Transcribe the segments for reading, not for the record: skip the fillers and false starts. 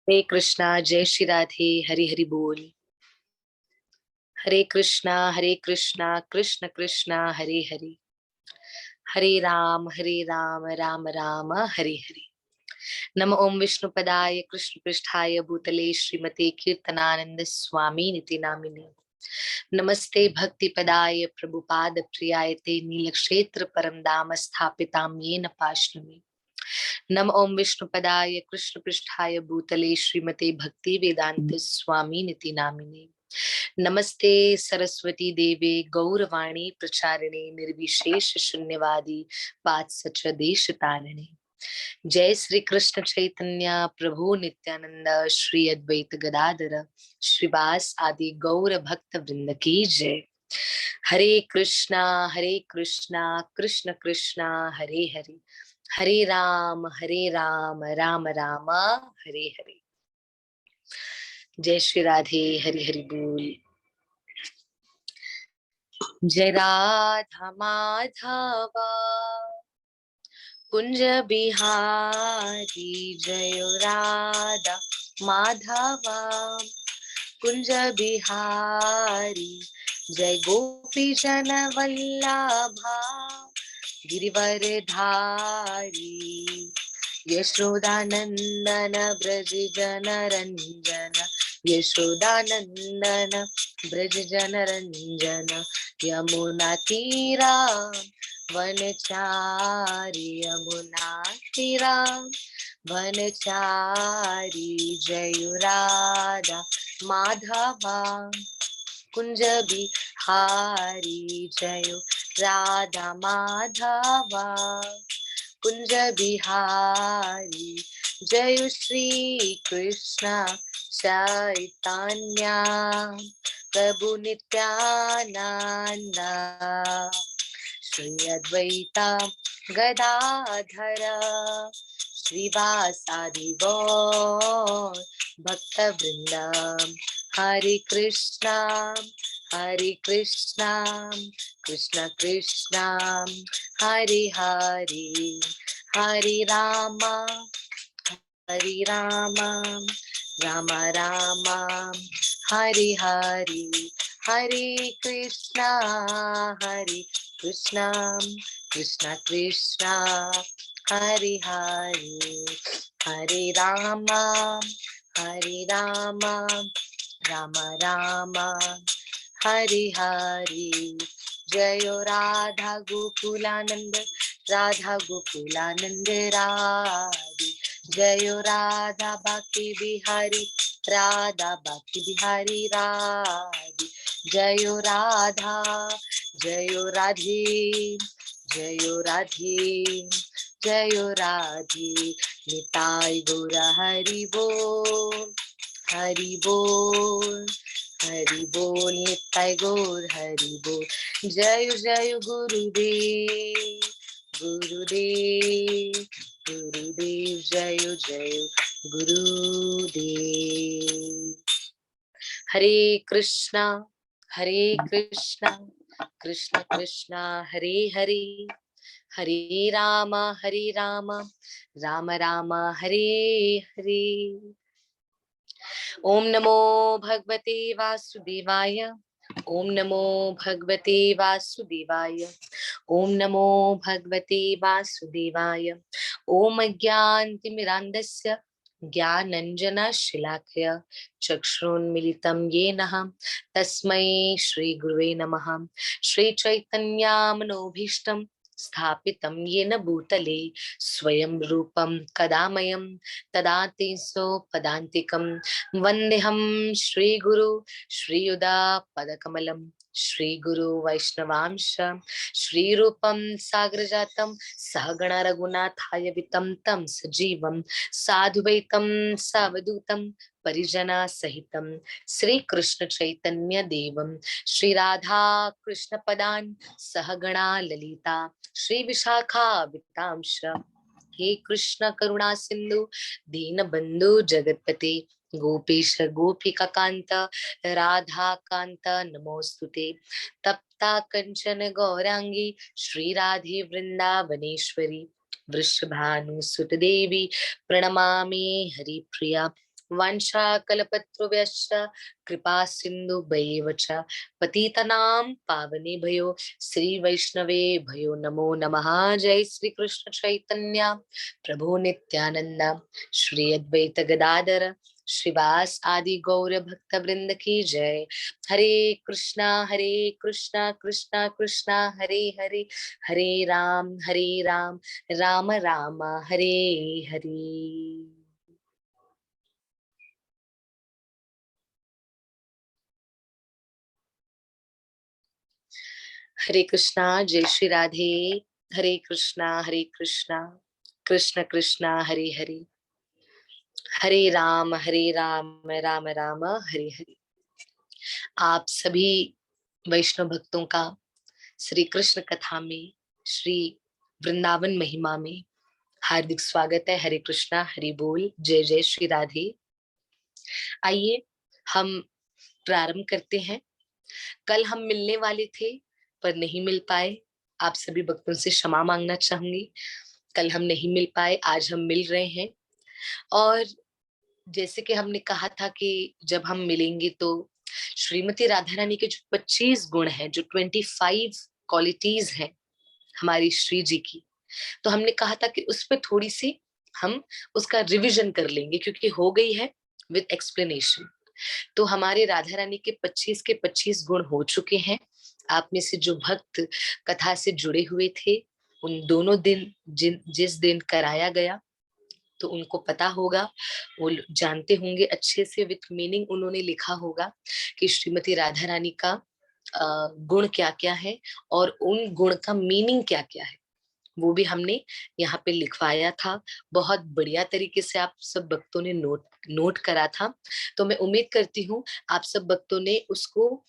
हरे कृष्णा, जय श्री राधे। हरि हरि बोल। हरे कृष्णा कृष्ण कृष्णा हरे हरे। हरे राम राम राम हरे हरे। नम ओम विष्णुपदाय कृष्ण पृष्ठाय भूतले श्रीमते कीर्तनानंद स्वामी निति नामिने। नमस्ते भक्ति पदाय प्रभुपाद प्रियाय ते नीलक्षेत्र परम धाम स्थापितां येन पार्श्वमे। नम ओम विष्णुपदाय कृष्ण पृष्ठाय भूतले श्रीमते भक्ति वेदांत स्वामी निति नामिने। नमस्ते सरस्वती देवे गौरवाणी प्रचारिणे निर्विशेष शून्यवादी पाद सच देश तारिणे। जय श्री कृष्ण चैतन्य प्रभु नित्यानंद श्री अद्वैत गदाधर श्रीवास आदि गौर भक्त वृंद की जय। हरे कृष्णा कृष्ण कृष्णा हरे हरे। हरे राम राम राम हरे हरे। जय श्री राधे। हरि हरि बोल। जय राधा माधवा कुंज बिहारी, जय राधा माधवा कुंज बिहारी। जय गोपी जन वल्लभा गिरिवर धारी। यशोदानंदन ब्रज जन रंजन, यशोदानंदन ब्रज जन रंजन। यमुना तीरा वनचारी, यमुना तीरा वनचारी। जय राधा माधवा कुंज बिहारी, जय राधा माधवा कुंज बिहारी। जय श्री कृष्ण चैतन्य प्रभु नित्यानंद, श्री अद्वैता गदाधर श्रीवासादि गौर भक्त वृंद। हरे कृष्णा कृष्ण कृष्णा हरे हरे। हरे राम राम राम हरे हरे। हरे कृष्णा कृष्ण कृष्णा हरे हरे। हरे राम राम राम हरे हरे। जय राधा गोकुलानंद राधे। जय राधा बाकी बिहारी राधे। जय राधा जय राधे जय राधे जय राधे। निताय गौर हरि बोल हरि बोल हरि बोल। निताय गौर हरि बोल। जय जय गुरुदेव गुरुदेव गुरुदेव। जय जय गुरुदेव। हरे कृष्णा कृष्ण कृष्णा हरे हरे। हरे राम राम राम हरे हरे। ओम नमो भगवते वासुदेवाय। ओम नमो भगवते वासुदेवाय। ओम नमो भगवते वासुदेवाय। ओम अज्ञानतिमिरान्धस्य ज्ञानञ्जनशलाकया चक्षुरुन्मीलितं येन तस्मै श्रीगुरुवे नमः। श्रीचैतन्यमनोभीष्टं स्थापितं येन भूतले स्वयं रूपं कदा मह्यं ददाति स्वपदान्तिकं। वन्देऽहं श्रीगुरु श्रीयुतापदकमलं श्रीगुरु वैष्णवांश श्रीरूपं साग्रजातं सहगण रघुनाथाय वितं तं सजीवं साधुवैतं सावधूतं परिजना सहितं श्री कृष्ण चैतन्य देवं श्री राधा कृष्ण पदान सहगणा ललिता श्री विशाखा वितांश। हे कृष्ण करुणा सिंधु दीन बंधु जगतपते गोपेश गोपिका कांत राधा कांत नमोस्तुते। तप्ता कंचन गौरांगी श्री राधे वृंदावनेश्वरी वृषभानुसुत देवी प्रणमामि हरिप्रिया। वाञ्छाकल्पतरुभ्यश्च कृपा सिन्धुभ्यैव च पतितनां पावनेभ्यो श्री वैष्णवे भयो नमो नमः। जय श्री कृष्ण चैतन्य प्रभु नित्यानंद श्री अद्वैत गदाधर श्रीवास आदि गौर भक्त वृंद की जय। हरे कृष्णा कृष्णा कृष्णा हरे हरे, हरे राम राम राम हरे हरे। हरे कृष्णा जय श्री राधे, हरे कृष्णा कृष्ण कृष्णा हरे हरे, हरे राम राम राम हरे हरे। आप सभी वैष्णव भक्तों का श्री कृष्ण कथा में, श्री वृंदावन महिमा में हार्दिक स्वागत है। हरे कृष्णा, हरि बोल, जय जय श्री राधे। आइए हम प्रारंभ करते हैं। कल हम मिलने वाले थे पर नहीं मिल पाए, आप सभी भक्तों से क्षमा मांगना चाहूंगी। कल हम नहीं मिल पाए, आज हम मिल रहे हैं। और जैसे कि हमने कहा था कि जब हम मिलेंगे तो श्रीमती राधा रानी के जो 25 गुण हैं, जो 25 क्वालिटीज हैं हमारी श्री जी की, तो हमने कहा था कि उस पर थोड़ी सी हम उसका रिवीजन कर लेंगे, क्योंकि हो गई है विद एक्सप्लेनेशन। तो हमारे राधा रानी के 25 के 25 गुण हो चुके हैं। आप में से जो भक्त कथा से जुड़े हुए थे, उन दोनों दिन जिस दिन कराया गया, तो उनको पता होगा, वो जानते होंगे अच्छे से, विथ मीनिंग उन्होंने लिखा होगा कि श्रीमती राधा रानी का गुण क्या क्या है और उन गुण का मीनिंग क्या क्या है। वो भी हमने यहाँ पे लिखवाया था। बहुत बढ़िया तरीके से आप सब भक्तों ने नोट करा था। तो मैं उम्मीद करती हूँ आप सब भक्तों ने उसको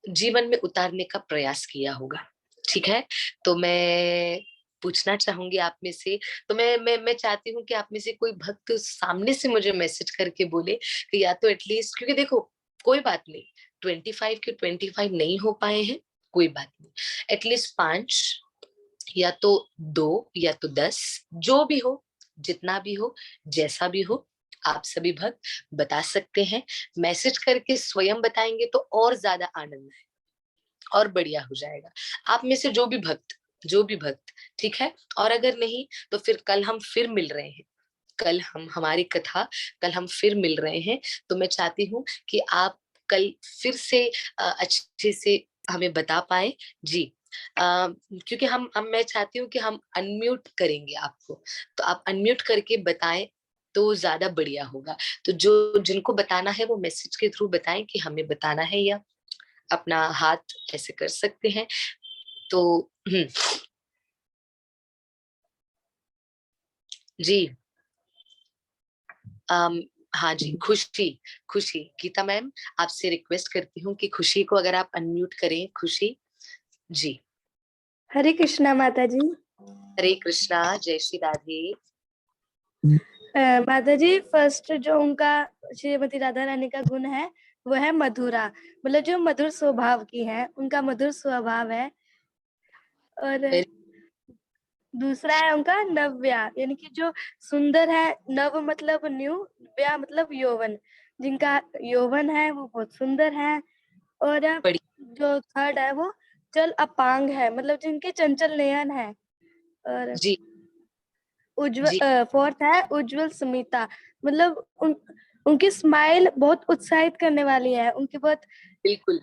जीवन में उतारने का प्रयास किया होगा। ठीक है, तो मैं पूछना चाहूंगी आप में से, तो मैं चाहती हूँ कि आप में से कोई भक्त सामने से मुझे मैसेज करके बोले कि या तो एटलीस्ट, क्योंकि देखो कोई बात नहीं, 25 के 25 नहीं हो पाए हैं, कोई बात नहीं, एटलीस्ट 5 या तो 2 या तो 10, जो भी हो, जितना भी हो, जैसा भी हो, आप सभी भक्त बता सकते हैं। मैसेज करके स्वयं बताएंगे तो और ज्यादा आनंद है और बढ़िया हो जाएगा। आप में से जो भी भक्त, ठीक है। और अगर नहीं तो फिर कल हम फिर मिल रहे हैं, कल हम हमारी कथा, कल हम फिर मिल रहे हैं। तो मैं चाहती हूँ कि आप कल फिर से अच्छे से हमें बता पाए जी। क्योंकि हम मैं चाहती हूँ कि हम अनम्यूट करेंगे आपको, तो आप अनम्यूट करके बताएं तो ज्यादा बढ़िया होगा। तो जो जिनको बताना है वो मैसेज के थ्रू बताएं कि हमें बताना है, या अपना हाथ ऐसे कर सकते हैं। तो जी, अम, हाँ जी, खुशी खुशी गीता मैम, आपसे रिक्वेस्ट करती हूँ कि खुशी को अगर आप अनम्यूट करें। खुशी जी। हरे कृष्णा माता जी। हरे कृष्णा, जय श्री राधे। माता जी, फर्स्ट जो उनका श्रीमती राधा रानी का गुण है वो है मधुरा, मतलब जो मधुर स्वभाव की है, उनका मधुर स्वभाव है। और दूसरा है उनका नव्या, यानी कि जो सुंदर है। नव मतलब न्यू, व्या मतलब यौवन, जिनका यौवन है वो बहुत सुंदर है। और जो थर्ड है वो चल अपांग है, मतलब जिनके चंचल नयन है। और जी उज्जवल, फोर्थ है उज्जवल स्मिता, मतलब उनकी स्माइल बहुत उत्साहित करने वाली है, उनकी बहुत बिल्कुल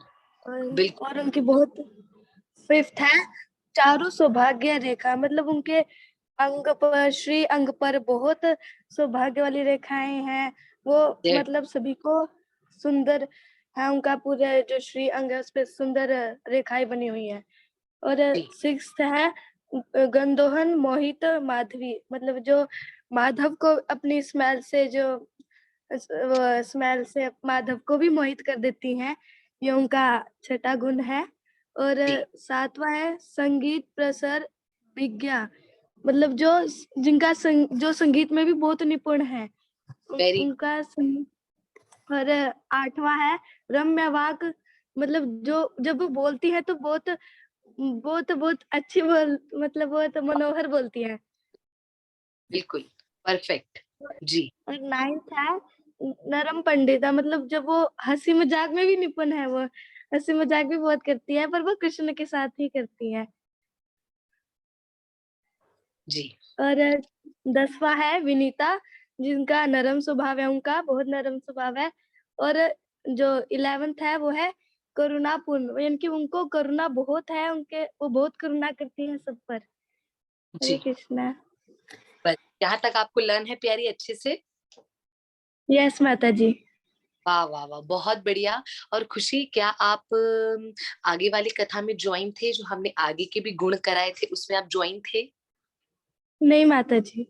बिल्कुल। और उनकी बहुत। फिफ्थ है चारु सौभाग्य रेखा, मतलब उनके अंग पर, श्री अंग पर बहुत सौभाग्य वाली रेखाएं हैं। वो मतलब सभी को सुंदर है, उनका पूरा जो श्री अंग है उस पर सुंदर रेखाएं बनी हुई है। और सिक्स्थ है गंदोहन मोहित माधवी, मतलब जो माधव को अपनी स्मेल से, जो स्मेल से माधव को भी मोहित कर देती हैं, ये उनका छठा गुण है। और सातवां है संगीत प्रसर विज्ञा, मतलब जिनका जो संगीत में भी बहुत निपुण है, उनका और आठवां है रम्य वाक, मतलब जो जब वो बोलती है तो बहुत बहुत बहुत अच्छी मतलब बहुत मनोहर बोलती है। बिल्कुल परफेक्ट जी। और नाइन्थ है नरम पंडिता, मतलब जब वो हंसी मजाक में भी निपुण है, वो हंसी मजाक भी बहुत करती है, पर वो कृष्ण के साथ ही करती है। जी। और 10वां है विनीता, जिनका नरम स्वभाव है, उनका बहुत नरम स्वभाव है। और जो 11th है वो है करुणापूर्ण, यानी कि उनको करुणा बहुत है, उनके वो बहुत करुणा करती हैं सब पर। हरे जी, कृष्णा। बस यहाँ तक आपको लर्न है प्यारी अच्छे से? यस माता जी। वाह वाह वाह, बहुत बढ़िया। और खुशी, क्या आप आगे वाली कथा में ज्वाइन थे? जो हमने आगे के भी गुण कराए थे उसमें आप ज्वाइन थे? नहीं माता जी।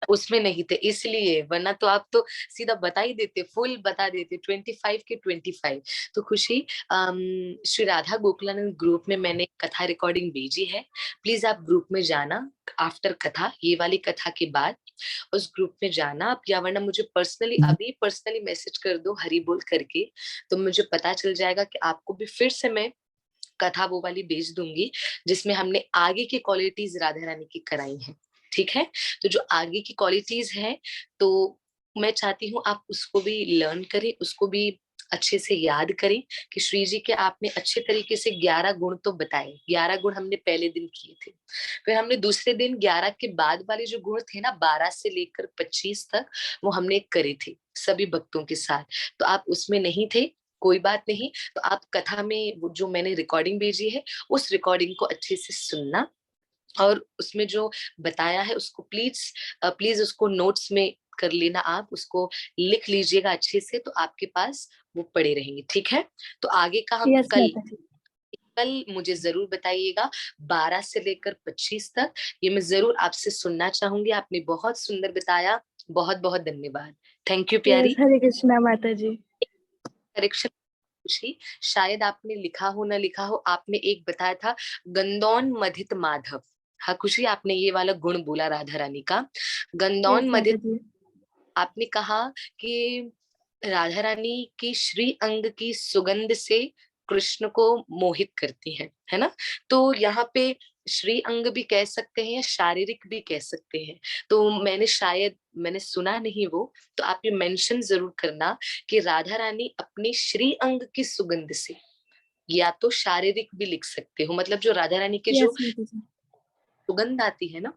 उसमें नहीं थे इसलिए, वरना तो आप तो सीधा बता ही देते, फुल बता देते 25 के 25। तो खुशी, श्री राधा गोकुलानंद ग्रुप में मैंने कथा रिकॉर्डिंग भेजी है। प्लीज आप ग्रुप में जाना, आफ्टर कथा, ये वाली कथा के बाद उस ग्रुप में जाना आप, या वरना मुझे पर्सनली अभी पर्सनली मैसेज कर दो हरी बोल करके, तो मुझे पता चल जाएगा कि आपको भी फिर से मैं कथा वो वाली भेज दूंगी जिसमें हमने आगे की क्वालिटीज राधा रानी की कराई हैं। ठीक है? तो जो आगे की क्वालिटीज हैं, तो मैं चाहती हूँ आप उसको भी लर्न करें, उसको भी अच्छे से याद करें कि श्री जी के आपने अच्छे तरीके से 11 गुण तो बताए। 11 गुण हमने पहले दिन किए थे, फिर हमने दूसरे दिन 11 के बाद वाले जो गुण थे ना, 12 से लेकर 25 तक, वो हमने करे थे सभी भक्तों के साथ। तो आप उसमें नहीं थे, कोई बात नहीं। तो आप कथा में वो जो मैंने रिकॉर्डिंग भेजी है, उस रिकॉर्डिंग को अच्छे से सुनना, और उसमें जो बताया है उसको प्लीज प्लीज उसको नोट्स में कर लेना, आप उसको लिख लीजिएगा अच्छे से, तो आपके पास वो पड़े रहेंगे। ठीक है? तो आगे का हम यस कल, माता जी। कल मुझे जरूर बताइएगा 12 से लेकर 25 तक, ये मैं जरूर आपसे सुनना चाहूंगी। आपने बहुत सुंदर बताया, बहुत बहुत धन्यवाद। थैंक यू यस, प्यारी। हरे कृष्णा माता जी। करेक्शन, खुशी, शायद आपने लिखा हो ना लिखा हो, आपने एक बताया था गंदौन मधित माधव। हाँ खुशी, आपने ये वाला गुण बोला राधा रानी का, गंदौन यस माता मधित। जी। आपने कहा कि राधा रानी की श्री अंग की सुगंध से कृष्ण को मोहित करती है ना? तो यहाँ पे श्री अंग भी कह सकते हैं या शारीरिक भी कह सकते हैं। तो मैंने शायद, मैंने सुना नहीं वो, तो आप ये मेंशन जरूर करना कि राधा रानी अपनी श्री अंग की सुगंध से, या तो शारीरिक भी लिख सकते हो, मतलब जो राधा रानी के जो यस माता जी। सुगंध आती है ना,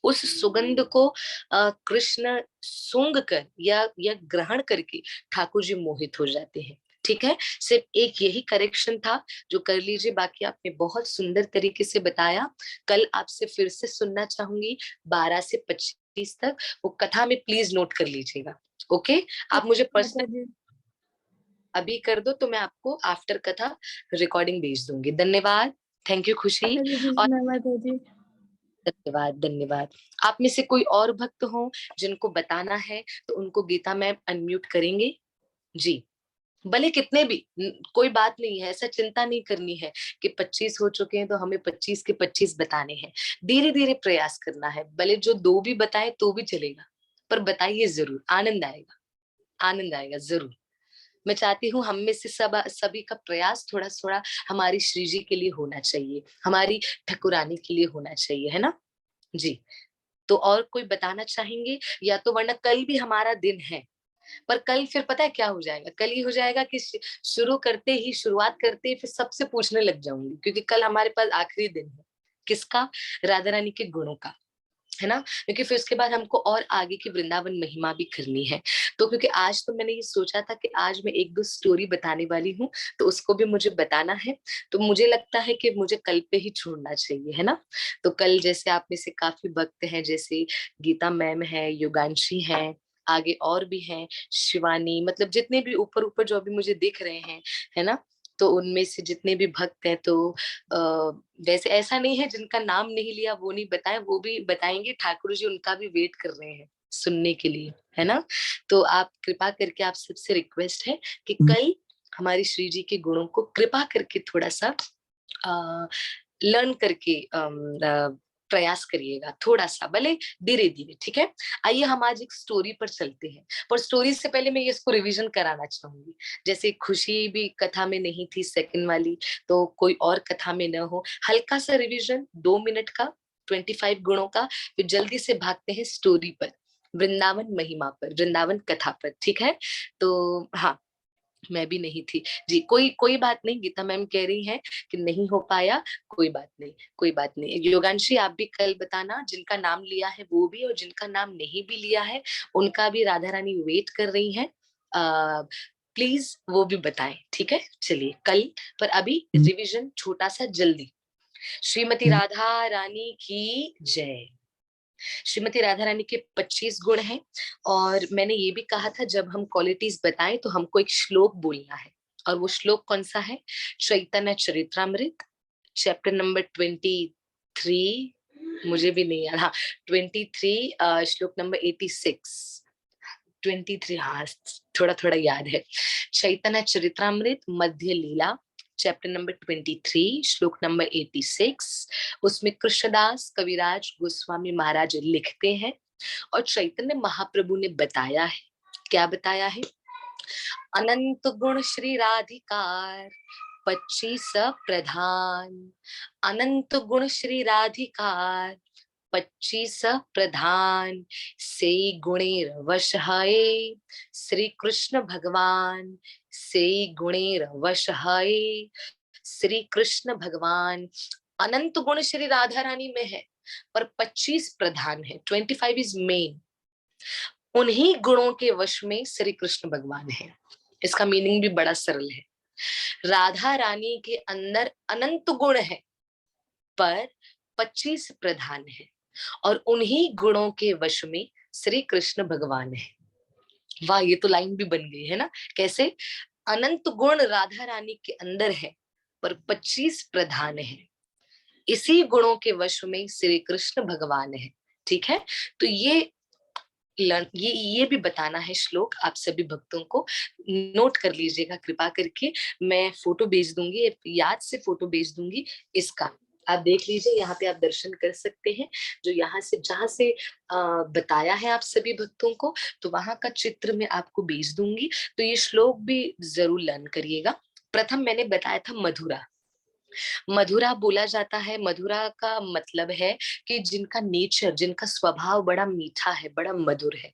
उस सुगंध को कृष्ण सूंघ कर या ग्रहण करके ठाकुर जी मोहित हो जाते हैं। ठीक है? सिर्फ एक यही करेक्शन था जो कर लीजिए, बाकी आपने बहुत सुंदर तरीके से बताया। कल आपसे फिर से सुनना चाहूंगी 12 से 25 तक, वो कथा में प्लीज नोट कर लीजिएगा। ओके? आप मुझे माता पर्सनल जी। अभी कर दो तो मैं आपको आफ्टर कथा रिकॉर्डिंग भेज दूंगी। धन्यवाद। थैंक यू खुशी। हरे और कृष्णा माता जी। धन्यवाद धन्यवाद। आप में से कोई और भक्त हो जिनको बताना है, तो उनको गीता मैम अनम्यूट करेंगे। जी, भले कितने भी, कोई बात नहीं है, ऐसा चिंता नहीं करनी है कि 25 हो चुके हैं तो हमें 25 के 25 बताने हैं। धीरे धीरे प्रयास करना है, भले जो 2 भी बताए तो भी चलेगा, पर बताइए जरूर, आनंद आएगा, आनंद आएगा जरूर। मैं चाहती हूँ हम में से सब सभी का प्रयास थोड़ा थोड़ा हमारी श्री जी के लिए होना चाहिए, हमारी ठकुरानी के लिए होना चाहिए, है ना? जी। तो और कोई बताना चाहेंगे? या तो वरना कल भी हमारा दिन है, पर कल फिर पता है क्या हो जाएगा? कल ये हो जाएगा कि शुरू करते ही, शुरुआत करते ही फिर सबसे पूछने लग जाऊंगी, क्योंकि कल हमारे पास आखिरी दिन है। किसका? राधा रानी के गुणों का, है ना? क्योंकि फिर उसके बाद हमको और आगे की वृंदावन महिमा भी करनी है। तो क्योंकि आज तो मैंने ये सोचा था कि आज मैं एक दो स्टोरी बताने वाली हूँ, तो उसको भी मुझे बताना है। तो मुझे लगता है कि मुझे कल पे ही छोड़ना चाहिए, है ना? तो कल जैसे आप में से काफी भक्त हैं, जैसे गीता मैम है, योगांशी है, आगे और भी हैं, शिवानी, मतलब जितने भी ऊपर ऊपर जो अभी मुझे दिख रहे हैं, है ना? तो उनमें से जितने भी भक्त हैं, तो वैसे ऐसा नहीं है जिनका नाम नहीं लिया वो नहीं बताए, वो भी बताएंगे। ठाकुर जी उनका भी वेट कर रहे हैं सुनने के लिए, है ना? तो आप कृपा करके, आप सबसे रिक्वेस्ट है कि कल हमारी श्री जी के गुणों को कृपा करके थोड़ा सा लर्न करके प्रयास करिएगा, थोड़ा सा, भले धीरे धीरे। ठीक है? आइए हम आज एक स्टोरी पर चलते हैं, पर स्टोरी से पहले मैं ये इसको रिवीजन कराना चाहूंगी। जैसे खुशी भी कथा में नहीं थी सेकंड वाली, तो कोई और कथा में न हो, हल्का सा रिवीजन 2 मिनट का, 25 गुणों का, फिर जल्दी से भागते हैं स्टोरी पर। वृंदावन महिमा पर, वृंदावन कथा पर, ठीक है। तो हाँ, मैं भी नहीं थी जी। कोई कोई बात नहीं, गीता मैम कह रही हैं कि नहीं हो पाया, कोई बात नहीं, कोई बात नहीं। योगांशी आप भी कल बताना, जिनका नाम लिया है वो भी, और जिनका नाम नहीं भी लिया है उनका भी, राधा रानी वेट कर रही हैं, प्लीज वो भी बताएं, ठीक है। चलिए कल, पर अभी रिवीजन छोटा सा जल्दी। श्रीमती राधा रानी की जय। श्रीमती राधा रानी के 25 गुण हैं, और मैंने ये भी कहा था जब हम क्वालिटीज बताएं तो हमको एक श्लोक बोलना है, और वो श्लोक कौन सा है? चैतन्य चरितमृत चैप्टर नंबर 23, मुझे भी नहीं याद, हाँ 23, श्लोक नंबर 86, 23, हाँ थोड़ा थोड़ा याद है। चैतन्य चरितमृत मध्य लीला चैप्टर नंबर 23 श्लोक नंबर 86, उसमें कृष्णदास कविराज गोस्वामी महाराज लिखते हैं, और चैतन्य महाप्रभु ने बताया है, क्या बताया है? अनंत गुण श्री राधिकार 25 प्रधान, अनंत गुण श्री राधिकार 25 प्रधान, से गुणेर वश है श्री कृष्ण भगवान, से गुणेर वश है श्री कृष्ण भगवान। अनंत गुण श्री राधा रानी में है, पर 25 प्रधान है, 25 इज मेन। उन्हीं गुणों के वश में श्री कृष्ण भगवान है। इसका मीनिंग भी बड़ा सरल है। राधा रानी के अंदर अनंत गुण है, पर 25 प्रधान है, और उन्हीं गुणों के वश में श्री कृष्ण भगवान है। वाह, ये तो लाइन भी बन गई है ना। कैसे? अनंत गुण राधा रानी के अंदर है, पर 25 प्रधान है, इसी गुणों के वश में श्री कृष्ण भगवान है, ठीक है। तो ये भी बताना है श्लोक आप सभी भक्तों को, नोट कर लीजिएगा कृपा करके। मैं फोटो भेज दूंगी, याद से फोटो भेज दूंगी इसका, आप देख लीजिए, यहाँ पे आप दर्शन कर सकते हैं। जो यहाँ से जहां से बताया है आप सभी भक्तों को, तो वहां का चित्र मैं आपको भेज दूंगी। तो ये श्लोक भी जरूर लर्न करिएगा। प्रथम मैंने बताया था मधुरा। मधुरा बोला जाता है, मधुरा का मतलब है कि जिनका नेचर, जिनका स्वभाव बड़ा मीठा है, बड़ा मधुर है।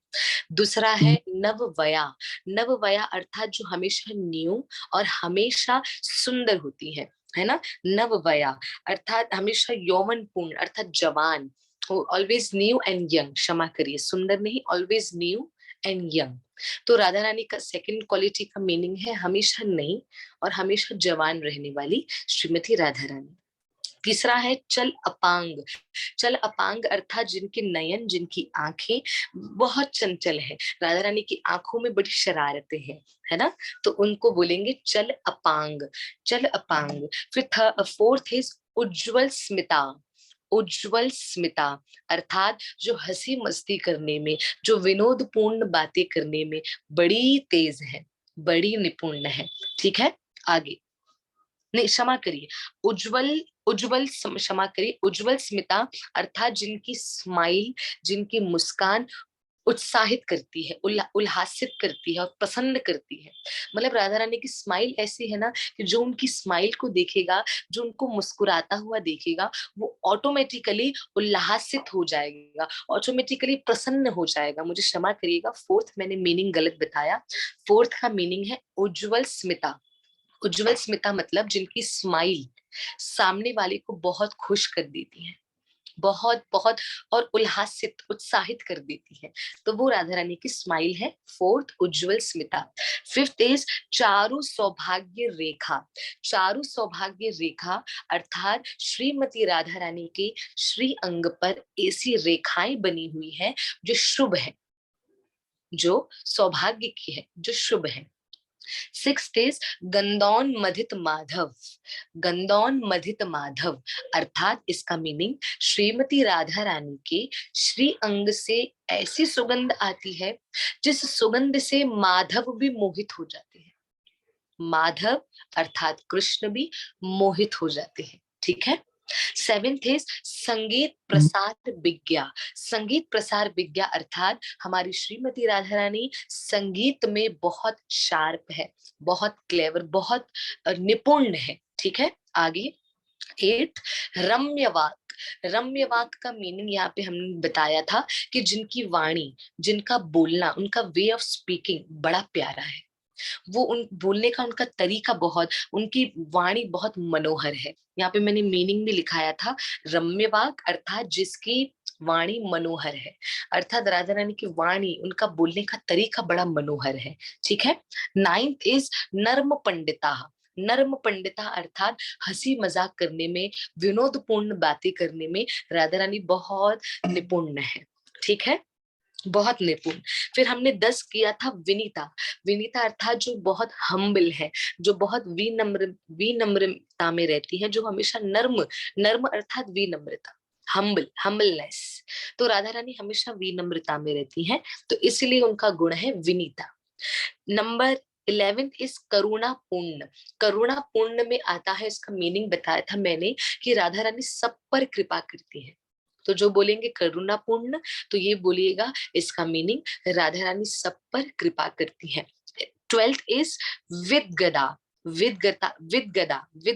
दूसरा है नववया। नववया अर्थात जो हमेशा न्यू और हमेशा सुंदर होती है ना। नववया अर्थात हमेशा यौवनपूर्ण, अर्थात जवान, ऑलवेज न्यू एंड यंग, क्षमा करिए, सुंदर नहीं, ऑलवेज न्यू एंड यंग। तो राधा रानी का सेकंड क्वालिटी का मीनिंग है हमेशा नई और हमेशा जवान रहने वाली श्रीमती राधा रानी। तीसरा है चल अपांग। चल अपांग अर्थात जिनके नयन, जिनकी आंखें बहुत चंचल है। राधा रानी की आंखों में बड़ी शरारतें हैं, है ना, तो उनको बोलेंगे चल अपांग, चल अपांग। फिर फोर्थ इज उज्जवल स्मिता। उज्जवल स्मिता अर्थात जो हंसी मस्ती करने में, जो विनोदपूर्ण बातें करने में बड़ी तेज है, बड़ी निपुण है, ठीक है। आगे, नहीं क्षमा करिए, उज्जवल, क्षमा करिए, उज्जवल स्मिता अर्थात जिनकी स्माइल, जिनकी मुस्कान उत्साहित करती है, उल्लासित करती है और प्रसन्न करती है। मतलब राधा रानी की स्माइल ऐसी है ना कि जो उनकी स्माइल को देखेगा, जो उनको मुस्कुराता हुआ देखेगा, वो ऑटोमेटिकली उल्लासित हो जाएगा, ऑटोमेटिकली प्रसन्न हो जाएगा। मुझे क्षमा करिएगा, फोर्थ मैंने मीनिंग गलत बताया। फोर्थ का मीनिंग है उज्जवल स्मिता। उज्जवल स्मिता मतलब जिनकी स्माइल सामने वाले को बहुत खुश कर देती है, बहुत बहुत, और उल्लासित, उत्साहित कर देती है। तो वो राधा रानी की स्माइल है, फोर्थ उज्जवल स्मिता। फिफ्थ इज चारु सौभाग्य रेखा। चारु सौभाग्य रेखा अर्थात श्रीमती राधा रानी के श्री अंग पर ऐसी रेखाएं बनी हुई है जो शुभ है, जो सौभाग्य की है, जो शुभ है। सिक्स्थ इज गंदौन मधित माधव। गंदौन मधित माधव अर्थात इसका मीनिंग श्रीमती राधा रानी के श्री अंग से ऐसी सुगंध आती है जिस सुगंध से माधव भी मोहित हो जाते हैं। माधव अर्थात कृष्ण भी मोहित हो जाते हैं, ठीक है। सेवेंथ इज संगीत प्रसार विज्ञा। संगीत प्रसार विज्ञा अर्थात हमारी श्रीमती राधा रानी संगीत में बहुत शार्प है, बहुत क्लेवर, बहुत निपुण है, ठीक है। आगे एट रम्य वाक। रम्य वाक का मीनिंग यहाँ पे हमने बताया था कि जिनकी वाणी, जिनका बोलना, उनका वे ऑफ स्पीकिंग बड़ा प्यारा है, वो उन बोलने का उनका तरीका बहुत, उनकी वाणी बहुत मनोहर है। यहाँ पे मैंने मीनिंग भी लिखाया था, रम्य वाक अर्थात जिसकी वाणी मनोहर है, अर्थात राधा रानी की वाणी, उनका बोलने का तरीका बड़ा मनोहर है। ठीक है। 9th इज नर्म पंडिता। नर्म पंडिता अर्थात हंसी मजाक करने में, विनोदपूर्ण बातें करने में राधा रानी बहुत निपुण है। ठीक है, बहुत निपुण। फिर हमने 10 किया था विनीता। विनीता अर्थात जो बहुत हम्बल है, जो बहुत विनम्रता में रहती है, जो हमेशा नर्म, नर्म अर्थात विनम्रता, हम्बलनेस। तो राधा रानी हमेशा विनम्रता में रहती हैं, तो इसलिए उनका गुण है विनीता। नंबर 11 इज करुणा पूर्ण। करुणा पूर्ण में आता है, इसका मीनिंग बताया था मैंने कि राधा रानी सब पर कृपा करती है। तो जो बोलेंगे करुणा पूर्ण, तो ये बोलिएगा इसका मीनिंग राधा रानी सब पर कृपा करती है। 12th इज विद गदा। विद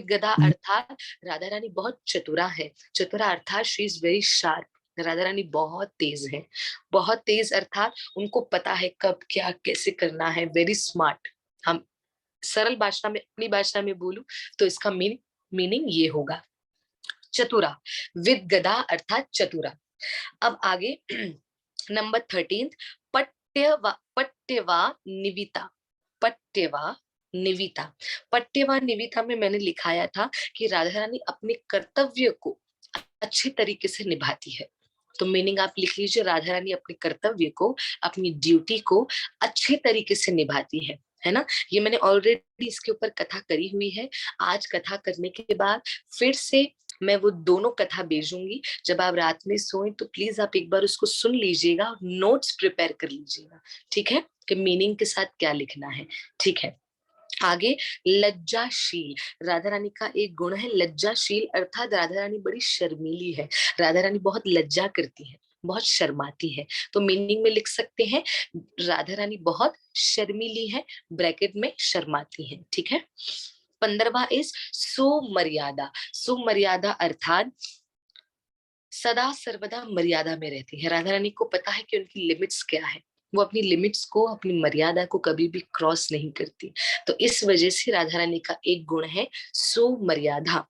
गदा अर्थात राधा रानी बहुत चतुरा है। चतुरा अर्थात she is very sharp. Radha Rani बहुत तेज है, बहुत तेज अर्थात उनको पता है कब क्या कैसे करना है, वेरी स्मार्ट। हम सरल भाषा में, अपनी भाषा में बोलूं तो इसका मीनिंग ये होगा, चतुरा। विद गदा अर्थात चतुरा। अब आगे नंबर 13 पट्यवा निविता। पट्यवा निविता। पट्यवा निविता में मैंने लिखाया था कि राधा रानी अपने कर्तव्य को अच्छे तरीके से निभाती है। तो मीनिंग आप लिख लीजिए, राधा रानी अपने कर्तव्य को, अपनी ड्यूटी को अच्छे तरीके से निभाती है ना। ये मैंने ऑलरेडी इसके ऊपर कथा करी हुई है। आज कथा करने के बाद फिर से मैं वो दोनों कथा भेजूंगी। जब आप रात में सोएं तो प्लीज आप एक बार उसको सुन लीजिएगा और नोट्स प्रिपेयर कर लीजिएगा। ठीक है, कि मीनिंग के साथ क्या लिखना है। ठीक है, आगे लज्जाशील। राधा रानी का एक गुण है लज्जाशील, अर्थात राधा रानी बड़ी शर्मीली है। राधा रानी बहुत लज्जा करती है, बहुत शर्माती है। तो मीनिंग में लिख सकते हैं राधा रानी बहुत शर्मीली है, ब्रैकेट में शर्माती है। ठीक है। 15वां इज सुमर्यादा। सुमर्यादा अर्थात सदा सर्वदा मर्यादा में रहती है। राधा रानी को पता है कि उनकी लिमिट्स क्या है, वो अपनी लिमिट्स को, अपनी मर्यादा को कभी भी क्रॉस नहीं करती। तो इस वजह से राधा रानी का एक गुण है सुमर्यादा।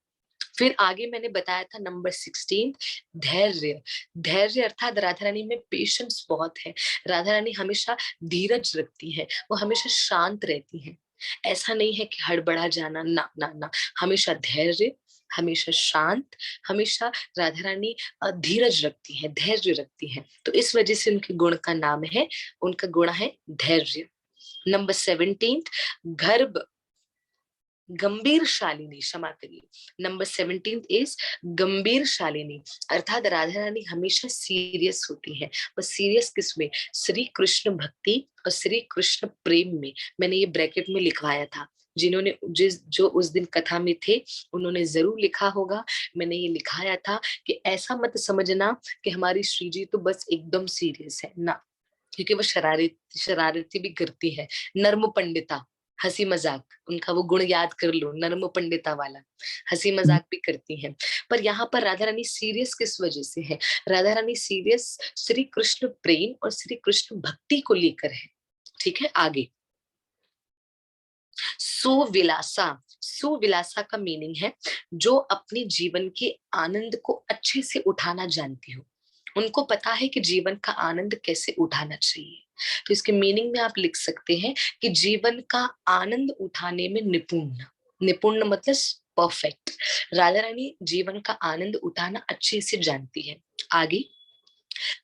फिर आगे मैंने बताया था नंबर 16 धैर्य। धैर्य अर्थात राधा रानी में पेशेंस बहुत है। राधा रानी हमेशा धीरज रखती है, वो हमेशा शांत रहती है। ऐसा नहीं है कि हड़बड़ा जाना, ना ना ना, हमेशा धैर्य, हमेशा शांत, हमेशा राधा रानी धीरज रखती है, धैर्य रखती है। तो इस वजह से उनके गुण का नाम है, उनका गुण है धैर्य। नंबर 17 गर्भ गंभीर शालिनी, क्षमा करिए। नंबर 17 इज गंभीर शालिनी, अर्थात राधा रानी हमेशा सीरियस होती है। और सीरियस किसमें? श्री कृष्ण भक्ति और श्री कृष्ण प्रेम में। मैंने ये ब्रैकेट में लिखवाया था, जिन्होंने जो उस दिन कथा में थे उन्होंने जरूर लिखा होगा। मैंने ये लिखाया था कि ऐसा मत समझना कि हमारी श्री जी तो बस एकदम सीरियस है ना, क्योंकि वो शरारती भी करती है। नर्म पंडिता, हंसी मजाक, उनका वो गुण याद कर लो, नर्म पंडिता वाला, हंसी मजाक भी करती हैं। पर यहाँ पर राधा रानी सीरियस किस वजह से है? राधा रानी सीरियस श्री कृष्ण प्रेम और श्री कृष्ण भक्ति को लेकर है। ठीक है, आगे सुविलासा। सुविलासा का मीनिंग है जो अपने जीवन के आनंद को अच्छे से उठाना जानती हो, उनको पता है कि जीवन का आनंद कैसे उठाना चाहिए। तो इसके मीनिंग में आप लिख सकते हैं कि जीवन का आनंद उठाने में निपुण। निपुण मतलब परफेक्ट। राधा रानी जीवन का आनंद उठाना अच्छे से जानती है। आगे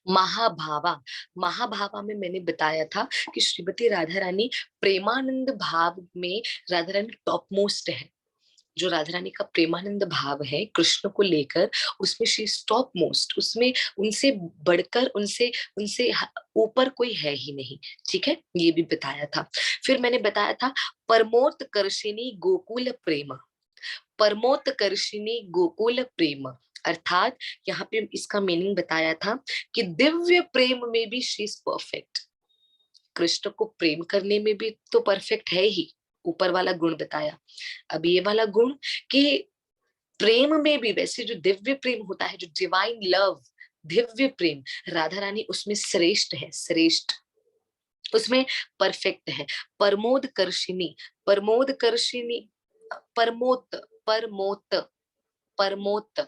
महाभावा। महाभावा में मैंने बताया था कि श्रीमती राधा रानी प्रेमानंद भाव में राधा रानी टॉप मोस्ट है। जो राधा रानी का प्रेमानंद भाव है कृष्ण को लेकर, उसमें शी टॉप मोस्ट, उसमें उनसे बढ़कर, उनसे उनसे ऊपर कोई है ही नहीं। ठीक है, ये भी बताया था। फिर मैंने बताया था परमोत्कर्षिणी गोकुल प्रेम। परमोत्कर्षिणी गोकुल प्रेम अर्थात यहाँ पे इसका मीनिंग बताया था कि दिव्य प्रेम में भी शी इज परफेक्ट। कृष्ण को प्रेम करने में भी तो परफेक्ट है ही, ऊपर वाला गुण बताया। अब ये वाला गुण कि प्रेम में भी वैसे जो दिव्य प्रेम होता है, जो डिवाइन लव, दिव्य प्रेम, राधा रानी उसमें श्रेष्ठ है, श्रेष्ठ, उसमें परफेक्ट है। परमोद कर्षिनी, परमोद कर्षिनी, परमोत, परमोत, परमोत,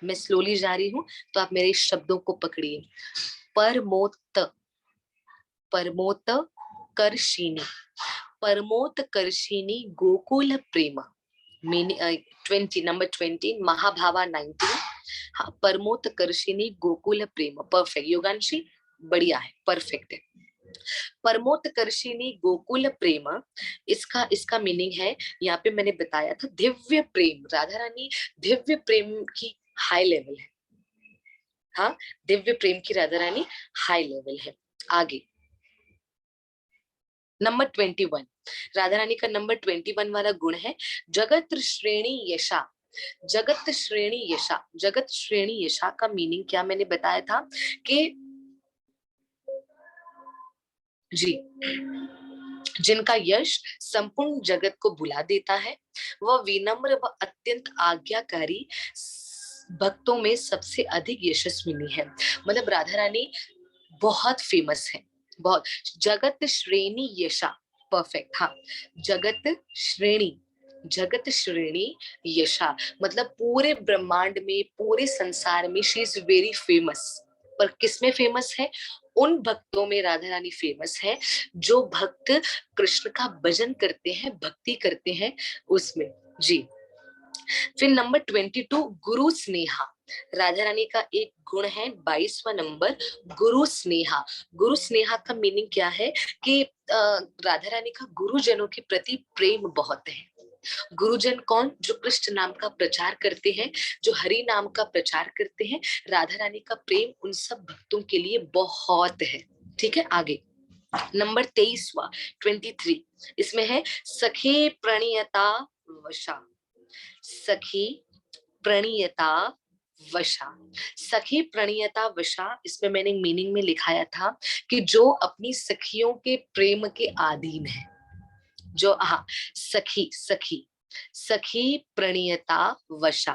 मैं स्लोली जा रही हूं तो आप मेरे शब्दों को पकड़िए। परमोत, परमोत कर्षिनी, परमोत कर्षिनी गोकुल प्रेम, 20, नंबर 20, महाभावा 19। हाँ, परमोत कर्षिनी गोकुल प्रेम, परफेक्ट योगांशी, बढ़िया है, परफेक्ट है। परमोत कर्षिनी गोकुल प्रेम, इसका इसका मीनिंग है, यहाँ पे मैंने बताया था दिव्य प्रेम, राधा रानी दिव्य प्रेम की हाई लेवल है। हाँ, दिव्य प्रेम की राधा रानी हाई लेवल है। आगे नंबर 21, राधा रानी का नंबर 21 वाला गुण है जगत श्रेणी यशा। जगत श्रेणी यशा, जगत श्रेणी यशा का मीनिंग क्या मैंने बताया था कि जी, जिनका यश संपूर्ण जगत को बुला देता है, वह विनम्र व अत्यंत आज्ञाकारी भक्तों में सबसे अधिक यशस्विनी है। मतलब राधा रानी बहुत फेमस है, बहुत। जगत श्रेणी यशा, परफेक्ट। हाँ, जगत श्रेणी, जगत श्रेणी यशा, मतलब पूरे ब्रह्मांड में, पूरे संसार में शी इज वेरी फेमस। पर किसमें फेमस है? उन भक्तों में राधा रानी फेमस है जो भक्त कृष्ण का भजन करते हैं, भक्ति करते हैं उसमें। जी, फिर नंबर 22, गुरु स्नेहा। राधा रानी का एक गुण है 22वां नंबर, गुरु स्नेहा। गुरु स्नेहा का मीनिंग क्या है कि राधा रानी का गुरुजनों के प्रति प्रेम बहुत है। गुरुजन कौन? जो कृष्ण नाम का प्रचार करते हैं, जो हरि नाम का प्रचार करते हैं। राधा रानी का प्रेम उन सब भक्तों के लिए बहुत है। ठीक है, आगे नंबर 23वां, 23, इसमें है सखे प्रणीयता वशा। सखी प्रणीयता वशा, सखी प्रणीयता वशा, इसमें मैंने मीनिंग में लिखाया था कि जो अपनी सखियों के प्रेम के अधीन है। जो, हाँ, सखी, सखी, सखी प्रणीयता वशा,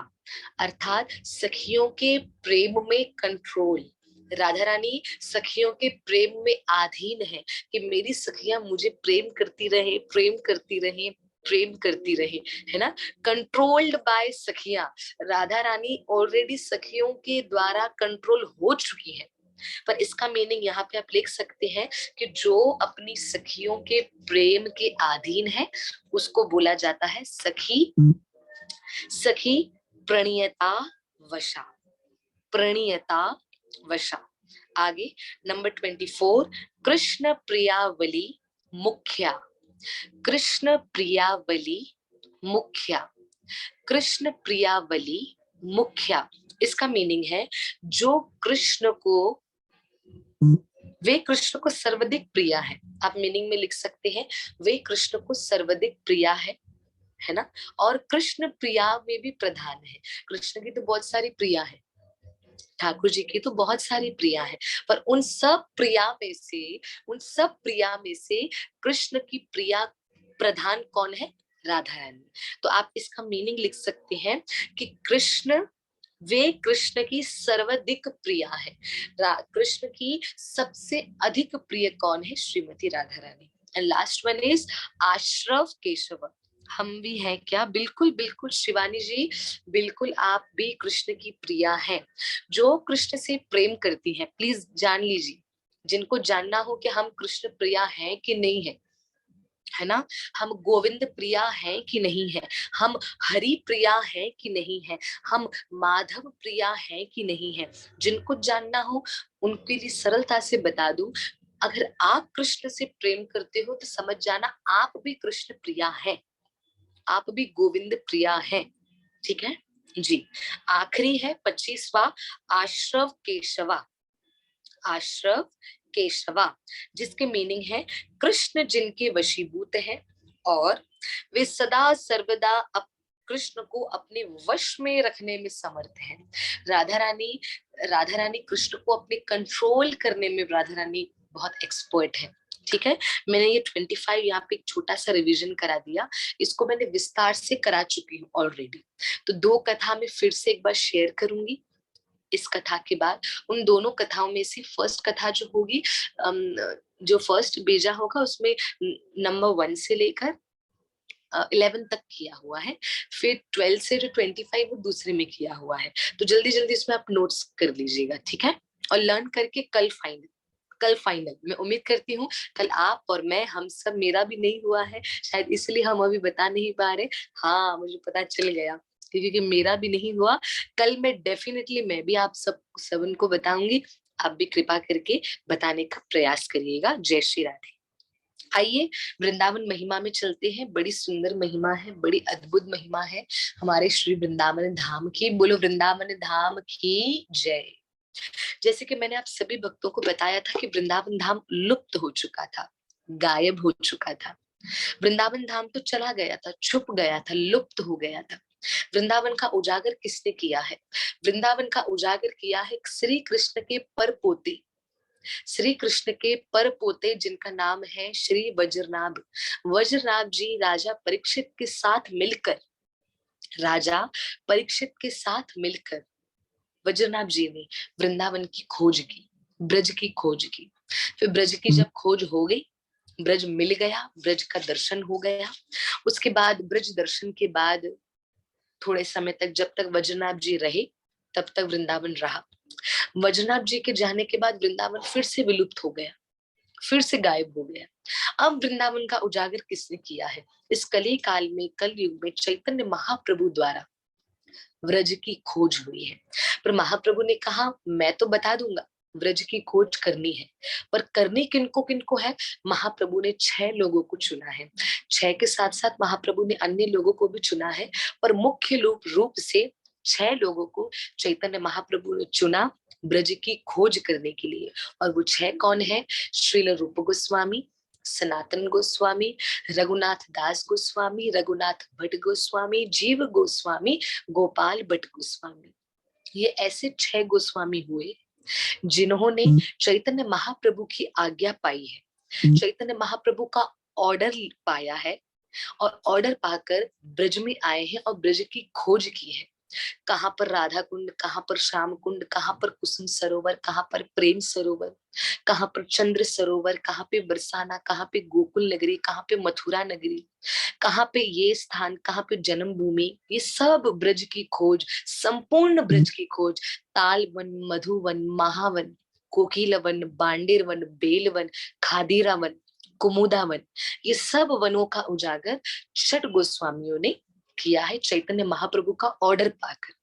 अर्थात सखियों के प्रेम में कंट्रोल। राधा रानी सखियों के प्रेम में अधीन है कि मेरी सखियां मुझे प्रेम करती रहे, प्रेम करती रहे, प्रेम करती रहे, है ना। कंट्रोल्ड बाय सखियां, राधा रानी ऑलरेडी सखियों के द्वारा कंट्रोल हो चुकी है। पर इसका मीनिंग यहाँ पे आप लिख सकते हैं कि जो अपनी सखियों के प्रेम के अधीन है उसको बोला जाता है सखी, सखी प्रणीयता वशा, प्रणीयता वशा। आगे नंबर 24, कृष्ण प्रियावली मुख्या। कृष्ण प्रियावली मुख्या, कृष्ण प्रियावली मुख्या, इसका मीनिंग है जो कृष्ण को, वे कृष्ण को सर्वाधिक प्रिया है। आप मीनिंग में लिख सकते हैं वे कृष्ण को सर्वाधिक प्रिया है ना। और कृष्ण प्रिया में भी प्रधान है। कृष्ण की तो बहुत सारी प्रिया है, ठाकुर जी की तो बहुत सारी प्रिया है, पर उन सब प्रिया में से, उन सब प्रिया में से कृष्ण की प्रिया प्रधान कौन है? राधा रानी। तो आप इसका मीनिंग लिख सकते हैं कि कृष्ण, वे कृष्ण की सर्वाधिक प्रिया है। कृष्ण की सबसे अधिक प्रिय कौन है? Shrimati Radha Rani. And last one is आश्रव केशव। हम भी हैं क्या? बिल्कुल बिल्कुल शिवानी जी, बिल्कुल आप भी कृष्ण की प्रिया हैं। जो कृष्ण से प्रेम करती हैं, प्लीज जान लीजिए, जिनको जानना हो कि हम कृष्ण प्रिया हैं कि नहीं है, है ना, हम गोविंद प्रिया हैं कि नहीं है, हम हरि प्रिया हैं कि नहीं है, हम माधव प्रिया हैं कि नहीं है, जिनको जानना हो उनके लिए सरलता से बता दूं, अगर आप कृष्ण से प्रेम करते हो तो समझ जाना आप भी कृष्ण प्रिया हैं, आप भी गोविंद प्रिया हैं। ठीक है जी। आखिरी है 25वां, आश्रव केशवा। आश्रव केशवा, जिसके मीनिंग है कृष्ण जिनके वशीभूत है और वे सदा सर्वदा कृष्ण को अपने वश में रखने में समर्थ है। राधा रानी, राधा रानी कृष्ण को अपने कंट्रोल करने में राधा रानी बहुत एक्सपर्ट है। ठीक है, मैंने ये 25 यहाँ पे एक छोटा सा रिवीजन करा दिया, इसको मैंने विस्तार से करा चुकी हूँ ऑलरेडी। तो 2 कथा में फिर से एक बार शेयर करूंगी। इस कथा के बाद उन दोनों कथाओं में से फर्स्ट कथा जो होगी, जो फर्स्ट बेजा होगा उसमें नंबर 1 से लेकर 11 तक किया हुआ है, फिर 12 से जो 25 वो दूसरे में किया हुआ है। तो जल्दी जल्दी इसमें आप नोट्स कर लीजिएगा, ठीक है, और लर्न करके कल फाइनल मैं उम्मीद करती हूँ कल आप और मैं, हम सब, मेरा भी नहीं हुआ है शायद इसलिए हम अभी बता नहीं पा रहे। हाँ, मुझे पता चल गया क्योंकि मेरा भी नहीं हुआ। कल मैं डेफिनेटली मैं भी आप सब उनको बताऊंगी, आप भी कृपा करके बताने का प्रयास करिएगा। जय श्री राधे। आइए वृंदावन महिमा में चलते हैं। बड़ी सुंदर महिमा है, बड़ी अद्भुत महिमा है हमारे श्री वृंदावन धाम की। बोलो वृंदावन धाम की जय। जैसे कि मैंने आप सभी भक्तों को बताया था कि वृंदावन धाम लुप्त हो चुका था, गायब हो चुका था। वृंदावन धाम तो चला गया था, छुप गया था, लुप्त हो गया था। वृंदावन का उजागर किसने किया है? वृंदावन का उजागर किया है श्री कृष्ण के परपोते, श्री कृष्ण के पर पोते जिनका नाम है श्री वज्रनाभ। वज्रनाभ जी राजा परीक्षित के साथ मिलकर, राजा परीक्षित के साथ मिलकर वज्रनाभ जी ने वृंदावन की खोज की, ब्रज की खोज की। फिर ब्रज की जब खोज हो गई, ब्रज मिल गया, ब्रज का दर्शन हो गया। उसके बाद ब्रज दर्शन के बाद थोड़े समय तक जब तक वज्रनाभ जी रहे तब तक वृंदावन रहा। वज्रनाभ जी के जाने के बाद वृंदावन फिर से विलुप्त हो गया, फिर से गायब हो गया। अब वृंदावन का उजागर किसने किया है? इस कली काल में, कल युग में चैतन्य महाप्रभु द्वारा व्रज की खोज हुई है। पर महाप्रभु ने कहा मैं तो बता दूंगा, व्रज की खोज करनी है, पर करनी किनको किनको है? महाप्रभु ने 6 लोगों को चुना है। 6 के साथ साथ महाप्रभु ने अन्य लोगों को भी चुना है, पर मुख्य रूप से 6 लोगों को चैतन्य महाप्रभु ने चुना ब्रज की खोज करने के लिए। और वो 6 कौन है? श्रील रूप गोस्वामी, सनातन गोस्वामी, रघुनाथ दास गोस्वामी, रघुनाथ भट्ट गोस्वामी, जीव गोस्वामी, गोपाल भट्ट गोस्वामी। ये ऐसे 6 गोस्वामी हुए जिन्होंने चैतन्य महाप्रभु की आज्ञा पाई है, चैतन्य महाप्रभु का ऑर्डर पाया है, और ऑर्डर पाकर ब्रज में आए हैं और ब्रज की खोज की है। कहाँ पर राधा कुंड, कहाँ पर श्याम कुंड, कहाँ पर कुसुम सरोवर, कहाँ पर प्रेम सरोवर, कहाँ पर चंद्र सरोवर, कहाँ पे बरसाना, कहाँ पे गोकुल नगरी, कहाँ पे मथुरा नगरी, कहाँ पे ये स्थान, कहाँ पे जन्म भूमि, ये सब ब्रज की खोज, संपूर्ण ब्रज की खोज। ताल वन, मधुवन, महावन, कोकिलवन, बांडेर वन, बेलवन, खादीरा वन, कुमुदा वन, ये सब वनों का उजागर छठ गोस्वामियों ने किया है चैतन्य महाप्रभु का ऑर्डर पाकर,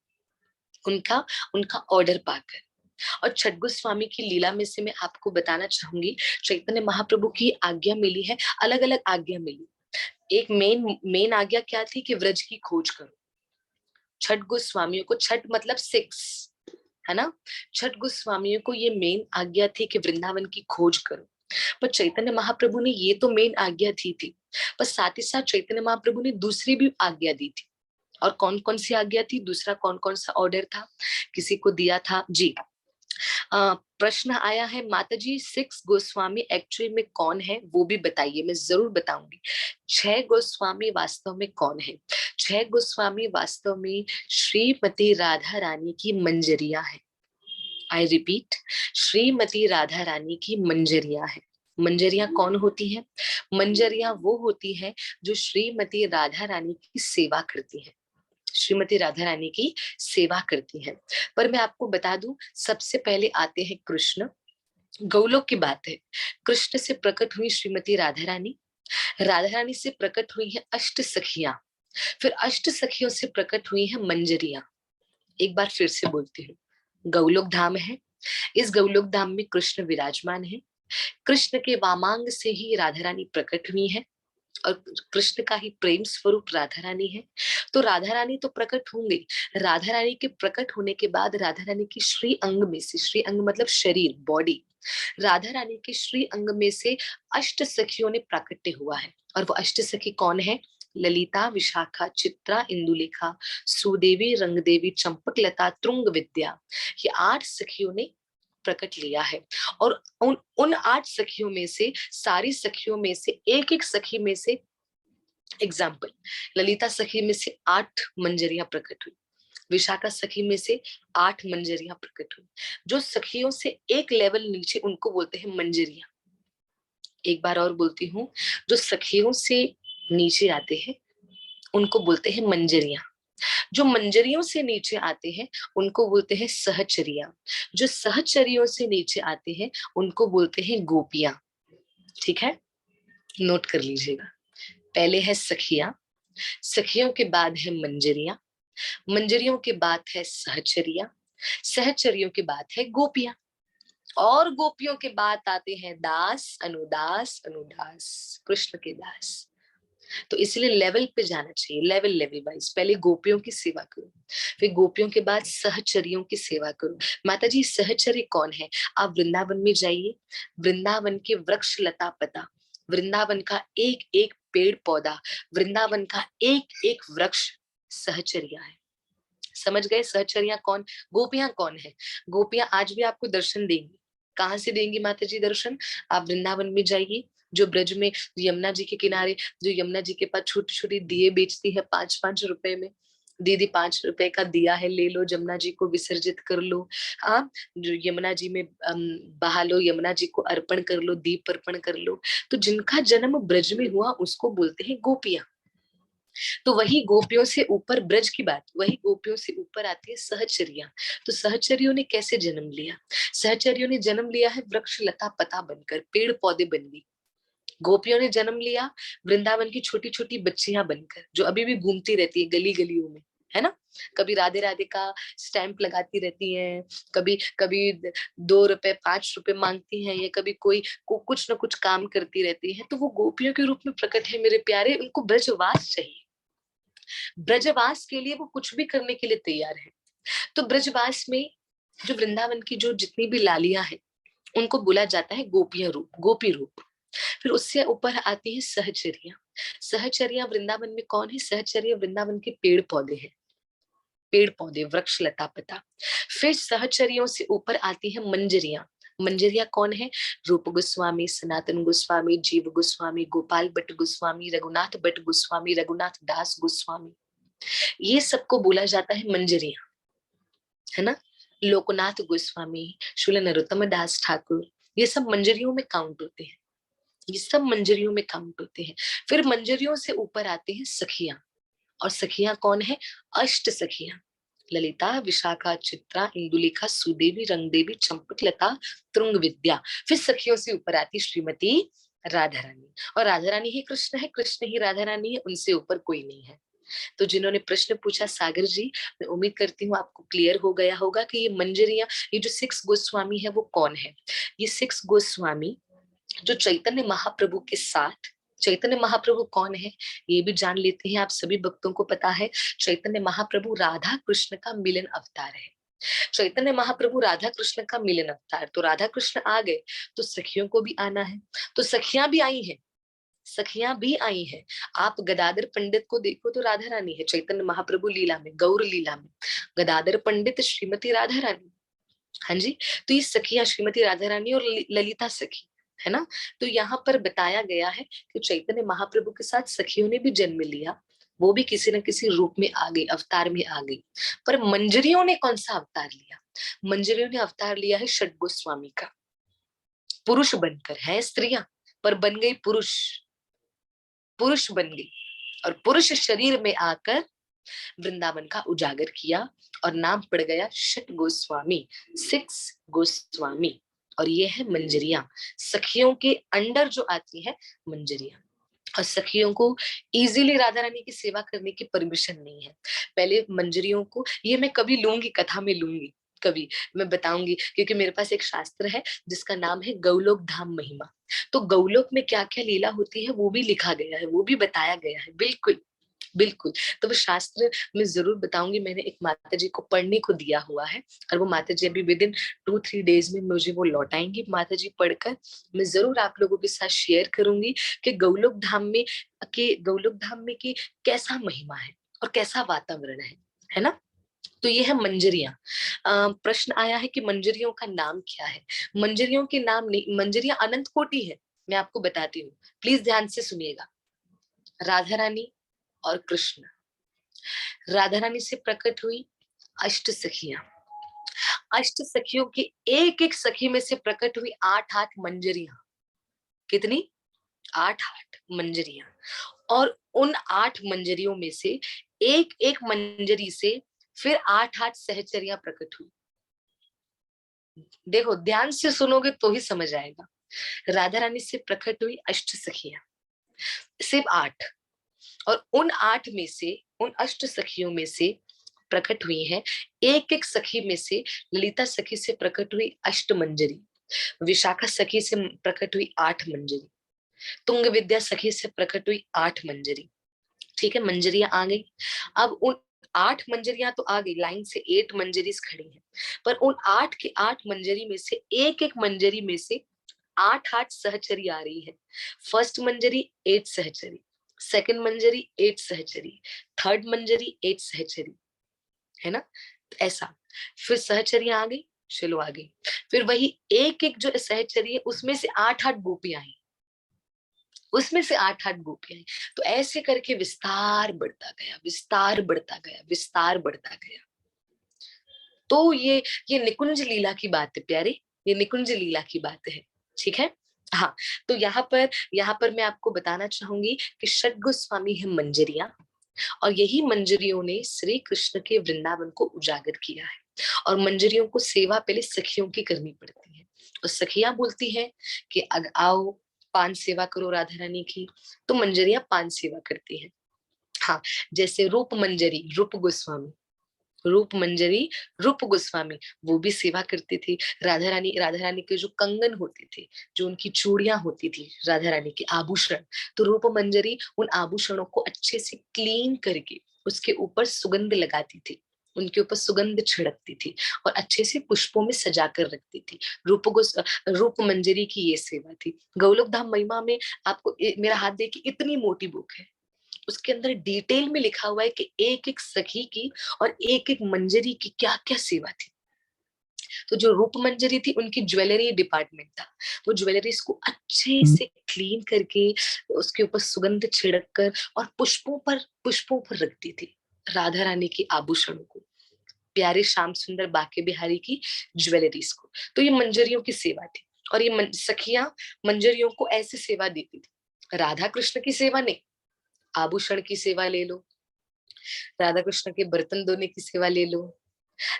उनका उनका ऑर्डर पाकर। और छठ गोस्वामी की लीला में से मैं आपको बताना चाहूंगी, चैतन्य महाप्रभु की आज्ञा मिली है, अलग अलग आज्ञा मिली। एक मेन आज्ञा क्या थी कि व्रज की खोज करो। छठ गोस्वामियों को, छठ मतलब 6 है ना, छठ गोस्वामियों को ये मेन आज्ञा थी कि वृंदावन की खोज करो। पर चैतन्य महाप्रभु ने ये तो मेन आज्ञा थी, पर साथ ही साथ चैतन्य महाप्रभु ने दूसरी भी आज्ञा दी थी। और कौन कौन सी आज्ञा थी? दूसरा कौन कौन सा ऑर्डर था? किसी को दिया था जी? प्रश्न आया है माता जी 6 गोस्वामी एक्चुअली में कौन है वो भी बताइए। मैं जरूर बताऊंगी। 6 गोस्वामी वास्तव में कौन है? 6 गोस्वामी वास्तव में श्रीमती राधा रानी की मंजरिया है। आई रिपीट, श्रीमती राधा रानी की मंजरिया है। मंजरिया कौन होती है? मंजरिया वो होती है जो श्रीमती राधा रानी की सेवा करती है, श्रीमती राधा रानी की सेवा करती है। पर मैं आपको बता दूं, सबसे पहले आते हैं कृष्ण। गौलोक की बात है, कृष्ण से प्रकट हुई श्रीमती राधा रानी, राधा रानी से प्रकट हुई है अष्ट सखियां, फिर अष्ट सखियों से प्रकट हुई है मंजरिया। एक बार फिर से बोलती हूँ, गौलोक धाम है, इस गौलोक धाम में कृष्ण विराजमान है, कृष्ण के वामांग से ही राधा रानी प्रकट हुई है, और कृष्ण का ही प्रेम स्वरूप राधा रानी है। तो राधा रानी तो प्रकट होंगे, राधा रानी के प्रकट होने के बाद राधा रानी की श्री अंग में से, श्री अंग मतलब शरीर, बॉडी, राधा रानी के श्री अंग में से अष्ट सखियों ने प्राकट्य हुआ है। और वो अष्ट सखी कौन है? ललिता, विशाखा, चित्रा, इंदुलेखा, सुदेवी, रंगदेवी, चंपक लता, तुंग विद्या। ये 8 सखियों ने प्रकट लिया है। और उन 8 सखियों में से, सारी सखियों में से, एक एक सखी में से, एग्जाम्पल, ललिता सखी में से 8 मंजरियां प्रकट हुई, विशाखा सखी में से 8 मंजरियां प्रकट हुई। जो सखियों से एक लेवल नीचे, उनको बोलते हैं मंजरियां। एक बार और बोलती हूँ, जो सखियों से नीचे आते हैं उनको बोलते हैं मंजरियां। जो मंजरियों से नीचे आते हैं उनको बोलते हैं सहचरिया। जो सहचरियों से नीचे आते हैं उनको बोलते हैं गोपियां। ठीक है, नोट कर लीजिएगा। पहले है सखियां, सखियों के बाद है मंजरियां, मंजरियों के बाद है सहचरिया, सहचरियों के बाद है गोपियां, और गोपियों के बाद आते हैं दास, अनुदास, अनुदास, कृष्ण के दास। तो इसलिए लेवल पे जाना चाहिए, लेवल लेवल वाइज। पहले गोपियों की सेवा करो, फिर गोपियों के बाद सहचरियों की सेवा करो। माता जी, सहचर्य कौन है? आप वृंदावन में जाइए, वृंदावन के वृक्ष लता पता, वृंदावन का एक एक पेड़ पौधा, वृंदावन का एक एक वृक्ष सहचर्या है। समझ गए सहचर्या कौन? गोपियां कौन है? गोपियां आज भी आपको दर्शन देंगी। कहाँ से देंगी माता जी दर्शन? आप वृंदावन में जाइए, जो ब्रज में यमुना जी के किनारे, जो यमुना जी के पास छोटी छोटी दिए बेचती है 5-5 रुपए में, दीदी 5 रुपए का दिया है, ले लो, यमुना जी को विसर्जित कर लो। आप जो यमुना जी में बहा लो, यमुना जी को अर्पण कर लो, दीप अर्पण कर लो। तो जिनका जन्म ब्रज में हुआ उसको बोलते हैं गोपियां। तो वही गोपियों से ऊपर, ब्रज की बात, वही गोपियों से ऊपर आती है सहचर्या। तो सहचर्यों ने कैसे जन्म लिया? सहचर्यों ने जन्म लिया है वृक्ष लता पता बनकर, पेड़ पौधे बन गई। गोपियों ने जन्म लिया वृंदावन की छोटी छोटी बच्चियां बनकर, जो अभी भी घूमती रहती है गली गलियों में, है ना। कभी राधे राधे का स्टैंप लगाती रहती हैं, कभी कभी 2 रुपए 5 रुपए मांगती हैं, या कभी कुछ ना कुछ काम करती रहती है। तो वो गोपियों के रूप में प्रकट है मेरे प्यारे। उनको ब्रजवास चाहिए, ब्रजवास के लिए वो कुछ भी करने के लिए तैयार है। तो ब्रजवास में जो वृंदावन की जो जितनी भी लालियां हैं उनको बोला जाता है गोपियां रूप, गोपी रूप। फिर उससे ऊपर आती है सहचर्या। सहचर्या वृंदावन में कौन है? सहचर्या वृंदावन के पेड़ पौधे हैं, पेड़ पौधे, वृक्ष लता पता। फिर सहचर्यों से ऊपर आती है मंजरियां। मंजरिया कौन है? रूप गोस्वामी, सनातन गोस्वामी, जीव गोस्वामी, गोपाल भट्ट गोस्वामी, रघुनाथ भट्ट गोस्वामी, रघुनाथ दास गोस्वामी, ये सबको बोला जाता है मंजरियां, है ना। लोकनाथ गोस्वामी, शुल नरोत्तम दास ठाकुर, ये सब मंजरियों में काउंट होते हैं, ये सब मंजरियों में काउंट होते हैं। फिर मंजरियों से ऊपर आते हैं सखियां। और सखियां कौन है? अष्ट सखियां, ललिता, विशाखा, चित्रा, इंदुलेखा, सुदेवी, रंगदेवी, चंपकलता, तुंग विद्या। फिर सखियों से ऊपर आती श्रीमती राधा रानी। और राधा रानी ही कृष्ण है, कृष्ण ही राधा रानी है, उनसे ऊपर कोई नहीं है। तो जिन्होंने प्रश्न पूछा सागर जी, मैं उम्मीद करती हूँ आपको क्लियर हो गया होगा कि ये मंजरियां, ये जो 6 गोस्वामी है वो कौन है। ये 6 गोस्वामी जो चैतन्य महाप्रभु के साथ, चैतन्य महाप्रभु कौन है ये भी जान लेते हैं। आप सभी भक्तों को पता है चैतन्य महाप्रभु राधा कृष्ण का मिलन अवतार है। चैतन्य महाप्रभु राधा कृष्ण का मिलन अवतार, तो राधा कृष्ण आ गए तो सखियों को भी आना है। तो सखियां भी आई हैं, सखियां भी आई हैं। आप गदाधर पंडित को देखो तो राधा रानी है चैतन्य महाप्रभु लीला में, गौर लीला में गदाधर पंडित श्रीमती राधा रानी। हाँ जी, तो ये सखियां श्रीमती राधा रानी और ललिता सखी, है ना। तो यहाँ पर बताया गया है कि चैतन्य महाप्रभु के साथ सखियों ने भी जन्म लिया, वो भी किसी न किसी रूप में आ गई, अवतार में आ गई। पर मंजरियों ने कौन सा अवतार लिया? मंजरियों ने अवतार लिया है षड गोस्वामी का, पुरुष बनकर। है स्त्रियां पर बन गई पुरुष, पुरुष बन गई, और पुरुष शरीर में आकर वृंदावन का उजागर किया, और नाम पड़ गया षट गोस्वामी, 6 गोस्वामी। और ये है मंजरियां, सखियों के अंडर जो आती है मंजरियां। और सखियों को इजीली राधा रानी की सेवा करने की परमिशन नहीं है। पहले मंजरियों को, ये मैं कभी लूंगी, कथा में लूंगी, कभी मैं बताऊंगी, क्योंकि मेरे पास एक शास्त्र है जिसका नाम है गौलोक धाम महिमा। तो गौलोक में क्या क्या लीला होती है वो भी लिखा गया है, वो भी बताया गया है, बिल्कुल बिल्कुल। तो वो शास्त्र मैं जरूर बताऊंगी, मैंने एक माता जी को पढ़ने को दिया हुआ है, और वो माता जी अभी विद इन 2-3 डेज में मुझे वो लौटाएंगी माता जी पढ़कर। मैं जरूर आप लोगों के साथ शेयर करूंगी कि गौलोक धाम में की कैसा महिमा है और कैसा वातावरण है ना। तो ये है मंजरियां। प्रश्न आया है कि मंजरियों का नाम क्या है। मंजरियों के नाम नहीं, मंजरियां अनंत कोटि है। मैं आपको बताती हूँ, प्लीज ध्यान से सुनिएगा। राधा रानी और कृष्ण, राधा रानी से प्रकट हुई अष्ट सखियां, अष्ट सखियों की एक एक सखी में से प्रकट हुई आठ आठ मंजरियां। कितनी? आठ आठ मंजरियां। और उन आठ मंजरियों में से एक एक मंजरी से फिर आठ आठ सहचरियां प्रकट हुई। देखो ध्यान से सुनोगे तो ही समझ आएगा। राधा रानी से प्रकट हुई अष्ट सखियां, सिर्फ आठ। और उन आठ में से, उन अष्ट सखियों में से प्रकट हुई है एक एक सखी में से, ललिता सखी से प्रकट हुई अष्ट मंजरी, विशाखा सखी से प्रकट हुई आठ मंजरी, तुंग विद्या सखी से प्रकट हुई आठ मंजरी। ठीक है, मंजरियां आ गई। अब उन आठ मंजरियां तो आ गई, लाइन से 8 मंजरीज खड़ी हैं, पर उन आठ के आठ मंजरी में से एक एक मंजरी में से आठ आठ सहचरी आ रही है। फर्स्ट मंजरी 8 सहचरी, सेकंड मंजरी 8 सहचरी, थर्ड मंजरी 8 सहचरी, है ना? तो ऐसा फिर सहचरियां आ गई, चलो आ गई। फिर वही एक एक जो सहचरी है उसमें से आठ आठ गोपियां आई, उसमें से आठ आठ गोपियां आई। तो ऐसे करके विस्तार बढ़ता गया, विस्तार बढ़ता गया, विस्तार बढ़ता गया। तो ये निकुंज लीला की बात है प्यारे, ये निकुंज लीला की बात है। ठीक है। हाँ, तो यहाँ पर मैं आपको बताना चाहूंगी कि षट गोस्वामी है मंजरियां, और यही मंजरियों ने श्री कृष्ण के वृंदावन को उजागर किया है। और मंजरियों को सेवा पहले सखियों की करनी पड़ती है। तो सखियां बोलती हैं कि आओ पान सेवा करो राधा रानी की, तो मंजरियां पान सेवा करती हैं। हाँ, जैसे रूप मंजरी रूप गोस्वामी, रूप मंजरी रूप गोस्वामी वो भी सेवा करती थी। राधा रानी के जो कंगन होते थे, जो उनकी चूड़ियां होती थी, राधा रानी के आभूषण, तो रूप मंजरी उन आभूषणों को अच्छे से क्लीन करके उसके ऊपर सुगंध लगाती थी, उनके ऊपर सुगंध छिड़कती थी और अच्छे से पुष्पों में सजा कर रखती थी। रूप मंजरी की ये सेवा थी। गोलोक धाम महिमा में आपको मेरा हाथ देखिए, इतनी मोटी बुक है, उसके अंदर डिटेल में लिखा हुआ है कि एक एक सखी की और एक एक मंजरी की क्या क्या सेवा थी। तो जो रूप मंजरी थी उनकी ज्वेलरी डिपार्टमेंट था, वो ज्वेलरीज को अच्छे से क्लीन करके उसके ऊपर सुगंध छिड़क कर और पुष्पों पर रखती थी राधा रानी की आभूषणों को, प्यारे श्याम सुंदर बाके बिहारी की ज्वेलरीज को। तो ये मंजरियों की सेवा थी। और ये सखियां मंजरियों को ऐसे सेवा देती थी। राधा कृष्ण की सेवा नहीं, आभूषण की सेवा ले लो, राधा कृष्ण के बर्तन धोने की सेवा ले लो,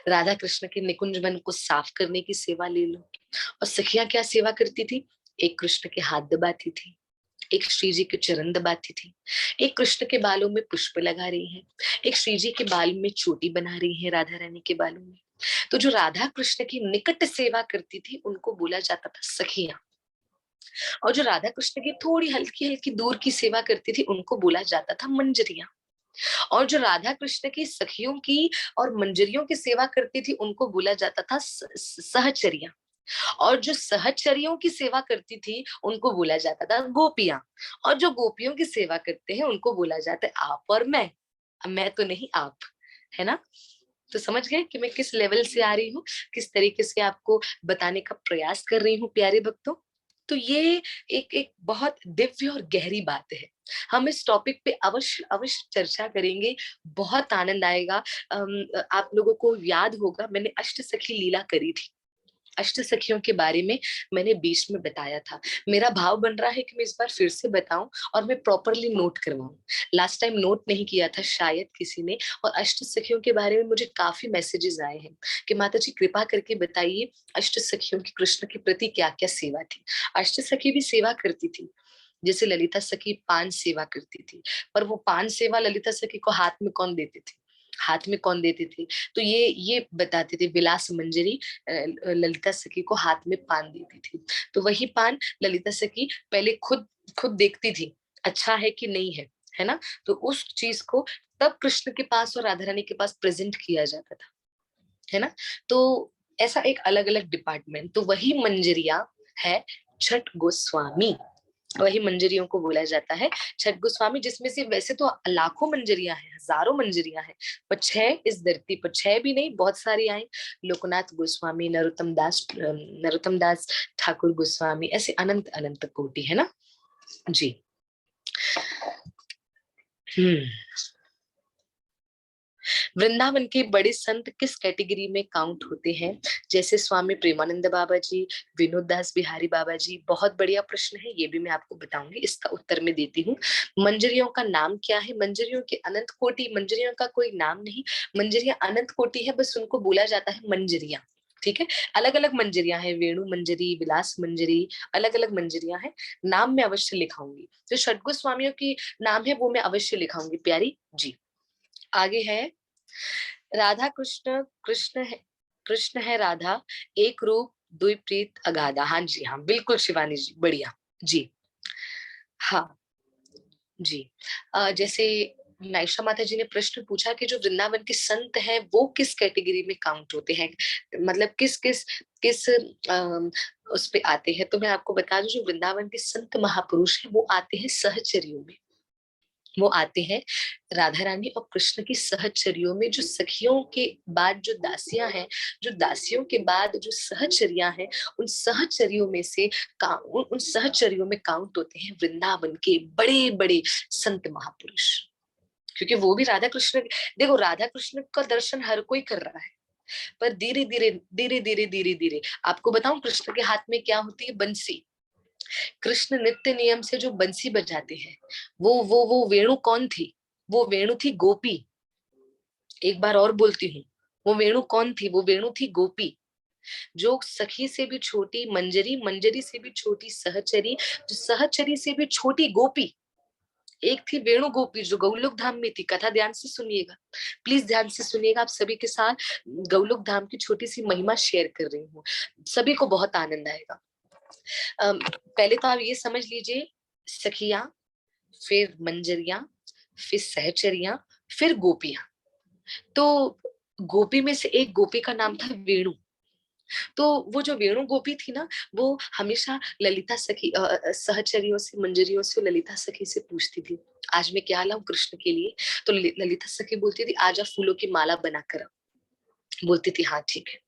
राधा कृष्ण के निकुंज वन को साफ करने की सेवा ले लो। और सखियां क्या सेवा करती थी? एक कृष्ण के हाथ दबाती थी, एक श्री जी के चरण दबाती थी, एक कृष्ण के बालों में पुष्प लगा रही है, एक श्री जी के बाल में चोटी बना रही है राधा रानी के बालों में। तो जो राधा कृष्ण की निकट सेवा करती थी उनको बोला जाता था सखियां, और जो राधा कृष्ण की थोड़ी हल्की हल्की दूर की सेवा करती थी उनको बोला जाता था मंजरियां। और जो राधा कृष्ण की सखियों की और मंजरियों की सेवा करती थी उनको बोला जाता था सहचरिया। और जो सहचरियों की सेवा करती थी उनको बोला जाता था गोपियां। और जो गोपियों की सेवा करते हैं उनको बोला जाता है आप और मैं तो नहीं आप, है ना? तो समझ गए कि मैं किस लेवल से आ रही हूँ, किस तरीके से आपको बताने का प्रयास कर रही हूँ प्यारे भक्तों। तो ये एक एक बहुत दिव्य और गहरी बात है। हम इस टॉपिक पे अवश्य अवश्य चर्चा करेंगे, बहुत आनंद आएगा। आप लोगों को याद होगा मैंने अष्ट सखी लीला करी थी, अष्ट सखियों के बारे में मैंने बीच में बताया था। मेरा भाव बन रहा है कि मैं इस बार फिर से बताऊं और मैं प्रॉपरली नोट करवाऊं। लास्ट टाइम नोट नहीं किया था शायद किसी ने, और अष्ट सखियों के बारे में मुझे काफी मैसेजेस आए हैं कि माता जी कृपा करके बताइए अष्ट सखियों की कृष्ण के प्रति क्या क्या सेवा थी। अष्ट सखी भी सेवा करती थी, जैसे ललिता सखी पान सेवा करती थी, पर वो पान सेवा ललिता सखी को हाथ में कौन देती थी, हाथ में कौन देते थे? तो ये बताते थे विलास मंजरी ललिता सखी को हाथ में पान देती थी। तो वही पान ललिता सखी पहले खुद खुद देखती थी अच्छा है कि नहीं है ना? तो उस चीज को तब कृष्ण के पास और राधा रानी के पास प्रेजेंट किया जाता था, है ना? तो ऐसा एक अलग अलग डिपार्टमेंट, तो वही मंजरिया है छठ गोस्वामी। वही मंजरियों को बोला जाता है छठ गोस्वामी, जिसमें से वैसे तो लाखों मंजरियां हैं, हजारों मंजरियां हैं, पर 6 इस धरती पर, 6 भी नहीं बहुत सारी आई। लोकनाथ गोस्वामी, नरोत्तम दास ठाकुर गोस्वामी, ऐसे अनंत अनंत कोटि है ना जी। हम्म। वृंदावन के बड़े संत किस कैटेगरी में काउंट होते हैं? जैसे स्वामी प्रेमानंद बाबा जी, विनोद दास बिहारी बाबा जी। बहुत बढ़िया प्रश्न है, ये भी मैं आपको बताऊंगी, इसका उत्तर मैं देती हूँ। मंजरियों का नाम क्या है? मंजरियों के अनंत कोटि, मंजरियों का कोई नाम नहीं, मंजरियां अनंत कोटि है, बस उनको बोला जाता है मंजरियां। ठीक है, अलग अलग मंजरियां हैं, वेणु मंजरी, विलास मंजरी, अलग अलग मंजरियां हैं। नाम मैं अवश्य लिखाऊंगी, जो षट गोस्वामियों की नाम है वो मैं अवश्य लिखाऊंगी प्यारी जी। आगे है राधा कृष्ण, कृष्ण है राधा, एक रूप दुई प्रीत अगाधा। हाँ जी, हाँ बिल्कुल शिवानी जी, बढ़िया जी। हाँ जी। जैसे नाइशा माता जी ने प्रश्न पूछा कि जो वृंदावन के संत हैं वो किस कैटेगरी में काउंट होते हैं, मतलब किस किस किस उस पे आते हैं, तो मैं आपको बता दूं, जो वृंदावन के संत महापुरुष हैं वो आते हैं सहचर्यों में। वो आते हैं राधा रानी और कृष्ण की सहचर्यों में, जो सखियों के बाद जो दासियां हैं, जो दासियों के बाद जो सहचर्या हैं, उन सहचर्यों में से उन सहचर्यों में काउंट होते हैं वृंदावन के बड़े बड़े संत महापुरुष। क्योंकि वो भी राधा कृष्ण, देखो राधा कृष्ण का दर्शन हर कोई कर रहा है, पर धीरे धीरे धीरे धीरे धीरे धीरे, आपको बताऊं कृष्ण के हाथ में क्या होती है? बंसी। कृष्ण नित्य नियम से जो बंसी बजाते हैं, वो वेणु कौन थी? वो वेणु थी गोपी। एक बार और बोलती हूँ, वो वेणु कौन थी? वो वेणु थी गोपी। जो सखी से भी छोटी मंजरी, मंजरी से भी छोटी सहचरी, जो सहचरी से भी छोटी गोपी, एक थी वेणु गोपी जो गौलोक धाम में थी। कथा ध्यान से सुनिएगा, प्लीज ध्यान से सुनिएगा, आप सभी के साथ गौलोक धाम की छोटी सी महिमा शेयर कर रही हूँ, सभी को बहुत आनंद आएगा। पहले तो आप ये समझ लीजिए, सखियां, फिर मंजरियां, फिर सहचरियां, फिर गोपियां। तो गोपी में से एक गोपी का नाम था वेणु। तो वो जो वेणु गोपी थी ना, वो हमेशा ललिता सखी सहचरियों से, मंजरियों से, ललिता सखी से पूछती थी आज मैं क्या लाऊं कृष्ण के लिए। तो ललिता सखी बोलती थी आज आप फूलों की माला बनाकर आओ। बोलती थी हाँ ठीक है।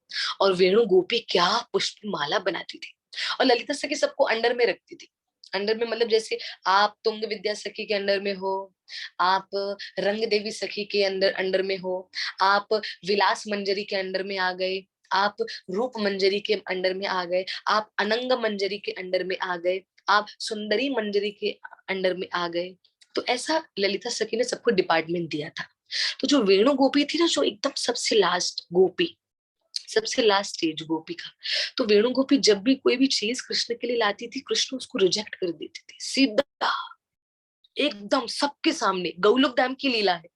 और वेणु गोपी क्या पुष्प माला बनाती थी, और ललिता सखी सबको अंडर में रखती थी। अंडर में मतलब जैसे आप तुंग विद्या सखी के अंडर में हो, आप रंग देवी सखी के अंदर अंडर में हो, आप विलास मंजरी के अंडर में आ गए, आप रूप मंजरी के अंडर में आ गए, आप अनंग मंजरी के अंडर में आ गए, आप सुंदरी मंजरी के अंडर में आ गए। तो ऐसा ललिता सखी ने सबको डिपार्टमेंट दिया था। तो जो वेणु गोपी थी ना, जो एकदम सबसे लास्ट गोपी, सबसे लास्ट स्टेज गोपी का, तो वेणु गोपी जब भी कोई भी चीज कृष्ण के लिए लाती थी, कृष्ण उसको रिजेक्ट कर देते थे सीधा, एकदम सबके सामने। गौलोक धाम की लीला है,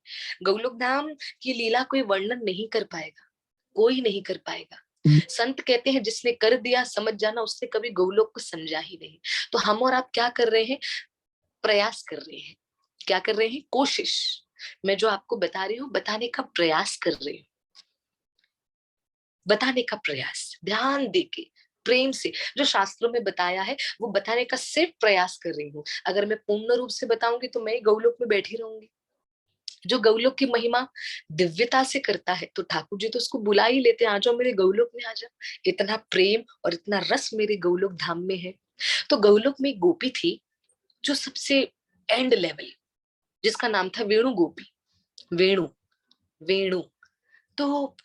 गौलोक धाम की लीला कोई वर्णन नहीं कर पाएगा, कोई नहीं कर पाएगा। संत कहते हैं जिसने कर दिया समझ जाना, उसने कभी गौलोक को समझा ही नहीं। तो हम और आप क्या कर रहे हैं? प्रयास कर रहे हैं। क्या कर रहे हैं? कोशिश। मैं जो आपको बता रही हूँ बताने का प्रयास कर रही हूँ, बताने का प्रयास ध्यान देके, प्रेम से, जो शास्त्रों में बताया है वो बताने का सिर्फ प्रयास कर रही हूँ। अगर मैं पूर्ण रूप से बताऊंगी तो मैं गौलोक में बैठी रहूंगी। जो गौलोक की महिमा दिव्यता से करता है, तो ठाकुर जी तो उसको बुला ही लेते हैं, आ जाओ मेरे गौलोक में आ जाओ, इतना प्रेम और इतना रस मेरे गौलोक धाम में है। तो गौलोक में एक गोपी थी जो सबसे एंड लेवल, जिसका नाम था वेणु गोपी। वेणु, वेणु। तो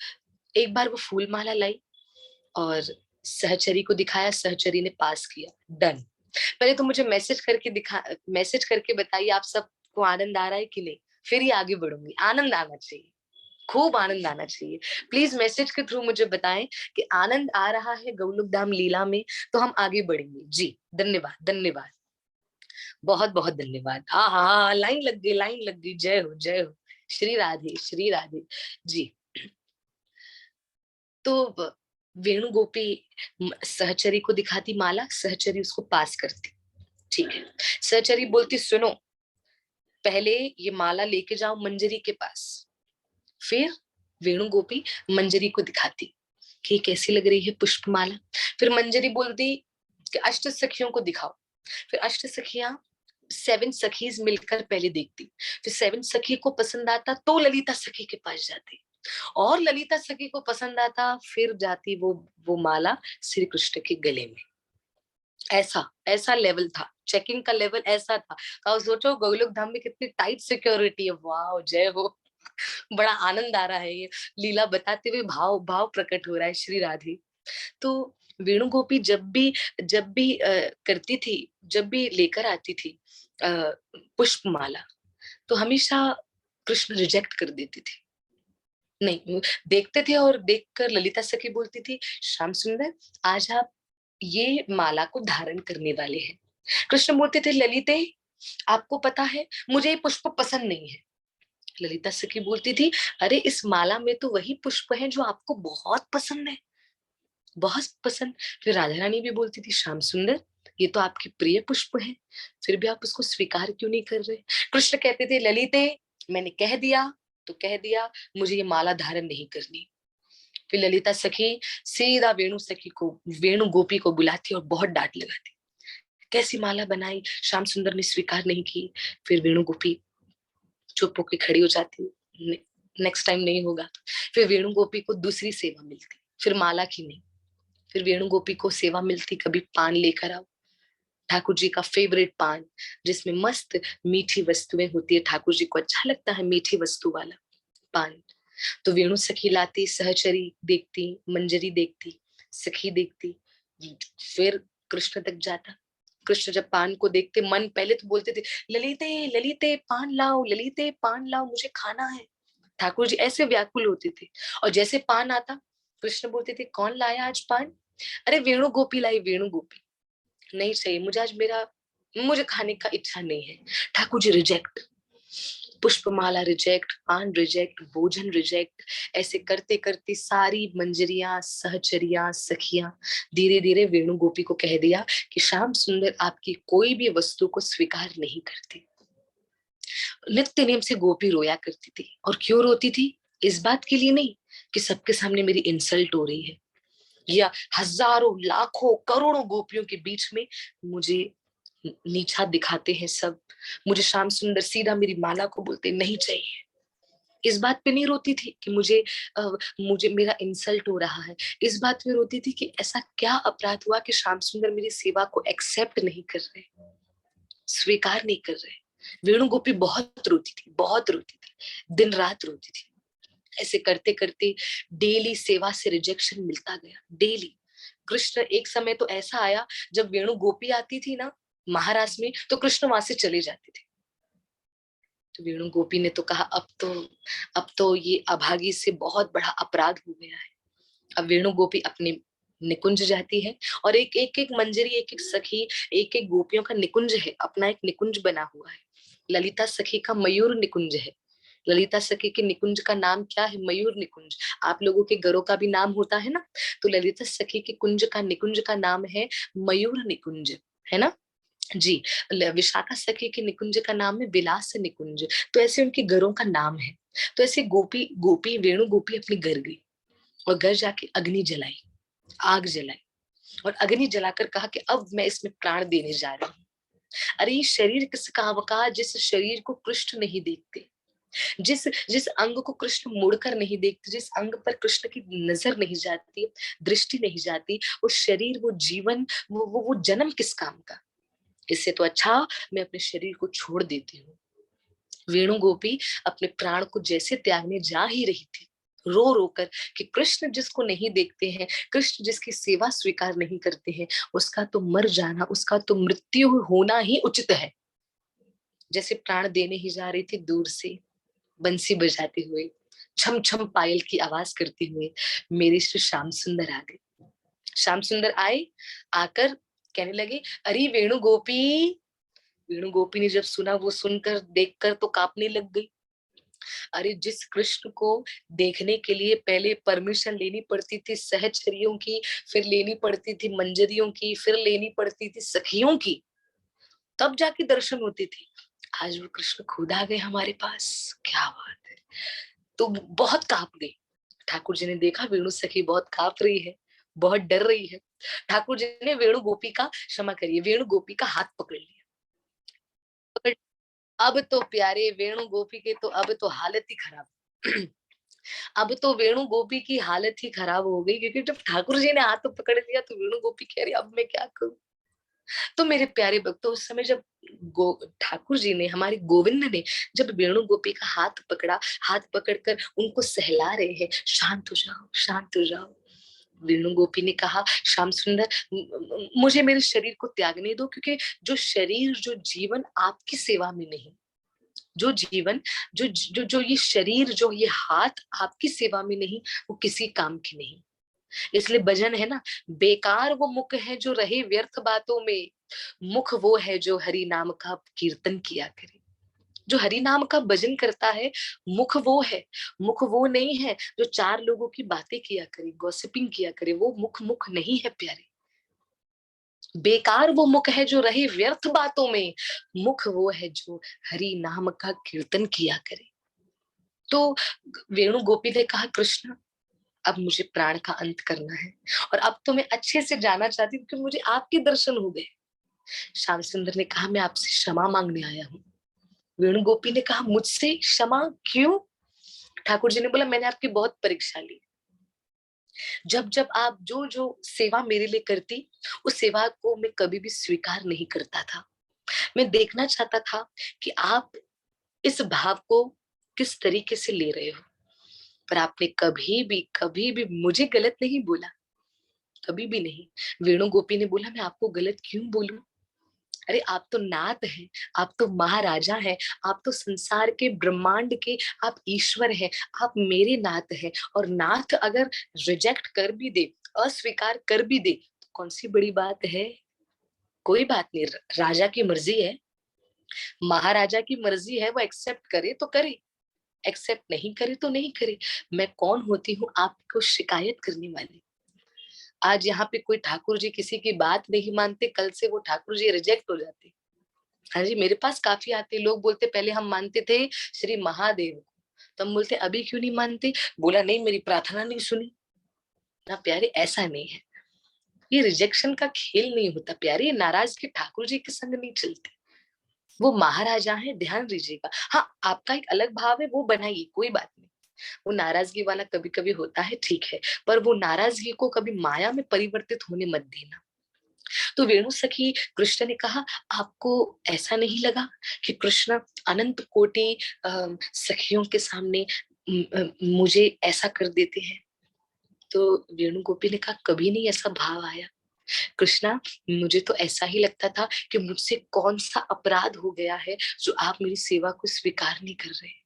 एक बार वो फूल माला लाई और सहचरी को दिखाया, सहचरी ने पास किया, डन। पहले तो मुझे मैसेज करके बताइए आप सबको आनंद आ रहा है कि नहीं, फिर ही आगे बढ़ूंगी। आनंद आना चाहिए, खूब आनंद आना चाहिए। प्लीज मैसेज के थ्रू मुझे बताएं कि आनंद आ रहा है गौलोक धाम लीला में, तो हम आगे बढ़ेंगे जी। धन्यवाद, धन्यवाद, बहुत बहुत धन्यवाद। हाँ हाँ हाँ, लाइन लग गई, लाइन लग गई, जय हो, जय हो, श्री राधे, श्री राधे जी। तो वेणु गोपी सहचरी को दिखाती माला, सहचरी उसको पास करती। ठीक है, सहचरी बोलती सुनो, पहले ये माला लेके जाओ मंजरी के पास। फिर वेणु गोपी मंजरी को दिखाती कि कैसी लग रही है पुष्पमाला। फिर मंजरी बोलती कि अष्ट सखियों को दिखाओ। फिर अष्ट सखियां 7 सखीज मिलकर पहले देखती, फिर 7 सखी को पसंद आता तो ललिता सखी के पास जाती, और ललिता सखी को पसंद आता फिर जाती वो माला श्री कृष्ण के गले में। ऐसा ऐसा लेवल था, चेकिंग का लेवल ऐसा था। तो आप सोचो गोलोक धाम में कितनी टाइट सिक्योरिटी है। वाह, जय हो। बड़ा आनंद आ रहा है ये लीला बताते हुए, भाव भाव प्रकट हो रहा है श्री राधे। तो वेणु गोपी जब भी करती थी, जब भी लेकर आती थी पुष्पमाला, तो हमेशा कृष्ण रिजेक्ट कर देती थी। नहीं, देखते थे और देखकर ललिता सखी बोलती थी, श्याम सुंदर आज आप ये माला को धारण करने वाले हैं। कृष्ण बोलते थे, ललिते आपको पता है मुझे ये पुष्प पसंद नहीं है। ललिता सखी बोलती थी, अरे इस माला में तो वही पुष्प है जो आपको बहुत पसंद है, बहुत पसंद। फिर राधा रानी भी बोलती थी, श्याम सुंदर ये तो आपके प्रिय पुष्प है, फिर भी आप उसको स्वीकार क्यों नहीं कर रहे। कृष्ण कहते थे, ललिते मैंने कह दिया तो कह दिया, मुझे ये माला धारण नहीं करनी। फिर ललिता सखी सीधा वेणु सखी को, वेणु गोपी को बुलाती और बहुत डांट लगाती, कैसी माला बनाई, श्याम सुंदर ने स्वीकार नहीं की। फिर वेणु गोपी चुप होकर खड़ी हो जाती, नेक्स्ट टाइम नहीं होगा। फिर वेणु गोपी को दूसरी सेवा मिलती, फिर माला की नहीं, फिर वेणु गोपी को सेवा मिलती, कभी पान लेकर आओ, ठाकुर जी का फेवरेट पान जिसमें मस्त मीठी वस्तुएं होती है, ठाकुर जी को अच्छा लगता है मीठी वस्तु वाला पान। तो वेणु सखी लाती, सहचरी देखती, मंजरी देखती, सखी देखती, फिर कृष्ण तक जाता। कृष्ण जब पान को देखते, मन पहले तो बोलते थे, ललिते ललिते पान लाओ, ललिते पान लाओ, मुझे खाना है। ठाकुर जी ऐसे व्याकुल होते थे। और जैसे पान आता, कृष्ण बोलते थे, कौन लाया आज पान। अरे वेणु गोपी लाई, वेणु गोपी। नहीं चाहिए मुझे आज, मेरा मुझे खाने का इच्छा नहीं है। ठाकुर जी रिजेक्ट, पुष्पमाला रिजेक्ट, पान रिजेक्ट, भोजन रिजेक्ट। ऐसे करते करते सारी मंजरियां, सहचरियां, सखियां धीरे धीरे वेणु गोपी को कह दिया कि श्याम सुंदर आपकी कोई भी वस्तु को स्वीकार नहीं करते। नित्य नेम से गोपी रोया करती थी। और क्यों रोती थी, इस बात के लिए नहीं कि सबके सामने मेरी इंसल्ट हो रही है, या हजारों लाखों करोड़ों गोपियों के बीच में मुझे नीचा दिखाते हैं सब, मुझे श्याम सुंदर सीधा मेरी माला को बोलते नहीं चाहिए। इस बात पे नहीं रोती थी कि मुझे मेरा इंसल्ट हो रहा है। इस बात पे रोती थी कि ऐसा क्या अपराध हुआ कि श्याम सुंदर मेरी सेवा को एक्सेप्ट नहीं कर रहे, स्वीकार नहीं कर रहे। वेणु गोपी बहुत रोती थी, बहुत रोती थी, दिन रात रोती थी। ऐसे करते करते डेली सेवा से रिजेक्शन मिलता गया, डेली। कृष्ण एक समय तो ऐसा आया जब वेणु गोपी आती थी ना महाराज में, तो कृष्ण वहां से चले जाते थे। तो वेणु गोपी ने तो कहा, अब तो ये अभागी से बहुत बड़ा अपराध हो गया है। अब वेणु गोपी अपने निकुंज जाती है, और एक एक एक मंजरी, एक एक सखी, एक एक गोपियों का निकुंज है, अपना एक निकुंज बना हुआ है। ललिता सखी का मयूर निकुंज है। ललिता सखी के निकुंज का नाम क्या है, मयूर निकुंज। आप लोगों के घरों का भी नाम होता है ना, तो ललिता सखी के कुंज का, निकुंज का नाम है मयूर निकुंज, है ना जी। विशाखा सखी के निकुंज का नाम है विलास निकुंज। तो ऐसे उनके घरों का नाम है। तो ऐसे गोपी गोपी वेणु गोपी अपने घर गई, और घर जाके अग्नि जलाई, आग जलाई, और अग्नि जलाकर कहा कि अब मैं इसमें प्राण देने जा रही हूँ। अरे ये शरीर किस काम का, जिस शरीर को कृष्ण नहीं देखते, जिस जिस अंग को कृष्ण मुड़कर नहीं देखते, जिस अंग पर कृष्ण की नजर नहीं जाती, दृष्टि नहीं जाती, वो शरीर, वो जीवन, वो जन्म किस काम का। इससे तो अच्छा मैं अपने शरीर को छोड़ देती हूँ। वेणु गोपी अपने प्राण को जैसे त्यागने जा ही रही थी, रो रो कर, कि कृष्ण जिसको नहीं देखते हैं, कृष्ण जिसकी सेवा स्वीकार नहीं करते हैं, उसका तो मर जाना, उसका तो मृत्यु होना ही उचित है। जैसे प्राण देने ही जा रही थी, दूर से बंसी बजाते हुए, छम छम पायल की आवाज करते हुए मेरे श्री श्याम सुंदर आ गए। श्याम सुंदर आए, आकर कहने लगे, अरे वेणु गोपी। वेणु गोपी ने जब सुना, वो सुनकर देखकर तो कांपने लग गई। अरे जिस कृष्ण को देखने के लिए पहले परमिशन लेनी पड़ती थी सहचरियों की, फिर लेनी पड़ती थी मंजरियों की, फिर लेनी पड़ती थी सखियों की, तब जाके दर्शन होते थे, आज वो कृष्ण खुद आ गए हमारे पास। क्या बात है। तो बहुत कांप गई। ठाकुर जी ने देखा वेणु सखी बहुत कांप रही है, बहुत डर रही है। ठाकुर जी ने वेणु गोपी का, क्षमा करिए, वेणु गोपी का हाथ पकड़ लिया। अब तो प्यारे वेणु गोपी के तो अब तो हालत ही खराब। अब तो वेणु गोपी की हालत ही खराब हो गई, क्योंकि जब ठाकुर जी ने हाथ पकड़ लिया तो वेणु गोपी कह रही अब मैं क्या करूं। तो मेरे प्यारे भक्तों, उस समय जब ठाकुर जी ने, हमारे गोविंद ने जब वेणु गोपी का हाथ पकड़ा, हाथ पकड़कर उनको सहला रहे हैं, शांत हो जाओ, शांत हो जाओ। वेणु गोपी ने कहा, श्याम सुंदर, मुझे मेरे शरीर को त्यागने दो, क्योंकि जो शरीर, जो जीवन आपकी सेवा में नहीं, जो जीवन, जो ये शरीर, जो ये हाथ आपकी सेवा में नहीं, वो किसी काम की नहीं। इसलिए भजन है ना, बेकार वो मुख है जो रहे व्यर्थ बातों में, मुख वो है जो हरि नाम का कीर्तन किया करे। जो हरि नाम का भजन करता है, मुख वो है, मुख वो नहीं है जो चार लोगों की बातें किया करे, गॉसिपिंग किया करे। वो मुख मुख नहीं है प्यारे। बेकार वो मुख है जो रहे व्यर्थ बातों में, मुख वो है जो हरि नाम का कीर्तन किया करे। तो वेणु गोपी ने कहा, कृष्ण अब मुझे प्राण का अंत करना है, और अब तो मैं अच्छे से जाना चाहती हूँ, क्योंकि मुझे आपके दर्शन हो गए। श्याम सुंदर ने कहा, मैं आपसे क्षमा मांगने आया हूँ। वेणु गोपी ने कहा, मुझसे क्षमा क्यों? ठाकुर जी ने बोला, मैंने आपकी बहुत परीक्षा ली। जब जब आप जो जो सेवा मेरे लिए करती, उस सेवा को मैं कभी भी स्वीकार नहीं करता था। मैं देखना चाहता था कि आप इस भाव को किस तरीके से ले रहे हो। पर आपने कभी भी मुझे गलत नहीं बोला, कभी भी नहीं। वेणु गोपी ने बोला, मैं आपको गलत क्यों बोलूं? अरे आप तो नाथ हैं, आप तो महाराजा हैं, आप तो संसार के, ब्रह्मांड के आप ईश्वर हैं, आप मेरे नाथ हैं। और नाथ अगर रिजेक्ट कर भी दे, अस्वीकार कर भी दे, तो कौन सी बड़ी बात है? कोई बात नहीं, राजा की मर्जी है, महाराजा की मर्जी है, वो एक्सेप्ट करे तो करे, एक्सेप्ट नहीं करे तो नहीं करे। मैं कौन होती हूँ आपको शिकायत करने वाली? आज यहाँ पे कोई ठाकुर जी किसी की बात नहीं मानते, कल से वो ठाकुर जी रिजेक्ट हो जाते। हाँ जी, मेरे पास काफी आते लोग, बोलते पहले हम मानते थे श्री महादेव को, तो हम बोलते अभी क्यों नहीं मानते? बोला नहीं, मेरी प्रार्थना नहीं सुनी ना। प्यारे ऐसा नहीं है, ये रिजेक्शन का खेल नहीं होता प्यारे। नाराज के ठाकुर जी के संग नहीं चलते, वो महाराजा है, ध्यान दीजिएगा। हाँ, आपका एक अलग भाव है, वो बनाइए, कोई बात नहीं। वो नाराजगी वाला कभी कभी होता है, ठीक है, पर वो नाराजगी को कभी माया में परिवर्तित होने मत देना। तो वेणु सखी, कृष्ण ने कहा, आपको ऐसा नहीं लगा कि कृष्ण अनंत कोटि सखियों के सामने मुझे ऐसा कर देते हैं? तो वेणु गोपी ने कहा, कभी नहीं ऐसा भाव आया कृष्णा। मुझे तो ऐसा ही लगता था कि मुझसे कौन सा अपराध हो गया है जो आप मेरी सेवा को स्वीकार नहीं कर रहे।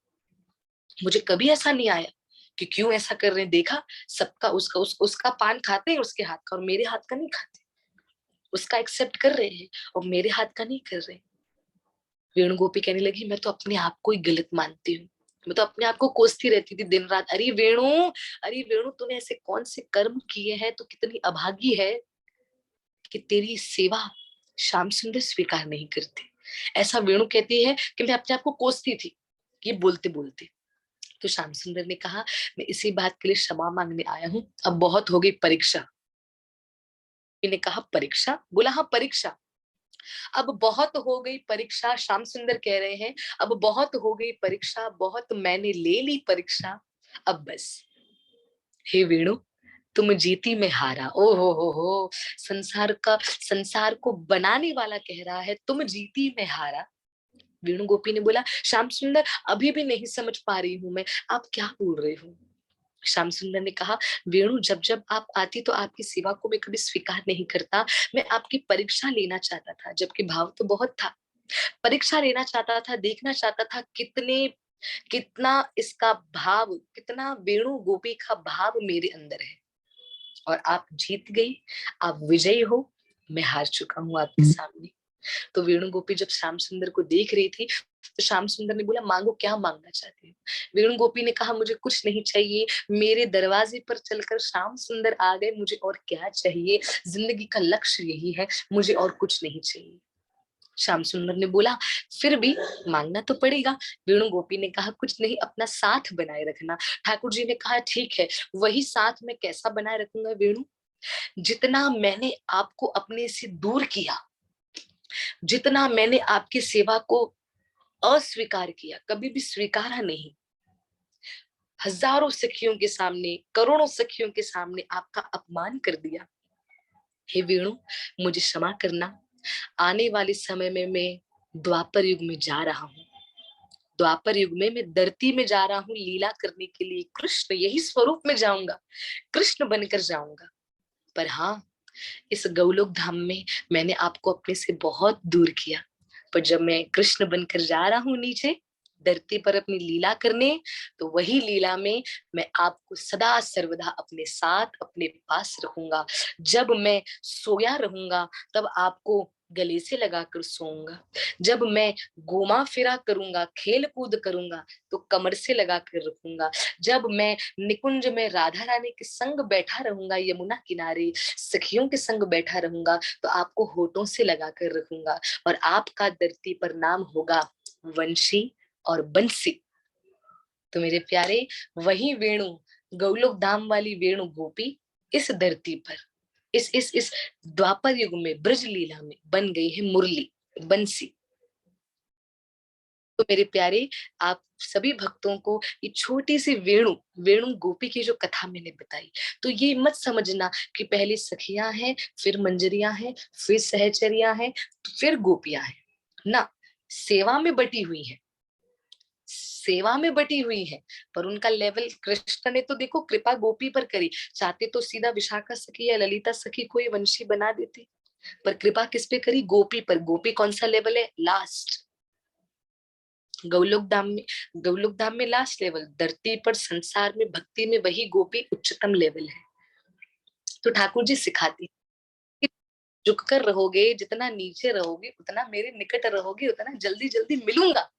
मुझे कभी ऐसा नहीं आया कि क्यों ऐसा कर रहे हैं। देखा, सबका उसका पान खाते हैं, उसके हाथ का, और मेरे हाथ का नहीं खाते। उसका एक्सेप्ट कर रहे हैं और मेरे हाथ का नहीं कर रहे। वेणु गोपी कहने लगी, मैं तो अपने आप को ही गलत मानती हूँ, मैं तो अपने आप को कोसती रहती थी दिन रात। अरे वेणु, अरे वेणु, तूने ऐसे कौन से कर्म किए हैं, तो कितनी अभागी है कि तेरी सेवा श्याम सुंदर स्वीकार नहीं करते। ऐसा वेणु कहती है कि मैं अपने आप को कोसती थी ये बोलते बोलते। तो श्याम सुंदर ने कहा, मैं इसी बात के लिए क्षमा मांगने आया हूँ, अब बहुत हो गई परीक्षा। ने कहा, परीक्षा? बोला, हाँ परीक्षा। अब बहुत हो गई परीक्षा। श्याम सुंदर कह रहे हैं, अब बहुत हो गई परीक्षा, बहुत मैंने ले ली परीक्षा, अब बस। हे वेणु, तुम जीती में हारा। ओ हो, संसार को बनाने वाला कह रहा है, तुम जीती में हारा। वेणु गोपी ने बोला, श्याम सुंदर, अभी भी नहीं समझ पा रही हूं मैं, आप क्या बोल रहे हो? श्याम सुंदर ने कहा, वेणु, जब जब आप आती तो आपकी सेवा को मैं कभी स्वीकार नहीं करता। मैं आपकी परीक्षा लेना चाहता था, जबकि भाव तो बहुत था। परीक्षा लेना चाहता था, देखना चाहता था कितना इसका भाव, कितना वेणु गोपी का भाव मेरे अंदर है। और आप जीत गई, आप विजयी हो, मैं हार चुका हूँ आपके सामने। तो वेणु गोपी जब श्याम सुंदर को देख रही थी, तो श्याम सुंदर ने बोला, मांगो, क्या मांगना चाहती हो? वेणु गोपी ने कहा, मुझे कुछ नहीं चाहिए, मेरे दरवाजे पर चलकर श्याम सुंदर आ गए, मुझे और क्या चाहिए? जिंदगी का लक्ष्य यही है, मुझे और कुछ नहीं चाहिए। श्याम सुंदर ने बोला, फिर भी मांगना तो पड़ेगा। वेणु गोपी ने कहा, कुछ नहीं, अपना साथ बनाए रखना। ठाकुर जी ने कहा, ठीक है, वही साथ मैं कैसा बनाए रखूंगा वेणु? जितना मैंने आपको अपने से दूर किया, जितना मैंने आपकी सेवा को अस्वीकार किया, कभी भी स्वीकारा नहीं, हजारों सखियों के सामने, करोड़ों सखियों के सामने आपका अपमान कर दिया। हे वेणु, मुझे क्षमा करना। आने वाले समय में मैं द्वापर युग में जा रहा हूँ। द्वापर युग में मैं धरती में जा रहा हूँ लीला करने के लिए। कृष्ण यही स्वरूप में जाऊंगा, कृष्ण बनकर जाऊंगा। पर हाँ, इस गौलोक धाम में मैंने आपको अपने से बहुत दूर किया। पर जब मैं कृष्ण बनकर जा रहा हूँ नीचे धरती पर अपनी लीला करने, तो वही लीला में मैं आपको सदा सर्वदा अपने साथ, अपने पास रखूंगा। जब मैं सोया रहूंगा तब आपको गले से लगाकर सोऊंगा। जब मैं घूमा फिरा करूंगा, खेल कूद करूंगा, तो कमर से लगाकर रखूंगा। जब मैं निकुंज में राधा रानी के संग बैठा रहूंगा, यमुना किनारे सखियों के संग बैठा रहूंगा, तो आपको होठों से लगाकर रखूंगा। और आपका धरती पर नाम होगा वंशी और बंसी। तो मेरे प्यारे, वही वेणु, गौलोक धाम वाली वेणु गोपी इस धरती पर, इस द्वापर युग में ब्रज लीला में बन गई है मुरली, बंसी। तो मेरे प्यारे, आप सभी भक्तों को ये छोटी सी वेणु, वेणु गोपी की जो कथा मैंने बताई, तो ये मत समझना कि पहले सखियां हैं, फिर मंजरियां हैं, फिर सहचरियां हैं, फिर गोपियां हैं। ना, सेवा में बटी हुई है, सेवा में बटी हुई है। पर उनका लेवल, कृष्ण ने तो देखो कृपा गोपी पर करी, चाहते तो सीधा विशाखा सखी या ललिता सखी को ये वंशी बना देते, पर कृपा किस पे करी? गोपी पर। गोपी कौन सा लेवल है? लास्ट। गौलोक धाम में, गौलोक धाम में लास्ट लेवल, धरती पर संसार में भक्ति में वही गोपी उच्चतम लेवल है। तो ठाकुर जी सिखाती, झुक कर रहोगे, जितना नीचे रहोगे उतना मेरे निकट रहोगे, उतना जल्दी जल्दी मिलूंगा,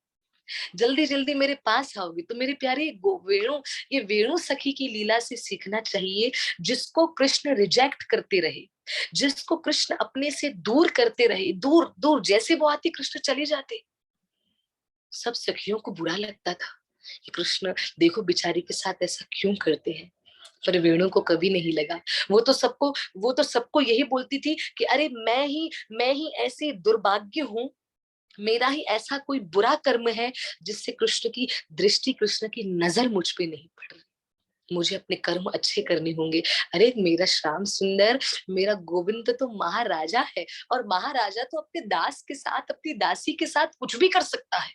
जल्दी जल्दी मेरे पास आओगे। तो मेरे प्यारे वेणु, ये वेणु सखी की लीला से सीखना चाहिए। जिसको कृष्ण रिजेक्ट करते रहे, जिसको कृष्ण अपने से दूर करते रहे, दूर दूर, जैसे वो आती कृष्ण चले जाते, सब सखियों को बुरा लगता था कि कृष्ण देखो बिचारी के साथ ऐसा क्यों करते हैं। पर वेणु को कभी नहीं लगा। वो तो सबको यही बोलती थी कि अरे मैं ही ऐसी दुर्भाग्य हूं, मेरा ही ऐसा कोई बुरा कर्म है जिससे कृष्ण की दृष्टि, कृष्ण की नजर मुझ पे नहीं पड़ रही। मुझे अपने कर्म अच्छे करने होंगे। अरे मेरा श्याम सुंदर, मेरा गोविंद तो महाराजा है, और महाराजा तो अपने दास के साथ, अपनी दासी के साथ कुछ भी कर सकता है,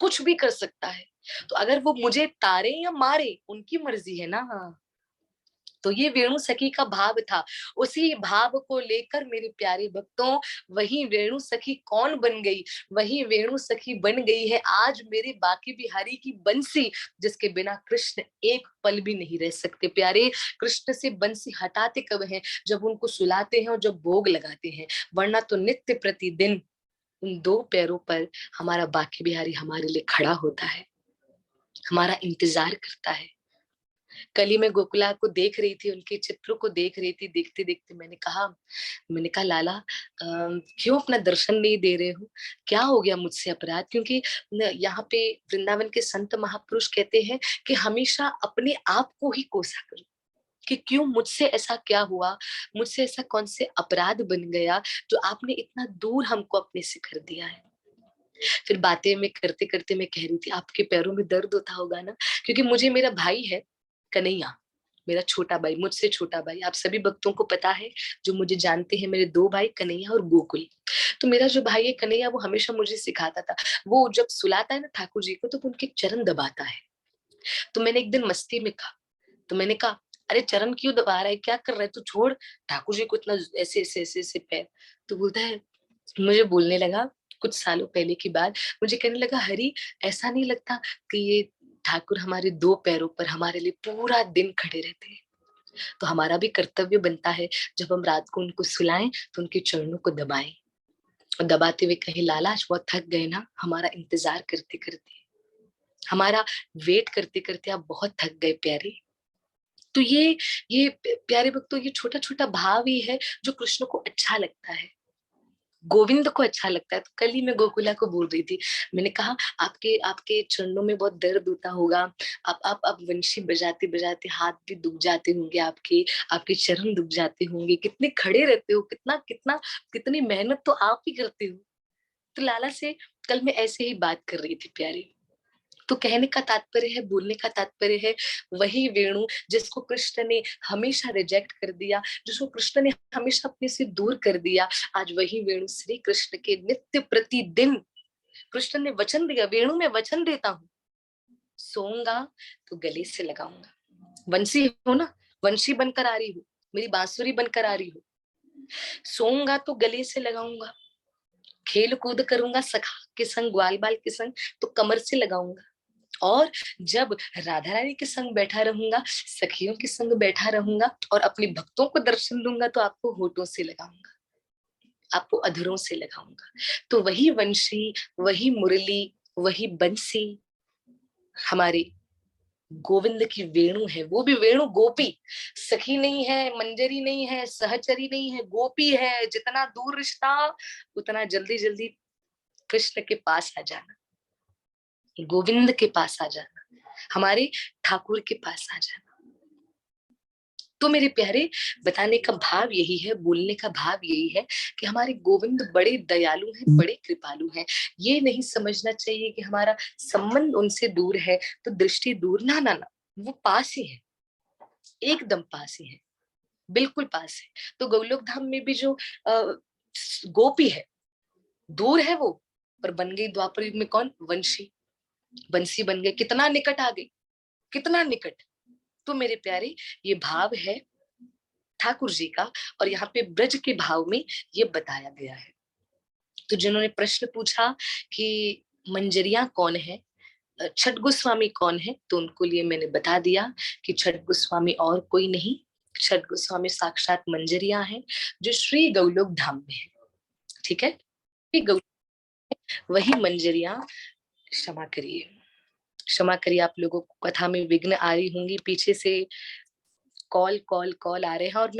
कुछ भी कर सकता है। तो अगर वो मुझे तारे या मारे, उनकी मर्जी है ना। तो ये वेणु सखी का भाव था। उसी भाव को लेकर मेरे प्यारे भक्तों, वही वेणु सखी कौन बन गई? वही वेणु सखी बन गई है आज मेरे बाकी बिहारी की बंसी, जिसके बिना कृष्ण एक पल भी नहीं रह सकते। प्यारे, कृष्ण से बंसी हटाते कब हैं? जब उनको सुलाते हैं और जब भोग लगाते हैं, वरना तो नित्य प्रतिदिन उन दो पैरों पर हमारा बाकी बिहारी हमारे लिए खड़ा होता है, हमारा इंतजार करता है। कल ही मैं गोकुला को देख रही थी, उनके चित्रों को देख रही थी, देखते देखते मैंने कहा लाला, क्यों अपना दर्शन नहीं दे रहे हो? क्या हो गया मुझसे अपराध? क्योंकि यहाँ पे वृंदावन के संत महापुरुष कहते हैं कि हमेशा अपने आप को ही कोसा करो कि क्यों, मुझसे ऐसा क्या हुआ, मुझसे ऐसा कौन से अपराध बन गया जो आपने इतना दूर हमको अपने से कर दिया है। फिर बातें में करते करते मैं कह रही थी, आपके पैरों में दर्द होता होगा ना, क्योंकि मुझे, मेरा भाई है कन्हैया, मेरा छोटा भाई, मुझसे छोटा भाई, आप सभी भक्तों को पता है, जो मुझे जानते हैं, मेरे दो भाई कन्हैया और गोकुल। तो मेरा जो भाई है कन्हैया, वो हमेशा मुझे सिखाता था, वो जब सुलाता है ना ठाकुर जी को, तो वो उनके चरण दबाता है। तो मैंने एक दिन मस्ती में कहा, तो मैंने कहा अरे चरण क्यों दबा रहा है, क्या कर रहा है तू, छोड़ ठाकुर जी को इतना ऐसे ऐसे ऐसे ऐसे पैर। तो बोलता है, मुझे बोलने लगा, कुछ सालों पहले की बात, मुझे कहने लगा, हरी ऐसा नहीं लगता कि ये ठाकुर हमारे दो पैरों पर हमारे लिए पूरा दिन खड़े रहते हैं? तो हमारा भी कर्तव्य बनता है, जब हम रात को उनको सुलाएं तो उनके चरणों को दबाएं, और दबाते हुए कहें, लाला आज बहुत थक गए ना, हमारा इंतजार करते करते, हमारा वेट करते करते आप बहुत थक गए प्यारे। तो ये प्यारे भक्तों, ये छोटा छोटा भाव ही है जो कृष्ण को अच्छा लगता है। गोविंद को अच्छा लगता है। तो कल ही मैं गोकुला को बोल रही थी, मैंने कहा आपके आपके चरणों में बहुत दर्द होता होगा, आप वंशी बजाते बजाते हाथ भी दुख जाते होंगे, आपके आपके चरण दुख जाते होंगे, कितने खड़े रहते हो, कितना कितना कितनी मेहनत तो आप ही करते हो। तो लाला से कल मैं ऐसे ही बात कर रही थी प्यारे। तो कहने का तात्पर्य है, बोलने का तात्पर्य है, वही वेणु जिसको कृष्ण ने हमेशा रिजेक्ट कर दिया, जिसको कृष्ण ने हमेशा अपने से दूर कर दिया, आज वही वेणु श्री कृष्ण के नित्य प्रतिदिन कृष्ण ने वचन दिया, वेणु में वचन देता हूँ, सोऊंगा तो गले से लगाऊंगा। वंशी हो ना, वंशी बनकर आ रही हो, मेरी बांसुरी बनकर आ रही हो, सोऊंगा तो गले से लगाऊंगा, खेल कूद करूंगा सखा के संग, ग्वाल बाल के संग तो कमर से लगाऊंगा, और जब राधा रानी के संग बैठा रहूंगा, सखियों के संग बैठा रहूंगा और अपने भक्तों को दर्शन दूंगा तो आपको होठों से लगाऊंगा, आपको अधरों से लगाऊंगा। तो वही वंशी, वही मुरली, वही बंसी हमारे गोविंद की वेणु है। वो भी वेणु गोपी, सखी नहीं है, मंजरी नहीं है, सहचरी नहीं है, गोपी है। जितना दूर रिश्ता उतना जल्दी जल्दी कृष्ण के पास आ जाना, गोविंद के पास आ जाना, हमारे ठाकुर के पास आ जाना। तो मेरे प्यारे, बताने का भाव यही है, बोलने का भाव यही है कि हमारे गोविंद बड़े दयालु हैं, बड़े कृपालु हैं। ये नहीं समझना चाहिए कि हमारा संबंध उनसे दूर है तो दृष्टि दूर, ना ना ना, वो पास ही है, एकदम पास ही है, बिल्कुल पास है। तो गोलोक धाम में भी जो गोपी है, दूर है वो, पर बन गई द्वापर युग में कौन, वंशी, बंसी बन गए, कितना निकट आ गई, कितना निकट। तो मेरे प्यारे, ये भाव है ठाकुर जी का, और यहाँ पे ब्रज के भाव में ये बताया गया है। तो जिन्होंने प्रश्न पूछा कि मंजरियां कौन है, छठ गोस्वामी कौन है, तो उनको लिए मैंने बता दिया कि छठ गोस्वामी और कोई नहीं, छठ गोस्वामी साक्षात मंजरियां हैं जो श्री गौलोक धाम में है। ठीक है, श्री गौ, वही मंजरियां। क्षमा करिए, क्षमा करिए, आप लोगों को कथा में विघ्न आ रही होंगी, पीछे से कॉल कॉल कॉल आ रहे हैं। और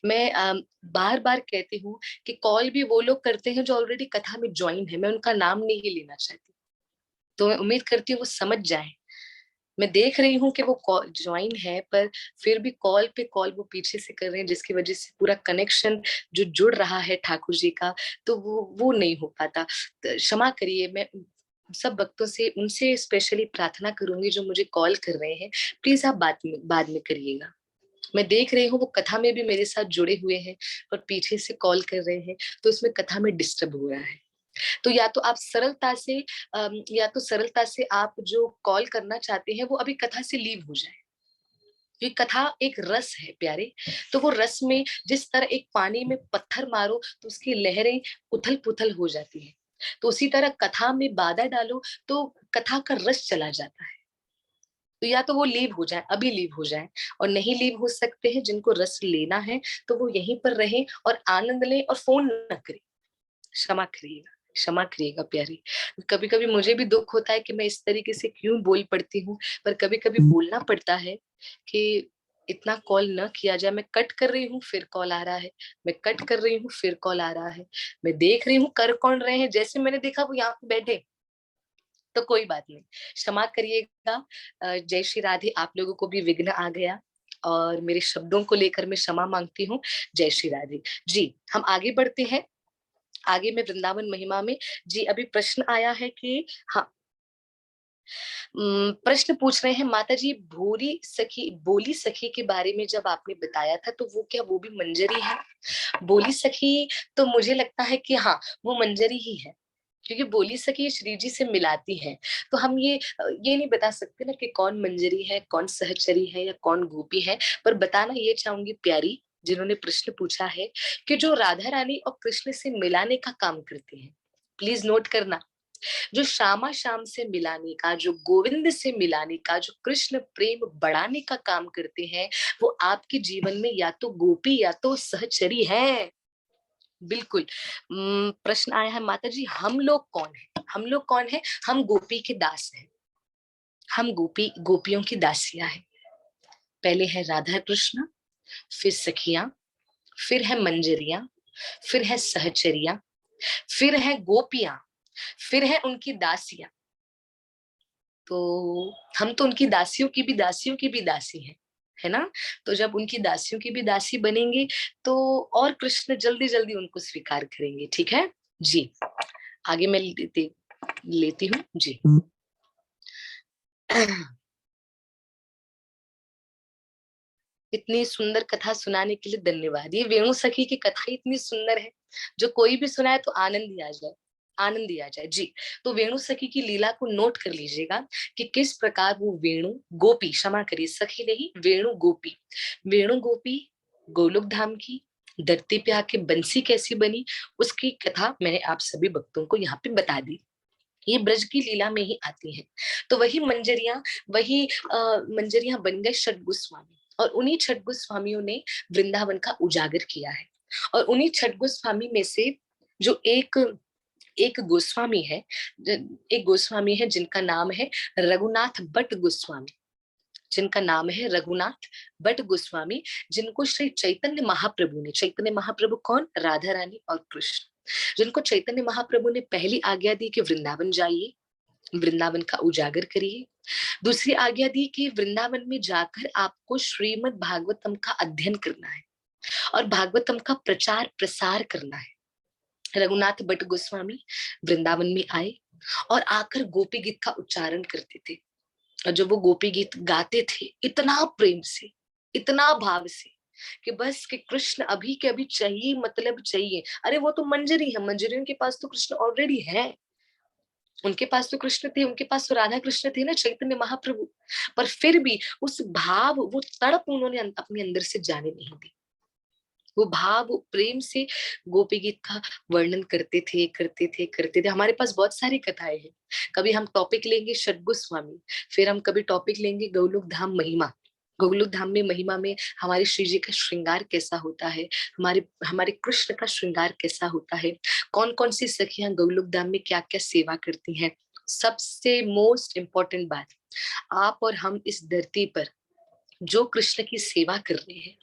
मैं बार बार कहती हूँ कि कॉल भी वो लोग करते हैं जो ऑलरेडी कथा में ज्वाइन है, मैं उनका नाम नहीं लेना चाहती। तो मैं उम्मीद करती हूँ वो समझ जाए। मैं देख रही हूँ कि वो ज्वाइन है, पर फिर भी कॉल पे कॉल वो पीछे से कर रहे हैं, जिसकी वजह से पूरा कनेक्शन जो जुड़ रहा है ठाकुर जी का, तो वो नहीं हो पाता। तो क्षमा करिए, मैं सब भक्तों से, उनसे स्पेशली प्रार्थना करूंगी जो मुझे कॉल कर रहे हैं, प्लीज आप बाद में करिएगा। मैं देख रही हूँ वो कथा में भी मेरे साथ जुड़े हुए हैं और पीछे से कॉल कर रहे हैं, तो इसमें कथा में डिस्टर्ब हो रहा है। तो या तो आप सरलता से या तो सरलता से आप जो कॉल करना चाहते हैं वो अभी कथा से लीव हो जाए। ये कथा एक रस है प्यारे, तो वो रस में जिस तरह एक पानी में पत्थर मारो तो उसकी लहरें उथल पुथल हो जाती है, तो उसी तरह कथा में बाधा डालो तो कथा का रस चला जाता है। तो या तो वो लीव हो जाए, अभी लीव हो जाए, और नहीं लीव हो सकते हैं, जिनको रस लेना है तो वो यहीं पर रहें और आनंद लें और फोन न करें। क्षमा करिएगा, क्षमा करिएगा प्यारी। कभी कभी मुझे भी दुख होता है कि मैं इस तरीके से क्यों बोल पड़ती हूँ, पर कभी कभी बोलना पड़ता है कि इतना कॉल न किया जाए। मैं कट कर रही हूँ फिर कॉल आ रहा है, मैं कट कर रही हूँ फिर कॉल आ रहा है, मैं देख रही हूँ कर कौन रहे हैं, जैसे मैंने देखा वो यहाँ पे बैठे। तो कोई बात नहीं, क्षमा करिएगा। जय श्री राधे, आप लोगों को भी विघ्न आ गया और मेरे शब्दों को लेकर मैं क्षमा मांगती हूँ। जय श्री राधे जी। हम आगे बढ़ते हैं, आगे में वृंदावन महिमा में। जी अभी प्रश्न आया है कि हाँ, प्रश्न पूछ रहे हैं माता जी, बोली सखी के बारे में जब आपने बताया था तो वो क्या वो भी मंजरी है? बोली सखी तो मुझे लगता है कि हाँ, वो मंजरी ही है, क्योंकि बोली सखी श्री जी से मिलाती है। तो हम ये नहीं बता सकते ना कि कौन मंजरी है, कौन सहचरी है या कौन गोपी है, पर बताना ये चाहूंगी प्यारी जिन्होंने प्रश्न पूछा है कि जो राधा रानी और कृष्ण से मिलाने का काम करते हैं, प्लीज नोट करना, जो श्यामा श्याम से मिलाने का, जो गोविंद से मिलाने का, जो कृष्ण प्रेम बढ़ाने का काम करते हैं, वो आपके जीवन में या तो गोपी या तो सहचरी है। बिल्कुल। प्रश्न आया है माता जी, हम लोग कौन है? हम लोग कौन है? हम गोपी के दास हैं, हम गोपियों की दासियां हैं। पहले है राधा कृष्ण, फिर सखियां, फिर है मंजरियां, फिर है सहचरियां, फिर है गोपियां, फिर है उनकी दासियां। तो हम तो उनकी दासियों की भी दासियों की भी दासी हैं, है ना। तो जब उनकी दासियों की भी दासी बनेंगे तो और कृष्ण जल्दी जल्दी उनको स्वीकार करेंगे। ठीक है जी। आगे मैं लेती हूँ जी। इतनी सुंदर कथा सुनाने के लिए धन्यवाद। ये वेणु सखी की कथा इतनी सुंदर है, जो कोई भी सुनाए तो आनंद ही आ जाए, आनंद ही आ जाए जी। तो वेणु सखी की लीला को नोट कर लीजिएगा कि किस प्रकार वो वेणु गोपी, क्षमा करिए सखी नहीं, वेणु गोपी, वेणु गोपी गोलोक धाम की धरती पे आके बंसी कैसी बनी, उसकी कथा मैंने आप सभी भक्तों को यहाँ पे बता दी। ये ब्रज की लीला में ही आती है। तो वही मंजरियां, वही मंजरियां बन गए छठ गोस्वामी, और उन्हीं छठ गोस्वामियों ने वृंदावन का उजागर किया है। और उन्हीं छठ गोस्वामी में से जो एक एक गोस्वामी है, एक गोस्वामी है जिनका नाम है रघुनाथ भट्ट गोस्वामी, जिनका नाम है रघुनाथ भट्ट गोस्वामी, जिनको श्री चैतन्य महाप्रभु ने, चैतन्य महाप्रभु कौन, राधा रानी और कृष्ण, जिनको चैतन्य महाप्रभु ने पहली आज्ञा दी कि वृंदावन जाइए, वृंदावन का उजागर करिए। दूसरी आज्ञा दी कि वृंदावन में जाकर आपको श्रीमद् भागवतम का अध्ययन करना है और भागवतम का प्रचार प्रसार करना है। रघुनाथ भट्ट गोस्वामी वृंदावन में आए और आकर गोपी गीत का उच्चारण करते थे। और जब वो गोपी गीत गाते थे इतना प्रेम से, इतना भाव से कि बस कि कृष्ण अभी के अभी चाहिए, मतलब चाहिए। अरे वो तो मंजरी है, मंजरियों के पास तो कृष्ण ऑलरेडी है, उनके पास तो कृष्ण थे, उनके पास तो राधा कृष्ण थे ना, चैतन्य महाप्रभु। पर फिर भी उस भाव, वो तड़प उन्होंने अपने अंदर से जाने नहीं दी। वो भाव, वो प्रेम से गोपी गीत का वर्णन करते थे, करते थे, करते थे। हमारे पास बहुत सारी कथाएं हैं। कभी हम टॉपिक लेंगे षट गोस्वामी, फिर हम कभी टॉपिक लेंगे गौलोक धाम महिमा, गोलोक धाम में महिमा में हमारे श्री जी का श्रृंगार कैसा होता है, हमारे हमारे कृष्ण का श्रृंगार कैसा होता है, कौन कौन सी सखियां गोलोक धाम में क्या क्या सेवा करती हैं। सबसे मोस्ट इम्पोर्टेंट बात, आप और हम इस धरती पर जो कृष्ण की सेवा कर रहे हैं,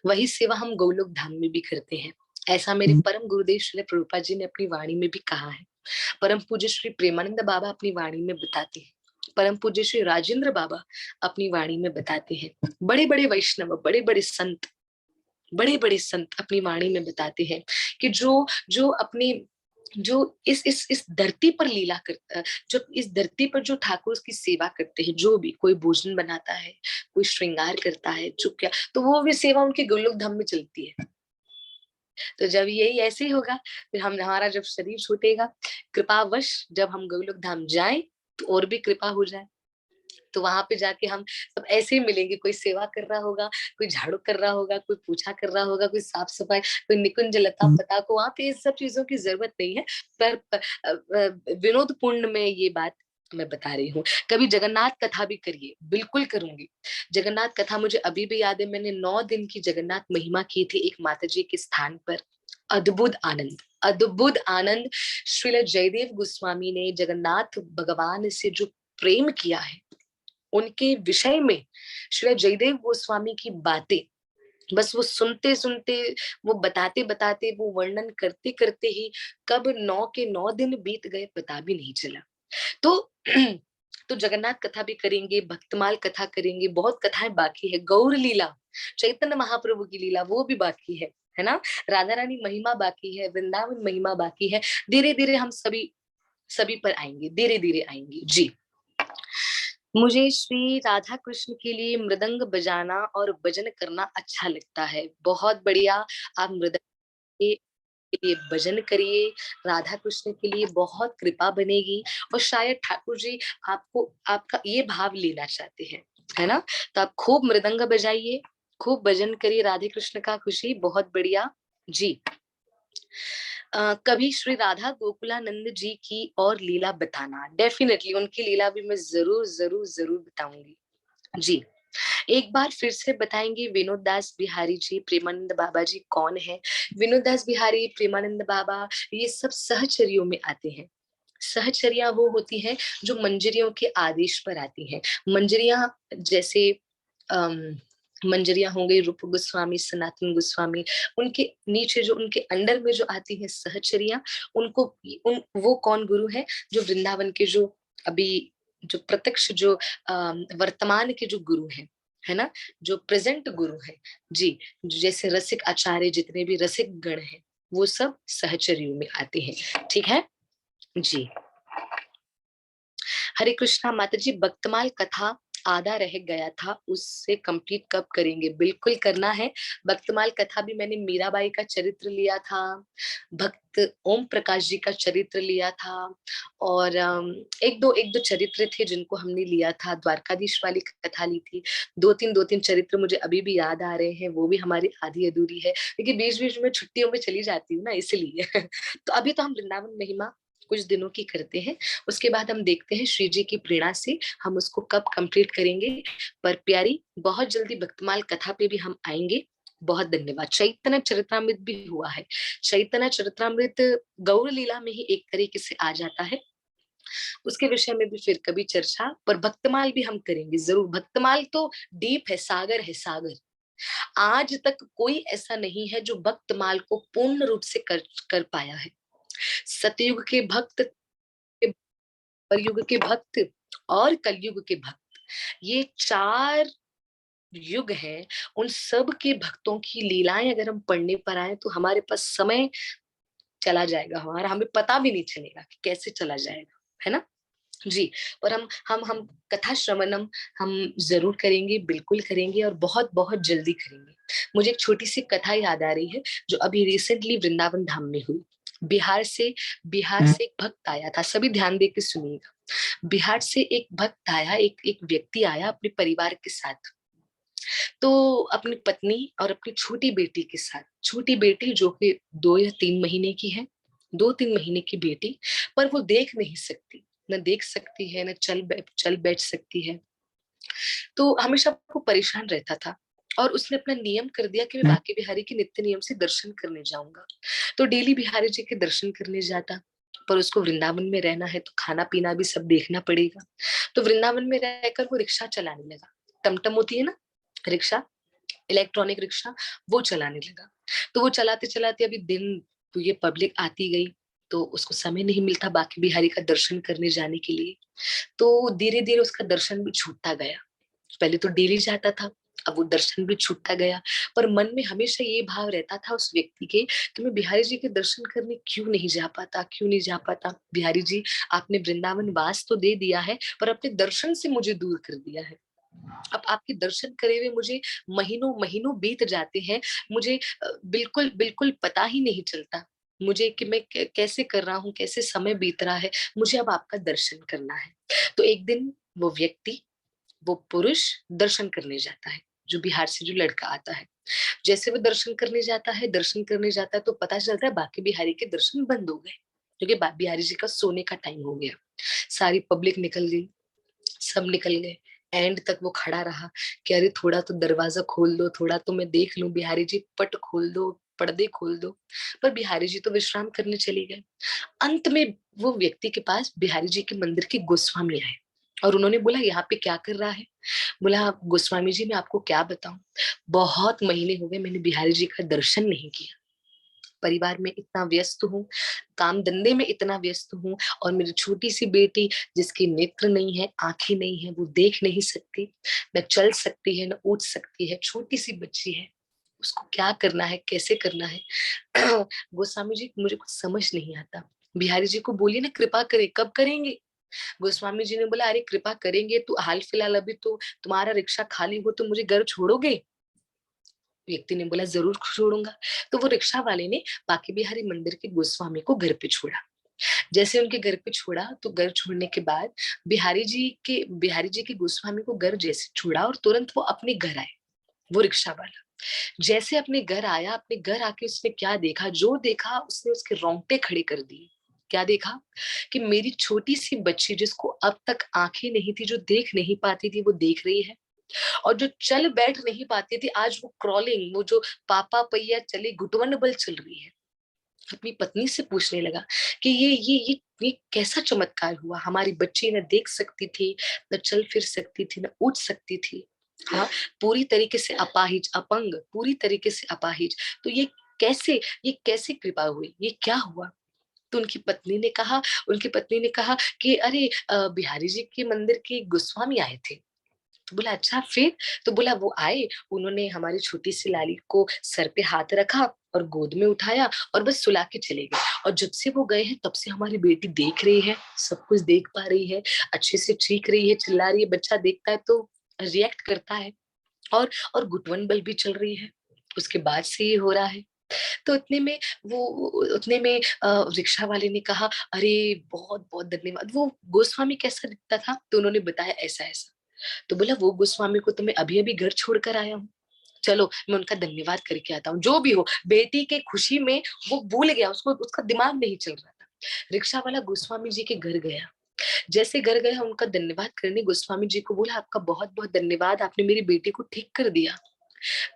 वही सेवा हम गोलोक धाम में भी करते हैं। ऐसा मेरे परम गुरुदेव श्री प्रभुपाद जी ने अपनी वाणी में भी कहा है। परम पूज्य श्री प्रेमानंद बाबा अपनी वाणी में बताते हैं, परम पूज्य श्री राजेंद्र बाबा अपनी वाणी में बताते हैं, बड़े बड़े वैष्णव, बड़े बड़े संत, बड़े बड़े संत अपनी वाणी में बताते हैं कि जो जो अपने, जो इस धरती पर लीला करता, जो इस धरती पर जो ठाकुर की सेवा करते हैं, जो भी कोई भोजन बनाता है, कोई श्रृंगार करता है, जो क्या, तो वो भी सेवा उनके गोलोक धाम में चलती है। तो जब यही ऐसे ही होगा, फिर हम, हमारा जब शरीर छूटेगा, कृपावश जब हम गोलोक धाम जाएं तो और भी कृपा हो जाए, तो वहां पे जाके हम सब ऐसे ही मिलेंगे। कोई सेवा कर रहा होगा, कोई झाड़ू कर रहा होगा, कोई पूछा कर रहा होगा, कोई साफ सफाई, कोई निकुंज लता पता को, वहां पे इस सब चीजों की जरूरत नहीं है। पर विनोद पूर्ण में ये बात मैं बता रही हूँ। कभी जगन्नाथ कथा भी करिए, बिल्कुल करूंगी। जगन्नाथ कथा मुझे अभी भी याद है, मैंने 9 दिन की जगन्नाथ महिमा की थी एक माता जी के स्थान पर। अद्भुत आनंद, अद्भुत आनंद। श्रील जयदेव गोस्वामी ने जगन्नाथ भगवान से जो प्रेम किया है, उनके विषय में श्री जयदेव गोस्वामी की बातें, बस वो सुनते सुनते, वो बताते बताते, वो वर्णन करते करते ही कब 9 के 9 दिन बीत गए पता भी नहीं चला। तो तो जगन्नाथ कथा भी करेंगे, भक्तमाल कथा करेंगे, बहुत कथाएं बाकी है। गौर लीला, चैतन्य महाप्रभु की लीला वो भी बाकी है ना। राधा रानी महिमा बाकी है, वृंदावन महिमा बाकी है। धीरे धीरे हम सभी सभी पर आएंगे, धीरे धीरे आएंगे जी। मुझे श्री राधा कृष्ण के लिए मृदंग बजाना और भजन करना अच्छा लगता है। बहुत बढ़िया, आप मृदंग के लिए भजन करिए, राधा कृष्ण के लिए बहुत कृपा बनेगी। और शायद ठाकुर जी आपको, आपका ये भाव लेना चाहते हैं, है ना। तो आप खूब मृदंग बजाइए, खूब भजन करिए, राधे कृष्ण का खुशी, बहुत बढ़िया जी। कभी श्री राधा गोकुलानंद जी की और लीला बताना, डेफिनेटली उनकी लीला भी मैं जरूर जरूर जरूर बताऊंगी जी। एक बार फिर से बताएंगे, विनोद दास बिहारी जी, प्रेमानंद बाबा जी कौन है। विनोद दास बिहारी, प्रेमानंद बाबा, ये सब सहचर्यों में आते हैं। सहचर्या वो होती है जो मंजरियों के आदेश पर आती हैं। मंजरियां जैसे मंजरियां हो गई, रूप गोस्वामी, सनातन गोस्वामी, उनके नीचे जो उनके अंडर में जो आती है सहचरियां, उनको वो कौन गुरु है? जो वृंदावन के जो अभी जो प्रत्यक्ष जो वर्तमान के जो गुरु हैं, है ना, जो प्रेजेंट गुरु है जी, जैसे रसिक आचार्य, जितने भी रसिक गण हैं, वो सब सहचरियों में आते हैं। ठीक है जी। हरे कृष्णा माता जी, भक्तमाल कथा आधा रह गया था, उससे कंप्लीट कब करेंगे? बिल्कुल करना है। भक्तमाल कथा भी मैंने मीराबाई का चरित्र लिया था, भक्त ओम प्रकाश जी का चरित्र लिया था, और एक दो चरित्र थे जिनको हमने लिया था। द्वारकाधीश वाली कथा ली थी। दो तीन चरित्र मुझे अभी भी याद आ रहे हैं, वो भी हमारी आधी अधूरी है, क्योंकि बीच बीच में छुट्टियों में चली जाती हूँ ना, इसलिए तो अभी तो हम वृंदावन महिमा कुछ दिनों की करते हैं, उसके बाद हम देखते हैं श्री जी की प्रेरणा से हम उसको कब कंप्लीट करेंगे। पर प्यारी, बहुत जल्दी भक्तमाल कथा पे भी हम आएंगे। बहुत धन्यवाद। चैतन्य चरितमृत भी हुआ है। चैतन्य चरितमृत गौर लीला में ही एक तरीके से आ जाता है, उसके विषय में भी फिर कभी चर्चा। पर भक्तमाल भी हम करेंगे जरूर। भक्तमाल तो डीप है, सागर है, सागर। आज तक कोई ऐसा नहीं है जो भक्तमाल को पूर्ण रूप से कर पाया है। सतयुग के भक्त, युग के भक्त और कलयुग के भक्त, ये चार युग है। उन सब के भक्तों की लीलाएं अगर हम पढ़ने पर आए तो हमारे पास समय चला जाएगा, हमारा हमें पता भी नहीं चलेगा कि कैसे चला जाएगा, है ना जी। और हम कथा श्रवणम हम जरूर करेंगे, बिल्कुल करेंगे, और बहुत बहुत जल्दी करेंगे। मुझे एक छोटी सी कथा याद आ रही है जो अभी रिसेंटली वृंदावन धाम में हुई। बिहार से एक भक्त आया था, सभी ध्यान दे के सुनिएगा। बिहार से एक भक्त आया, एक व्यक्ति आया अपने परिवार के साथ। तो अपनी पत्नी और अपनी छोटी बेटी के साथ, छोटी बेटी जो कि 2 या 3 महीने की है, 2-3 महीने की बेटी, पर वो देख नहीं सकती, न देख सकती है, न चल बैठ सकती है। तो हमेशा वो परेशान रहता था, और उसने अपना नियम कर दिया कि मैं बांके बिहारी के नित्य नियम से दर्शन करने जाऊंगा। तो डेली बिहारी जी के दर्शन करने जाता। पर उसको वृंदावन में रहना है तो खाना पीना भी सब देखना पड़ेगा। तो वृंदावन में रहकर वो रिक्शा चलाने लगा। टमटम होती है ना, रिक्शा, इलेक्ट्रॉनिक रिक्शा, वो चलाने लगा। तो वो चलाते चलाते अभी दिन, तो ये पब्लिक आती गई, तो उसको समय नहीं मिलता बांके बिहारी का दर्शन करने जाने के लिए। तो धीरे धीरे उसका दर्शन भी छूटता गया। पहले तो डेली जाता था, अब वो दर्शन भी छूटता गया। पर मन में हमेशा ये भाव रहता था उस व्यक्ति के कि मैं बिहारी जी के दर्शन करने क्यों नहीं जा पाता, क्यों नहीं जा पाता। बिहारी जी, आपने वृंदावन वास तो दे दिया है, पर अपने दर्शन से मुझे दूर कर दिया है। अब आपके दर्शन करे हुए मुझे महीनों महीनों बीत जाते हैं। मुझे बिल्कुल बिल्कुल पता ही नहीं चलता मुझे कि मैं कैसे कर रहा हूँ, कैसे समय बीत रहा है। मुझे अब आपका दर्शन करना है। तो एक दिन वो व्यक्ति, वो पुरुष दर्शन करने जाता है, जो बिहार से जो लड़का आता है। जैसे वो दर्शन करने जाता है, दर्शन करने जाता है, तो पता चलता है बाकी बिहारी के दर्शन बंद हो गए, क्योंकि बिहारी जी का सोने का टाइम हो गया। सारी पब्लिक निकल गई, सब निकल गए। एंड तक वो खड़ा रहा कि अरे थोड़ा तो दरवाजा खोल दो, थोड़ा तो मैं देख लूं, बिहारी जी पट खोल दो, पर्दे खोल दो। पर बिहारी जी तो विश्राम करने चले गए। अंत में वो व्यक्ति के पास बिहारी जी के मंदिर के गोस्वामी आए, और उन्होंने बोला यहाँ पे क्या कर रहा है। बोला गोस्वामी जी मैं आपको क्या बताऊं, बहुत महीने हो गए मैंने बिहारी जी का दर्शन नहीं किया। परिवार में इतना व्यस्त हूँ, काम धंधे में इतना व्यस्त हूँ, और मेरी छोटी सी बेटी जिसके नेत्र नहीं है, आंखें नहीं है, वो देख नहीं सकती, न चल सकती है, न उठ सकती है, छोटी सी बच्ची है, उसको क्या करना है, कैसे करना है। गोस्वामी जी मुझे कुछ समझ नहीं आता। बिहारी जी को बोलिए ना कृपा करे, कब करेंगे। गोस्वामी जी ने बोला अरे कृपा करेंगे तो हाल फिलहाल अभी तो तुम्हारा रिक्शा खाली हो तो मुझे घर छोड़ोगे। व्यक्ति ने बोला जरूर छोड़ूंगा। तो वो रिक्शा वाले ने बांके बिहारी मंदिर के गोस्वामी को घर पे छोड़ा। जैसे उनके घर पे छोड़ा, तो घर छोड़ने के बाद बिहारी जी के गोस्वामी को घर जैसे छोड़ा, और तुरंत वो अपने घर आए। वो रिक्शा वाला जैसे अपने घर आया, अपने घर आके उसने क्या देखा, जो देखा उसने उसके रोंगटे खड़े कर दिए। क्या देखा कि मेरी छोटी सी बच्ची जिसको अब तक आंखें नहीं थी, जो देख नहीं पाती थी, वो देख रही है, और जो चल बैठ नहीं पाती थी आज वो क्रॉलिंग, वो जो पापा पहिया चली घुटवन बल चल रही है। अपनी पत्नी से पूछने लगा कि ये कैसा चमत्कार हुआ, हमारी बच्ची न देख सकती थी, न चल फिर सकती थी, न उठ सकती थी, हाँ, पूरी तरीके से अपाहिज, अपंग, पूरी तरीके से अपाहिज। तो ये कैसे कृपा हुई, ये क्या हुआ? तो उनकी पत्नी ने कहा कि अरे बिहारी जी के मंदिर के गोस्वामी आए थे। तो बोला अच्छा फिर? तो बोला वो आए, उन्होंने हमारी छोटी सी लाली को सर पे हाथ रखा और गोद में उठाया और बस सुला के चले गए। और जब से वो गए हैं तब से हमारी बेटी देख रही है, सब कुछ देख पा रही है, अच्छे से चीख रही है, चिल्ला रही है, बच्चा देखता है तो रिएक्ट करता है। और गुटवन बल भी चल रही है, उसके बाद से ये हो रहा है। तो वो उतने में रिक्शा वाले ने कहा अरे बहुत बहुत धन्यवाद। वो गोस्वामी कैसा दिखता था तो उन्होंने बताया ऐसा ऐसा। तो बोला वो गोस्वामी को तो मैं अभी अभी घर छोड़ कर आया हूँ, चलो मैं उनका धन्यवाद करके आता हूँ। जो भी हो, बेटी के खुशी में वो भूल गया, उसको उसका दिमाग नहीं चल रहा था। रिक्शा वाला गोस्वामी जी के घर गया। जैसे घर गया उनका धन्यवाद करने, गोस्वामी जी को बोला आपका बहुत बहुत धन्यवाद, आपने मेरी बेटी को ठीक कर दिया।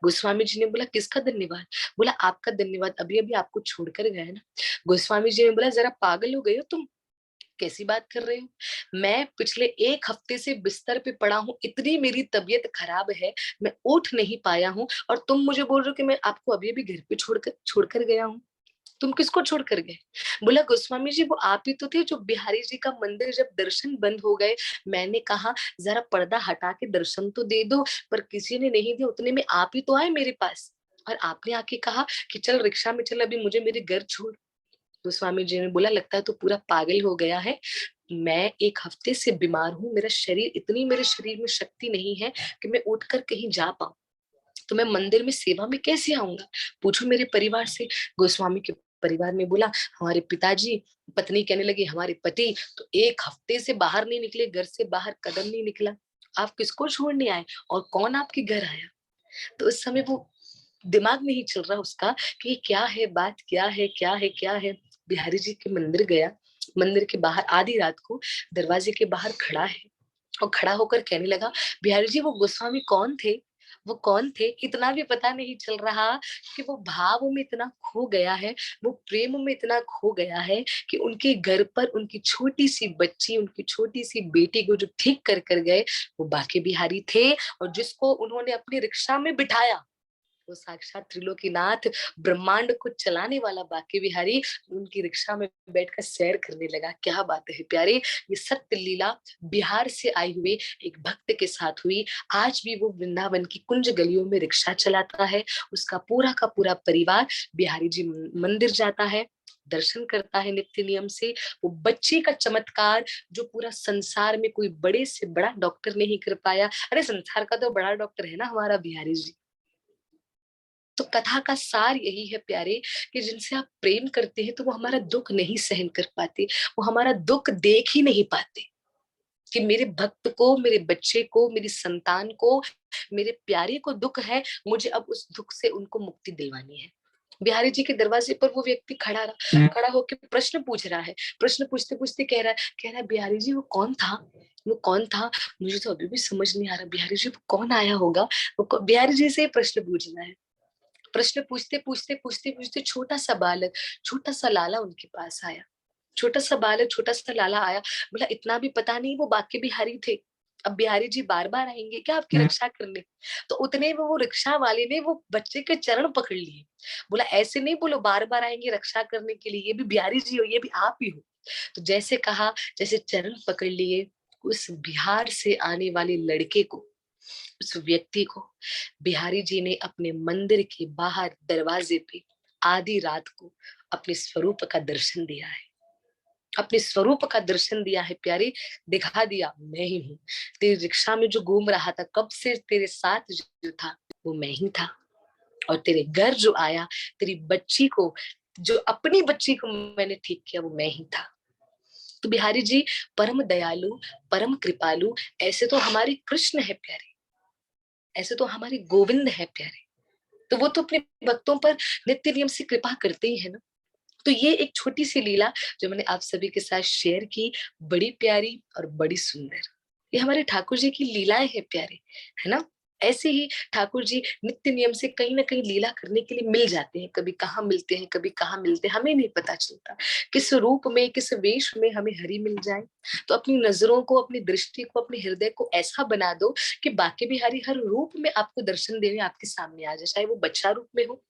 गोस्वामी जी ने बोला किसका धन्यवाद? बोला आपका धन्यवाद, अभी अभी आपको छोड़कर गए ना। गोस्वामी जी ने बोला जरा पागल हो गए हो तुम, कैसी बात कर रहे हो? मैं पिछले 1 हफ्ते से बिस्तर पे पड़ा हूँ, इतनी मेरी तबीयत खराब है, मैं उठ नहीं पाया हूँ और तुम मुझे बोल रहे हो कि मैं आपको अभी अभी घर पे छोड़कर गया हूँ। तुम किसको छोड़कर गए? बोला गोस्वामी जी वो आप ही तो थे जो बिहारी जी का मंदिर जब दर्शन बंद हो गए, मैंने कहा जरा पर्दा हटा के दर्शन तो दे दो, पर किसी ने नहीं दिया। उतने में आप ही तो आए मेरे पास और आपने आके कहा कि चल रिक्शा में चल, अभी मुझे मेरे घर छोड़। गोस्वामी जी ने बोला लगता है तो पूरा पागल हो गया है, मैं 1 हफ्ते से बीमार हूँ, मेरे शरीर में शक्ति नहीं है कि मैं उठकर कहीं जा पाऊं, तो मैं मंदिर में सेवा में कैसे आऊंगा? पूछो मेरे परिवार से। गोस्वामी के परिवार में बोला हमारे पिताजी, पत्नी कहने लगी हमारे पति तो 1 हफ्ते से बाहर नहीं निकले, घर से बाहर कदम नहीं निकला, आप किसको छोड़ने आए और कौन आपके घर आया? तो उस समय वो दिमाग नहीं चल रहा उसका कि क्या है बात, क्या है क्या है क्या है। बिहारी जी के मंदिर गया, मंदिर के बाहर आधी रात को दरवाजे के बाहर खड़ा है और खड़ा होकर कहने लगा बिहारी जी वो गोस्वामी कौन थे? वो कौन थे इतना भी पता नहीं चल रहा, कि वो भाव में इतना खो गया है, वो प्रेम में इतना खो गया है कि उनके घर पर उनकी छोटी सी बच्ची, उनकी छोटी सी बेटी को जो ठीक कर कर गए वो बाके बिहारी थे। और जिसको उन्होंने अपनी रिक्शा में बिठाया वो साक्षात त्रिलोकीनाथ, ब्रह्मांड को चलाने वाला बाके बिहारी उनकी रिक्शा में बैठकर सैर करने लगा। क्या बात है प्यारे, ये सत्य लीला बिहार से आई हुई एक भक्त के साथ हुई। आज भी वो वृंदावन की कुंज गलियों में रिक्शा चलाता है, उसका पूरा का पूरा परिवार बिहारी जी मंदिर जाता है, दर्शन करता है नित्य नियम से। वो बच्चे का चमत्कार जो पूरा संसार में कोई बड़े से बड़ा डॉक्टर नहीं कर पाया, अरे संसार का तो बड़ा डॉक्टर है ना हमारा बिहारी जी। तो कथा का सार यही है प्यारे, कि जिनसे आप प्रेम करते हैं तो वो हमारा दुख नहीं सहन कर पाते, वो हमारा दुख देख ही नहीं पाते, कि मेरे भक्त को, मेरे बच्चे को, मेरी संतान को, मेरे प्यारे को दुख है, मुझे अब उस दुख से उनको मुक्ति दिलवानी है। बिहारी जी के दरवाजे पर वो व्यक्ति खड़ा होकर प्रश्न पूछ रहा है। प्रश्न पूछते पूछते कह रहा है बिहारी जी वो कौन था? वो कौन था? मुझे तो अभी भी समझ नहीं आ रहा बिहारी जी वो कौन आया होगा। बिहारी जी से प्रश्न पूछना है। प्रश्न पूछते छोटा सा बालक, छोटा सा लाला उनके पास आया। छोटा सा बालक, छोटा सा लाला आया। बोला इतना भी पता नहीं वो बाके बिहारी थे, अब बिहारी जी बार बार आएंगे क्या आपकी रक्षा करने? तो उतने में वो रिक्शा वाले ने वो बच्चे के चरण पकड़ लिए। बोला ऐसे नहीं बोलो बार बार आएंगे रक्षा करने के लिए, ये भी बिहारी जी हो, ये भी आप ही हो। तो जैसे कहा, जैसे चरण पकड़ लिए, उस बिहार से आने वाले लड़के को, उस व्यक्ति को बिहारी जी ने अपने मंदिर के बाहर दरवाजे पे आधी रात को अपने स्वरूप का दर्शन दिया है। अपने स्वरूप का दर्शन दिया है प्यारे, दिखा दिया मैं ही हूँ। तेरी रिक्शा में जो घूम रहा था, कब से तेरे साथ जो था वो मैं ही था। और तेरे घर जो आया, तेरी बच्ची को, जो अपनी बच्ची को मैंने ठीक किया वो मैं ही था। तो बिहारी जी परम दयालु, परम कृपालु, ऐसे तो हमारे कृष्ण है प्यारे, ऐसे तो हमारे गोविंद है प्यारे। तो वो तो अपने भक्तों पर नित्य नियम से कृपा करते ही है ना। तो ये एक छोटी सी लीला जो मैंने आप सभी के साथ शेयर की, बड़ी प्यारी और बड़ी सुंदर, ये हमारे ठाकुर जी की लीलाएं हैं प्यारे, है ना। ऐसे ही ठाकुर जी नित्य नियम से कहीं ना कहीं लीला करने के लिए मिल जाते हैं, कभी कहाँ मिलते हैं, कभी कहाँ मिलते हैं, हमें नहीं पता चलता किस रूप में, किस वेश में हमें हरि मिल जाए। तो अपनी नजरों को, अपनी दृष्टि को, अपने हृदय को ऐसा बना दो कि बाकी बिहारी हर रूप में आपको दर्शन देने आपके सामने आ जाए, चाहे वो बच्चा रूप में हो,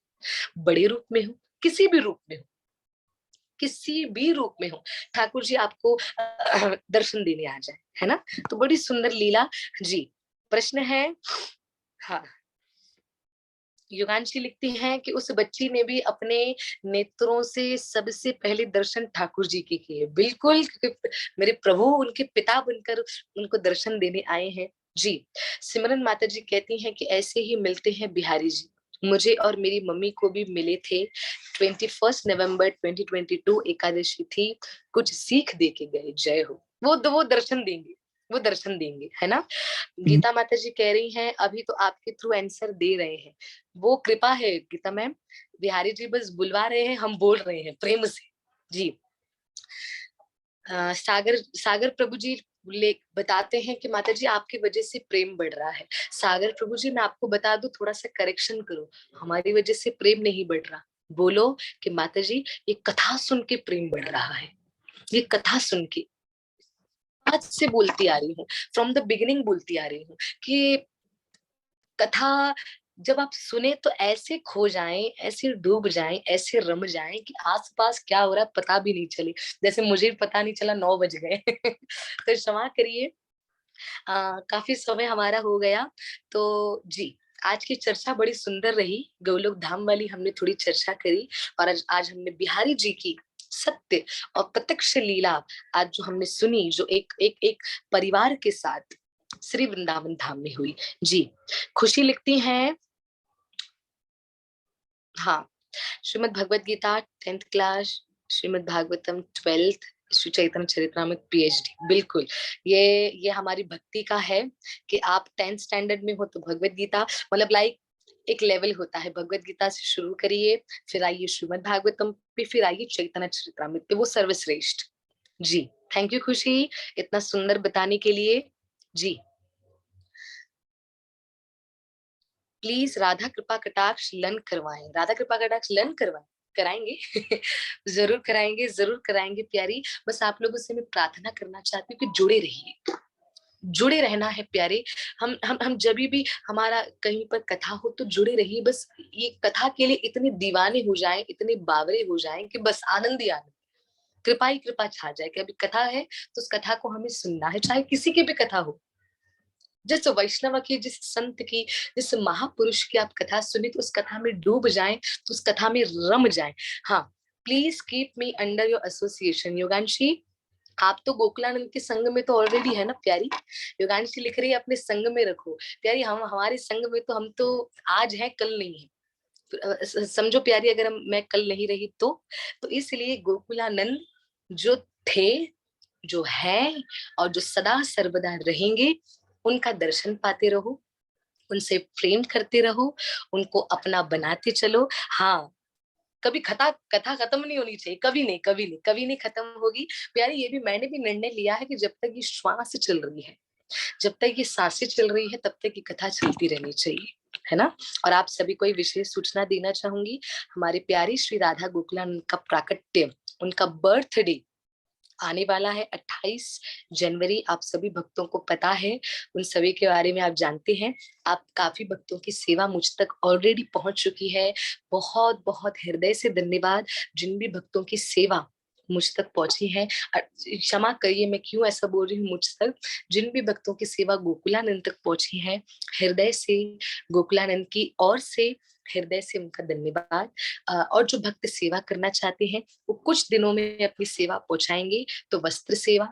बड़े रूप में हो, किसी भी रूप में हो, किसी भी रूप में हो, ठाकुर जी आपको दर्शन देने आ जाए, है ना। तो बड़ी सुंदर लीला। जी, प्रश्न है। हाँ, युगांशी लिखती हैं कि उस बच्ची ने भी अपने नेत्रों से सबसे पहले दर्शन ठाकुर जी के किए। बिल्कुल, क्योंकि मेरे प्रभु उनके पिता बनकर उनको दर्शन देने आए हैं। जी, सिमरन माता जी कहती हैं कि ऐसे ही मिलते हैं बिहारी जी, मुझे और मेरी मम्मी को भी मिले थे। 21 नवंबर 2022 एकादशी थी, कुछ सीख दे के गए, जय हो। वो दर्शन देंगे, वो दर्शन देंगे, है ना। गीता माता जी कह रही हैं अभी तो आपके थ्रू आंसर दे रहे हैं, वो कृपा है गीता मैम, बिहारी जी बस बुलवा रहे हैं, हम बोल रहे हैं प्रेम से। जी, सागर सागर प्रभु जी ले बताते हैं कि माता जी आपकी वजह से प्रेम बढ़ रहा है। सागर प्रभु जी, मैं आपको बता दूं, थोड़ा सा करेक्शन करो, हमारी वजह से प्रेम नहीं बढ़ रहा। बोलो कि माता जी ये कथा सुन के प्रेम बढ़ रहा है, ये कथा सुन के आज से बोलती आ रही हूँ, फ्रॉम द बिगिनिंग बोलती आ रही हूँ कि कथा जब आप सुने तो ऐसे खो जाएं, ऐसे डूब जाएं, ऐसे रम जाएं कि आसपास क्या हो रहा है पता भी नहीं चले, जैसे मुझे भी पता नहीं चला 9 बज गए। तो क्षमा करिए, काफी समय हमारा हो गया। तो जी, आज की चर्चा बड़ी सुंदर रही, गोलोक धाम वाली हमने थोड़ी चर्चा करी, और आज हमने बिहारी जी की सत्य और प्रत्यक्ष लीला आज जो हमने सुनी, जो एक एक एक परिवार के साथ श्री वृंदावन धाम में हुई। जी, खुशी लिखती हैं। हाँ, Shrimad Bhagavad Gita 10th class, Shrimad Bhagavatam 12th, Shri Chaitanya Charitamrita PhD. बिल्कुल, ये हमारी भक्ति का है कि आप 10th स्टैंडर्ड में हो तो भगवत गीता, मतलब लाइक एक लेवल होता है, भगवत गीता से शुरू करिए, फिर आइए श्रीमद् भागवतम पे, फिर आइए चैतन्य चरितमृत पे, वो सर्वश्रेष्ठ। जी, थैंक यू खुशी, इतना सुंदर बताने के लिए। जी, प्लीज राधा कृपा कटाक्ष लन करवाएं, राधा कृपा कटाक्ष लन करवाएं, कराएंगे। जरूर कराएंगे, जरूर कराएंगे प्यारी। बस आप लोगों से मैं प्रार्थना करना चाहती हूँ कि जुड़े रहिए, जुड़े रहना है प्यारे। हम जब भी हमारा कहीं पर कथा हो तो जुड़े रहिए, बस ये कथा के लिए इतने दीवाने हो जाएं, इतने बावरे हो जाएं कि बस आनंद ही आनंद, कृपा ही कृपा छा जाए कि अभी कथा है तो उस कथा को हमें सुनना है, चाहे किसी की भी कथा हो, जिस वैष्णव की, जिस संत की, जिस महापुरुष की आप कथा सुनी तो उस कथा में डूब जाएं, तो उस कथा में रम जाएं। हाँ, please keep me under your association. Yoganshi, आप तो गोकुलानंद के संग में तो ऑलरेडी है ना प्यारी। योगांशी लिख रही है अपने संग में रखो प्यारी, हम हमारे संग में तो, हम तो आज है कल नहीं है। समझो प्यारी, अगर मैं कल नहीं रही तो इसलिए गोकुलानंद जो थे, जो है, और जो सदा सर्वदा रहेंगे, उनका दर्शन पाते रहो, उनसे प्रेम करते रहो, उनको अपना बनाते चलो। हाँ, कभी कथा कथा खत्म नहीं होनी चाहिए, कभी नहीं, कभी नहीं, कभी नहीं खत्म होगी प्यारी। ये भी मैंने भी निर्णय लिया है कि जब तक ये श्वास चल रही है, जब तक ये सांसें चल रही है, तब तक ये कथा चलती रहनी चाहिए, है ना। और आप सभी को विशेष सूचना देना चाहूंगी, हमारे प्यारी श्री राधा गोकुलानंद का प्राकट्य, उनका बर्थडे आने वाला है 28 जनवरी। आप सभी भक्तों को पता है, उन सभी के बारे में आप जानते हैं। आप काफी भक्तों की सेवा मुझ तक ऑलरेडी पहुंच चुकी है, बहुत बहुत हृदय से धन्यवाद जिन भी भक्तों की सेवा मुझ तक पहुंची है। क्षमा करिए मैं क्यों ऐसा बोल रही हूँ, मुझ तक जिन भी भक्तों की सेवा गोकुलानंद तक पहुंची है, हृदय से गोकुलानंद की ओर से हृदय से उनका धन्यवाद। और जो भक्त सेवा करना चाहते हैं वो कुछ दिनों में अपनी सेवा पहुंचाएंगे, तो वस्त्र सेवा,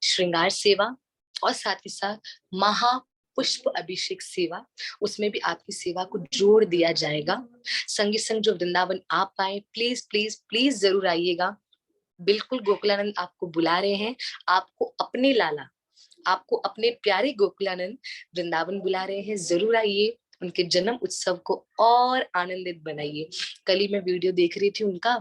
श्रृंगार सेवा, और साथ ही साथ महा पुष्प अभिषेक सेवा, उसमें भी आपकी सेवा को जोड़ दिया जाएगा। संगी संग जो वृंदावन आप पाए, प्लीज प्लीज प्लीज जरूर आइएगा। बिल्कुल गोकुलानंद आपको बुला रहे हैं, आपको अपने लाला, आपको अपने प्यारे गोकुलानंद वृंदावन बुला रहे हैं, जरूर आइए, उनके जन्म उत्सव को और आनंदित बनाइए। कल ही मैं वीडियो देख रही थी उनका,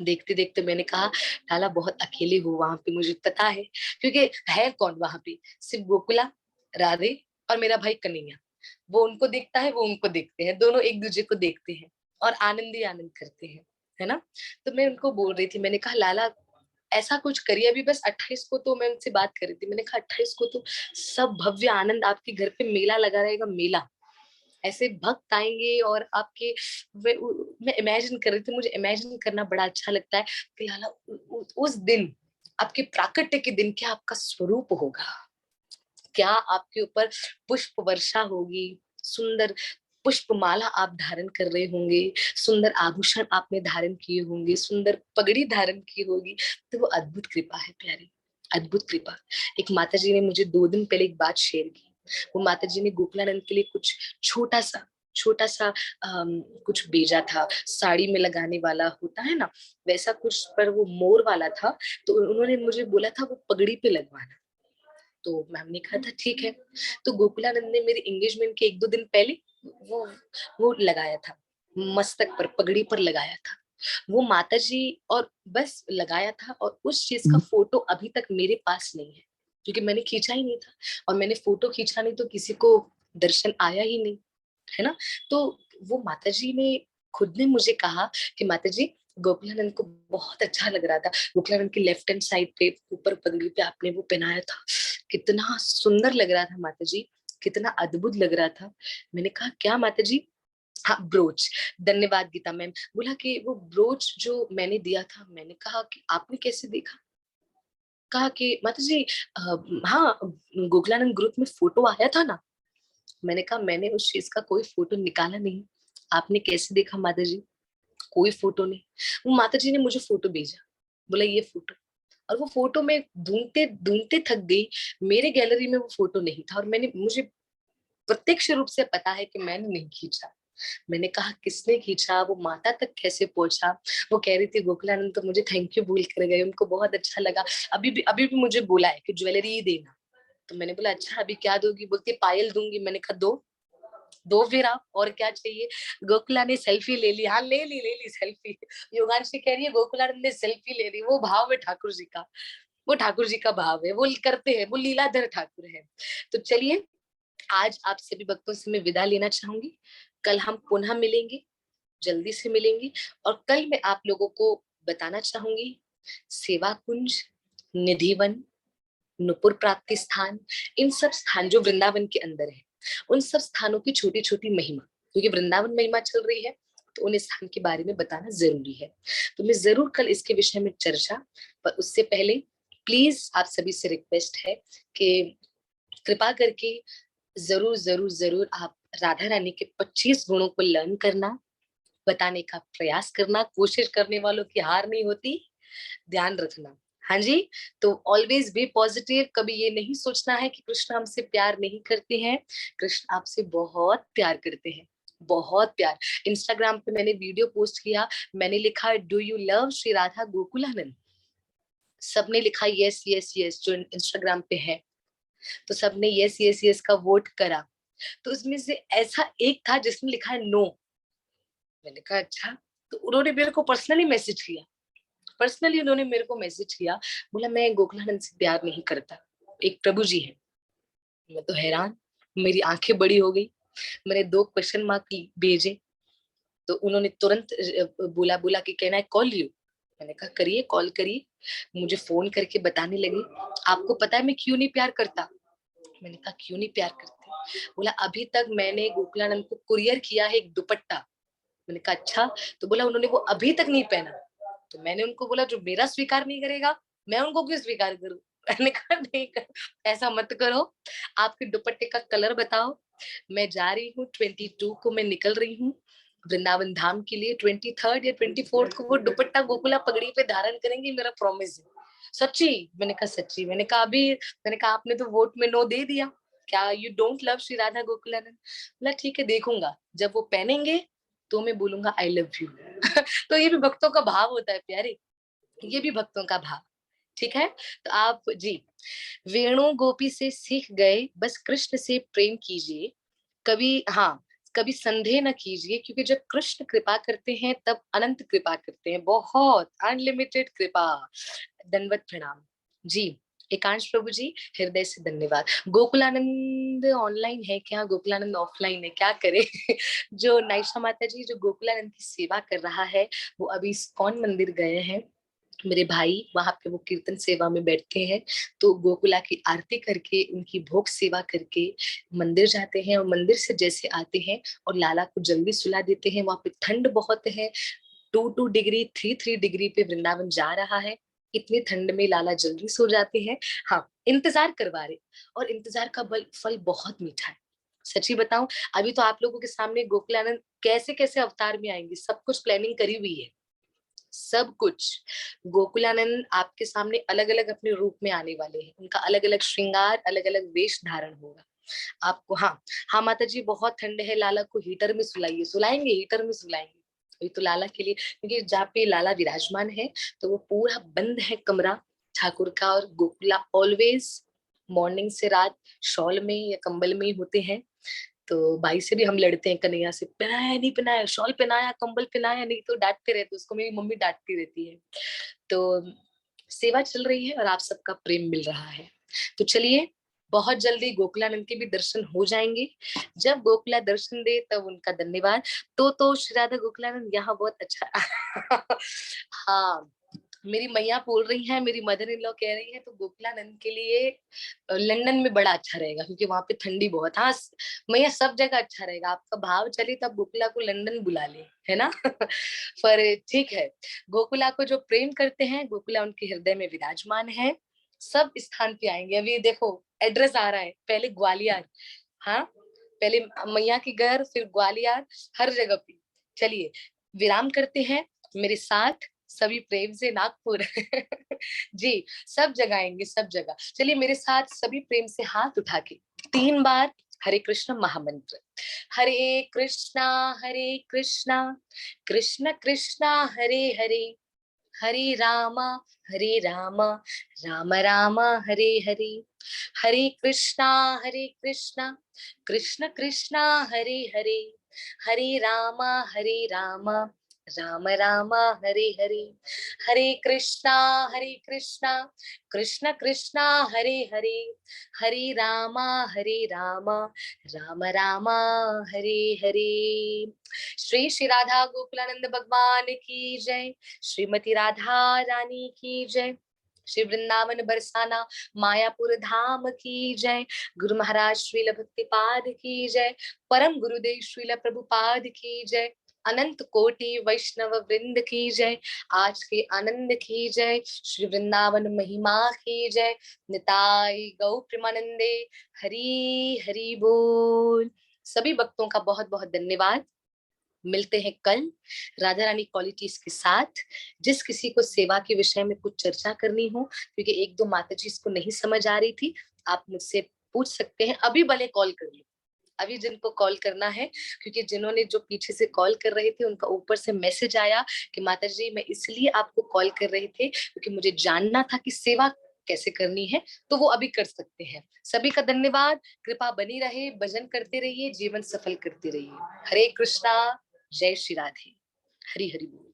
देखते देखते मैंने कहा लाला बहुत अकेले हो वहां पे, मुझे पता है, क्योंकि है कौन वहां पे, सिर्फ गोकुला, राधे और मेरा भाई कन्हैया, वो उनको देखता है, वो उनको देखते हैं, दोनों एक दूसरे को देखते हैं और आनंद ही आनंद करते हैं, है ना। तो मैं उनको बोल रही थी, मैंने कहा लाला ऐसा कुछ करिए, अभी बस 28 को तो मैं उनसे बात कर रही थी, मैंने कहा 28 को तो सब भव्य आनंद आपके घर पे मेला लगा रहेगा, मेला ऐसे भक्त आएंगे और आपके मैं इमेजिन कर रही थी, मुझे इमेजिन करना बड़ा अच्छा लगता है कि लाला उस दिन आपके प्राकट्य के दिन क्या आपका स्वरूप होगा, क्या आपके ऊपर पुष्प वर्षा होगी, सुंदर पुष्पमाला आप धारण कर रहे होंगे, सुंदर आभूषण आपने धारण किए होंगे, सुंदर पगड़ी धारण की होगी। तो वो अद्भुत कृपा है प्यारी, अद्भुत कृपा। एक माता जी ने मुझे 2 दिन पहले एक बात शेयर की। वो माता जी ने गोकुलानंद के लिए कुछ छोटा सा कुछ भेजा था, साड़ी में लगाने वाला होता है ना वैसा कुछ, पर वो मोर वाला था। तो उन्होंने मुझे बोला था वो पगड़ी पे लगवाना। तो मैम ने कहा था ठीक है। तो गोकुलानंद ने मेरे एंगेजमेंट के 1-2 दिन पहले वो वो लगाया था, मस्तक पर पगड़ी पर लगाया था वो माता जी, और बस लगाया था। और उस चीज का फोटो अभी तक मेरे पास नहीं है, क्योंकि मैंने खींचा ही नहीं था, और मैंने फोटो खींचा नहीं तो किसी को दर्शन आया ही नहीं, है ना। तो वो माता जी ने खुद ने मुझे कहा कि माता जी गोकुलानंद को बहुत अच्छा लग रहा था, गोकुलानंद की लेफ्ट हैंड साइड पे ऊपर पगड़ी पे आपने वो पहनाया था, कितना सुंदर लग रहा था माता जी, कितना अद्भुत लग रहा था। मैंने कहा क्या माता जी? हाँ ब्रोच, धन्यवाद गीता मैम। बोला कि वो ब्रोच जो मैंने दिया था, मैंने कहा कि आपने कैसे देखा? कहा कि माता जी हाँ गोकुलानंद ग्रुप में फोटो आया था ना। मैंने कहा मैंने उस चीज का कोई फोटो निकाला नहीं, आपने कैसे देखा माता जी? कोई फोटो नहीं। वो माता जी ने मुझे फोटो भेजा, बोला ये फोटो, और वो फोटो में ढूंढते ढूंढते थक गई, मेरे गैलरी में वो फोटो नहीं था, और मैंने मुझे प्रत्यक्ष रूप से पता है कि मैंने नहीं खींचा। मैंने कहा किसने खींचा, वो माता तक कैसे पहुंचा? वो कह रही थी गोकुलानंद तो मुझे थैंक यू बोल कर गए, उनको बहुत अच्छा लगा। अभी भी मुझे बोला है कि ज्वेलरी ही देना। तो मैंने बोला अच्छा अभी क्या दोगी? बोलती पायल दूंगी। मैंने कहा दो, दो फिर आप, और क्या चाहिए? गोकुला ने सेल्फी ले ली, हाँ ले ली सेल्फी। योगांशी कह रही है गोकुलानंद ने सेल्फी ले ली, वो भाव है ठाकुर जी का, वो ठाकुर जी का भाव है, वो करते हैं, वो लीलाधर ठाकुर है। तो चलिए आज आप सभी भक्तों से मैं विदा लेना चाहूंगी। कल हम पुनः मिलेंगे, जल्दी से मिलेंगे। और कल मैं आप लोगों को बताना चाहूंगी सेवा कुंज, निधिवन, नुपुर प्राप्ति स्थान, इन सब स्थान जो वृंदावन के अंदर है, उन सब स्थानों की छोटी छोटी महिमा, क्योंकि वृंदावन महिमा चल रही है तो उन स्थान के बारे में बताना जरूरी है। तो मैं जरूर कल इसके विषय में चर्चा, पर उससे पहले प्लीज आप सभी से रिक्वेस्ट है कि कृपा करके जरूर जरूर जरूर आप राधा रानी के 25 गुणों को लर्न करना, बताने का प्रयास करना। कोशिश करने वालों की हार नहीं होती, ध्यान रखना। हाँ जी। तो ऑलवेज बी पॉजिटिव, कभी ये नहीं सोचना है कि कृष्ण हमसे प्यार नहीं करते हैं, कृष्ण आपसे बहुत प्यार करते हैं, बहुत प्यार। इंस्टाग्राम पे मैंने वीडियो पोस्ट किया, मैंने लिखा do you love Shri Radha Gokulanand? सबने लिखा यस यस यस, जो इंस्टाग्राम पे है। तो सबने यस यस यस का वोट करा। तो उसमें से ऐसा एक था जिसने लिखा है नो। मैंने कहा अच्छा। तो उन्होंने मेरे को पर्सनली मैसेज किया, पर्सनली उन्होंने मेरे को मैसेज किया, बोला मैं गोकुलानंद से प्यार नहीं करता, एक प्रभु जी है। मैं तो हैरान, मेरी आंखें बड़ी हो गई, मैंने 2 क्वेश्चन मार्क भेजे। तो उन्होंने तुरंत बोला बोला कि कहना है कॉल यू। मैंने कहा करिए, कॉल करिए। मुझे फोन करके बताने लगे आपको पता है मैं क्यों नहीं प्यार करता? मैंने कहा क्यों नहीं प्यार करते? बोला अभी तक मैंने गोकुलानंद को कुरियर किया है एक दुपट्टा। मैंने कहा अच्छा। तो बोला उन्होंने वो अभी तक नहीं पहना। तो मैंने उनको बोला जो मेरा स्वीकार नहीं करेगा मैं उनको क्यों स्वीकार करूं? मैंने कहा नहीं कर, ऐसा मत करो, आपके दुपट्टे का कलर बताओ। मैं जा रही हूँ 22 को, मैं निकल रही हूँ वृंदावन धाम के लिए। 23rd या 24th को वो दुपट्टा गोकुला पगड़ी पे धारण करेंगे, मेरा प्रॉमिस है। सच्ची? मैंने कहा सच्ची। मैंने कहा अभी, मैंने कहा आपने तो वोट में नो दे दिया, क्या you don't love Shri Radha Gokulanand? बोला ठीक है देखूंगा, जब वो पहनेंगे तो मैं बोलूंगा आई लव यू। तो ये भी भक्तों का भाव होता है प्यारे, ये भी भक्तों का भाव। ठीक है। तो आप जी, वेणु गोपी से सीख गए, बस कृष्ण से प्रेम कीजिए, कभी हाँ कभी संदेह न कीजिए, क्योंकि जब कृष्ण कृपा करते हैं तब अनंत कृपा करते हैं, बहुत अनलिमिटेड कृपा। दंडवत प्रणाम जी। एकांश प्रभु जी, हृदय से धन्यवाद। गोकुलानंद ऑनलाइन है क्या, गोकुलानंद ऑफलाइन है, क्या करे? जो नाइशा माता जी जो गोकुलानंद की सेवा कर रहा है, वो अभी इस्कॉन मंदिर गए हैं। मेरे भाई वहां पे वो कीर्तन सेवा में बैठते हैं, तो गोकुला की आरती करके उनकी भोग सेवा करके मंदिर जाते हैं, और मंदिर से जैसे आते हैं और लाला को जल्दी सुला देते हैं। वहां पे ठंड बहुत है, 2 डिग्री 3 डिग्री पे वृंदावन जा रहा है। इतनी ठंड में लाला जल्दी सो जाते हैं। हाँ, इंतजार करवा रहे, और इंतजार का फल बहुत मीठा है। सच्ची बताऊं, अभी तो आप लोगों के सामने गोकुलानंद कैसे कैसे अवतार में आएंगे, सब कुछ प्लानिंग करी हुई है, सब कुछ। गोकुलानंद आपके सामने अलग अलग अपने रूप में आने वाले हैं, उनका अलग अलग श्रृंगार, अलग अलग वेश धारण होगा आपको। हाँ, हाँ माता जी, बहुत ठंड है, लाला को हीटर में सुलाइए। सुलाएंगे, हीटर में सुलाएंगे। अभी तो लाला के लिए, क्योंकि जहाँ पे लाला विराजमान है तो वो पूरा बंद है कमरा ठाकुर का, और गोकुला ऑलवेज मॉर्निंग से रात शॉल में या कंबल में ही होते हैं। तो भाई से भी हम लड़ते हैं, कन्हैया से, पहनाया नहीं पहनाया, शॉल पहनाया, कंबल पहनाया नहीं, तो डांटते रहते उसको, मेरी मम्मी डांटती रहती है। तो सेवा चल रही है और आप सबका प्रेम मिल रहा है। तो चलिए, बहुत जल्दी गोकुलानंद के भी दर्शन हो जाएंगे। जब गोकुला दर्शन दे तब उनका धन्यवाद। तो श्री राधा गोकुलानंद यहाँ बहुत अच्छा। हाँ, मेरी मैया बोल रही है, मेरी मदर इन लॉ कह रही है, तो गोकुलानंद के लिए लंदन में बड़ा अच्छा रहेगा, क्योंकि वहां पे ठंडी बहुत। हाँ मैया, सब जगह अच्छा रहेगा, आपका भाव चले तब गोकुला को लंदन बुला ले, है ना? पर ठीक है, गोकुला को जो प्रेम करते हैं, गोकुला उनके हृदय में विराजमान है, सब स्थान पे आएंगे। अभी देखो एड्रेस आ रहा है, पहले ग्वालियर, हाँ, पहले मैया के घर, फिर ग्वालियर, हर जगह पे। चलिए, विराम करते हैं, मेरे साथ सभी प्रेम से नागपुर। जी, सब जगह आएंगे, सब जगह। चलिए मेरे साथ सभी प्रेम से हाथ उठा के 3 बार हरे कृष्ण महामंत्र। हरे कृष्णा कृष्ण कृष्णा हरे हरे, हरे रामा राम राम हरे हरे, हरे कृष्णा कृष्ण कृष्णा हरे हरे, हरे राम राम राम हरे हरे, हरे कृष्णा कृष्ण कृष्णा हरे हरे, हरे राम राम राम हरे हरे। श्री श्री राधा गोकुलानंद भगवान की जय, श्रीमती राधा रानी की जय, श्री वृंदावन बरसाना मायापुर धाम की जय, गुरु महाराज श्रील भक्तिपाद की जय, परम गुरुदेव श्रील प्रभुपाद की जय, अनंत कोटि वैष्णव वृंद की जय, आज के आनंद की जय, श्री वृंदावन महिमा की जय, निताई गौ प्रेमानंदे, हरि हरि बोल। सभी भक्तों का बहुत बहुत धन्यवाद। मिलते हैं कल राधा रानी क्वालिटीज के साथ। जिस किसी को सेवा के विषय में कुछ चर्चा करनी हो, क्योंकि 1-2 माता जी इसको नहीं समझ आ रही थी, आप मुझसे पूछ सकते हैं, अभी भले कॉल कर लो, अभी जिनको कॉल करना है, क्योंकि जिन्होंने जो पीछे से कॉल कर रहे थे उनका ऊपर से मैसेज आया कि माता जी मैं इसलिए आपको कॉल कर रहे थे क्योंकि मुझे जानना था कि सेवा कैसे करनी है, तो वो अभी कर सकते हैं। सभी का धन्यवाद, कृपा बनी रहे, भजन करते रहिए, जीवन सफल करते रहिए। हरे कृष्णा, जय श्री राधे, हरि हरि बोल।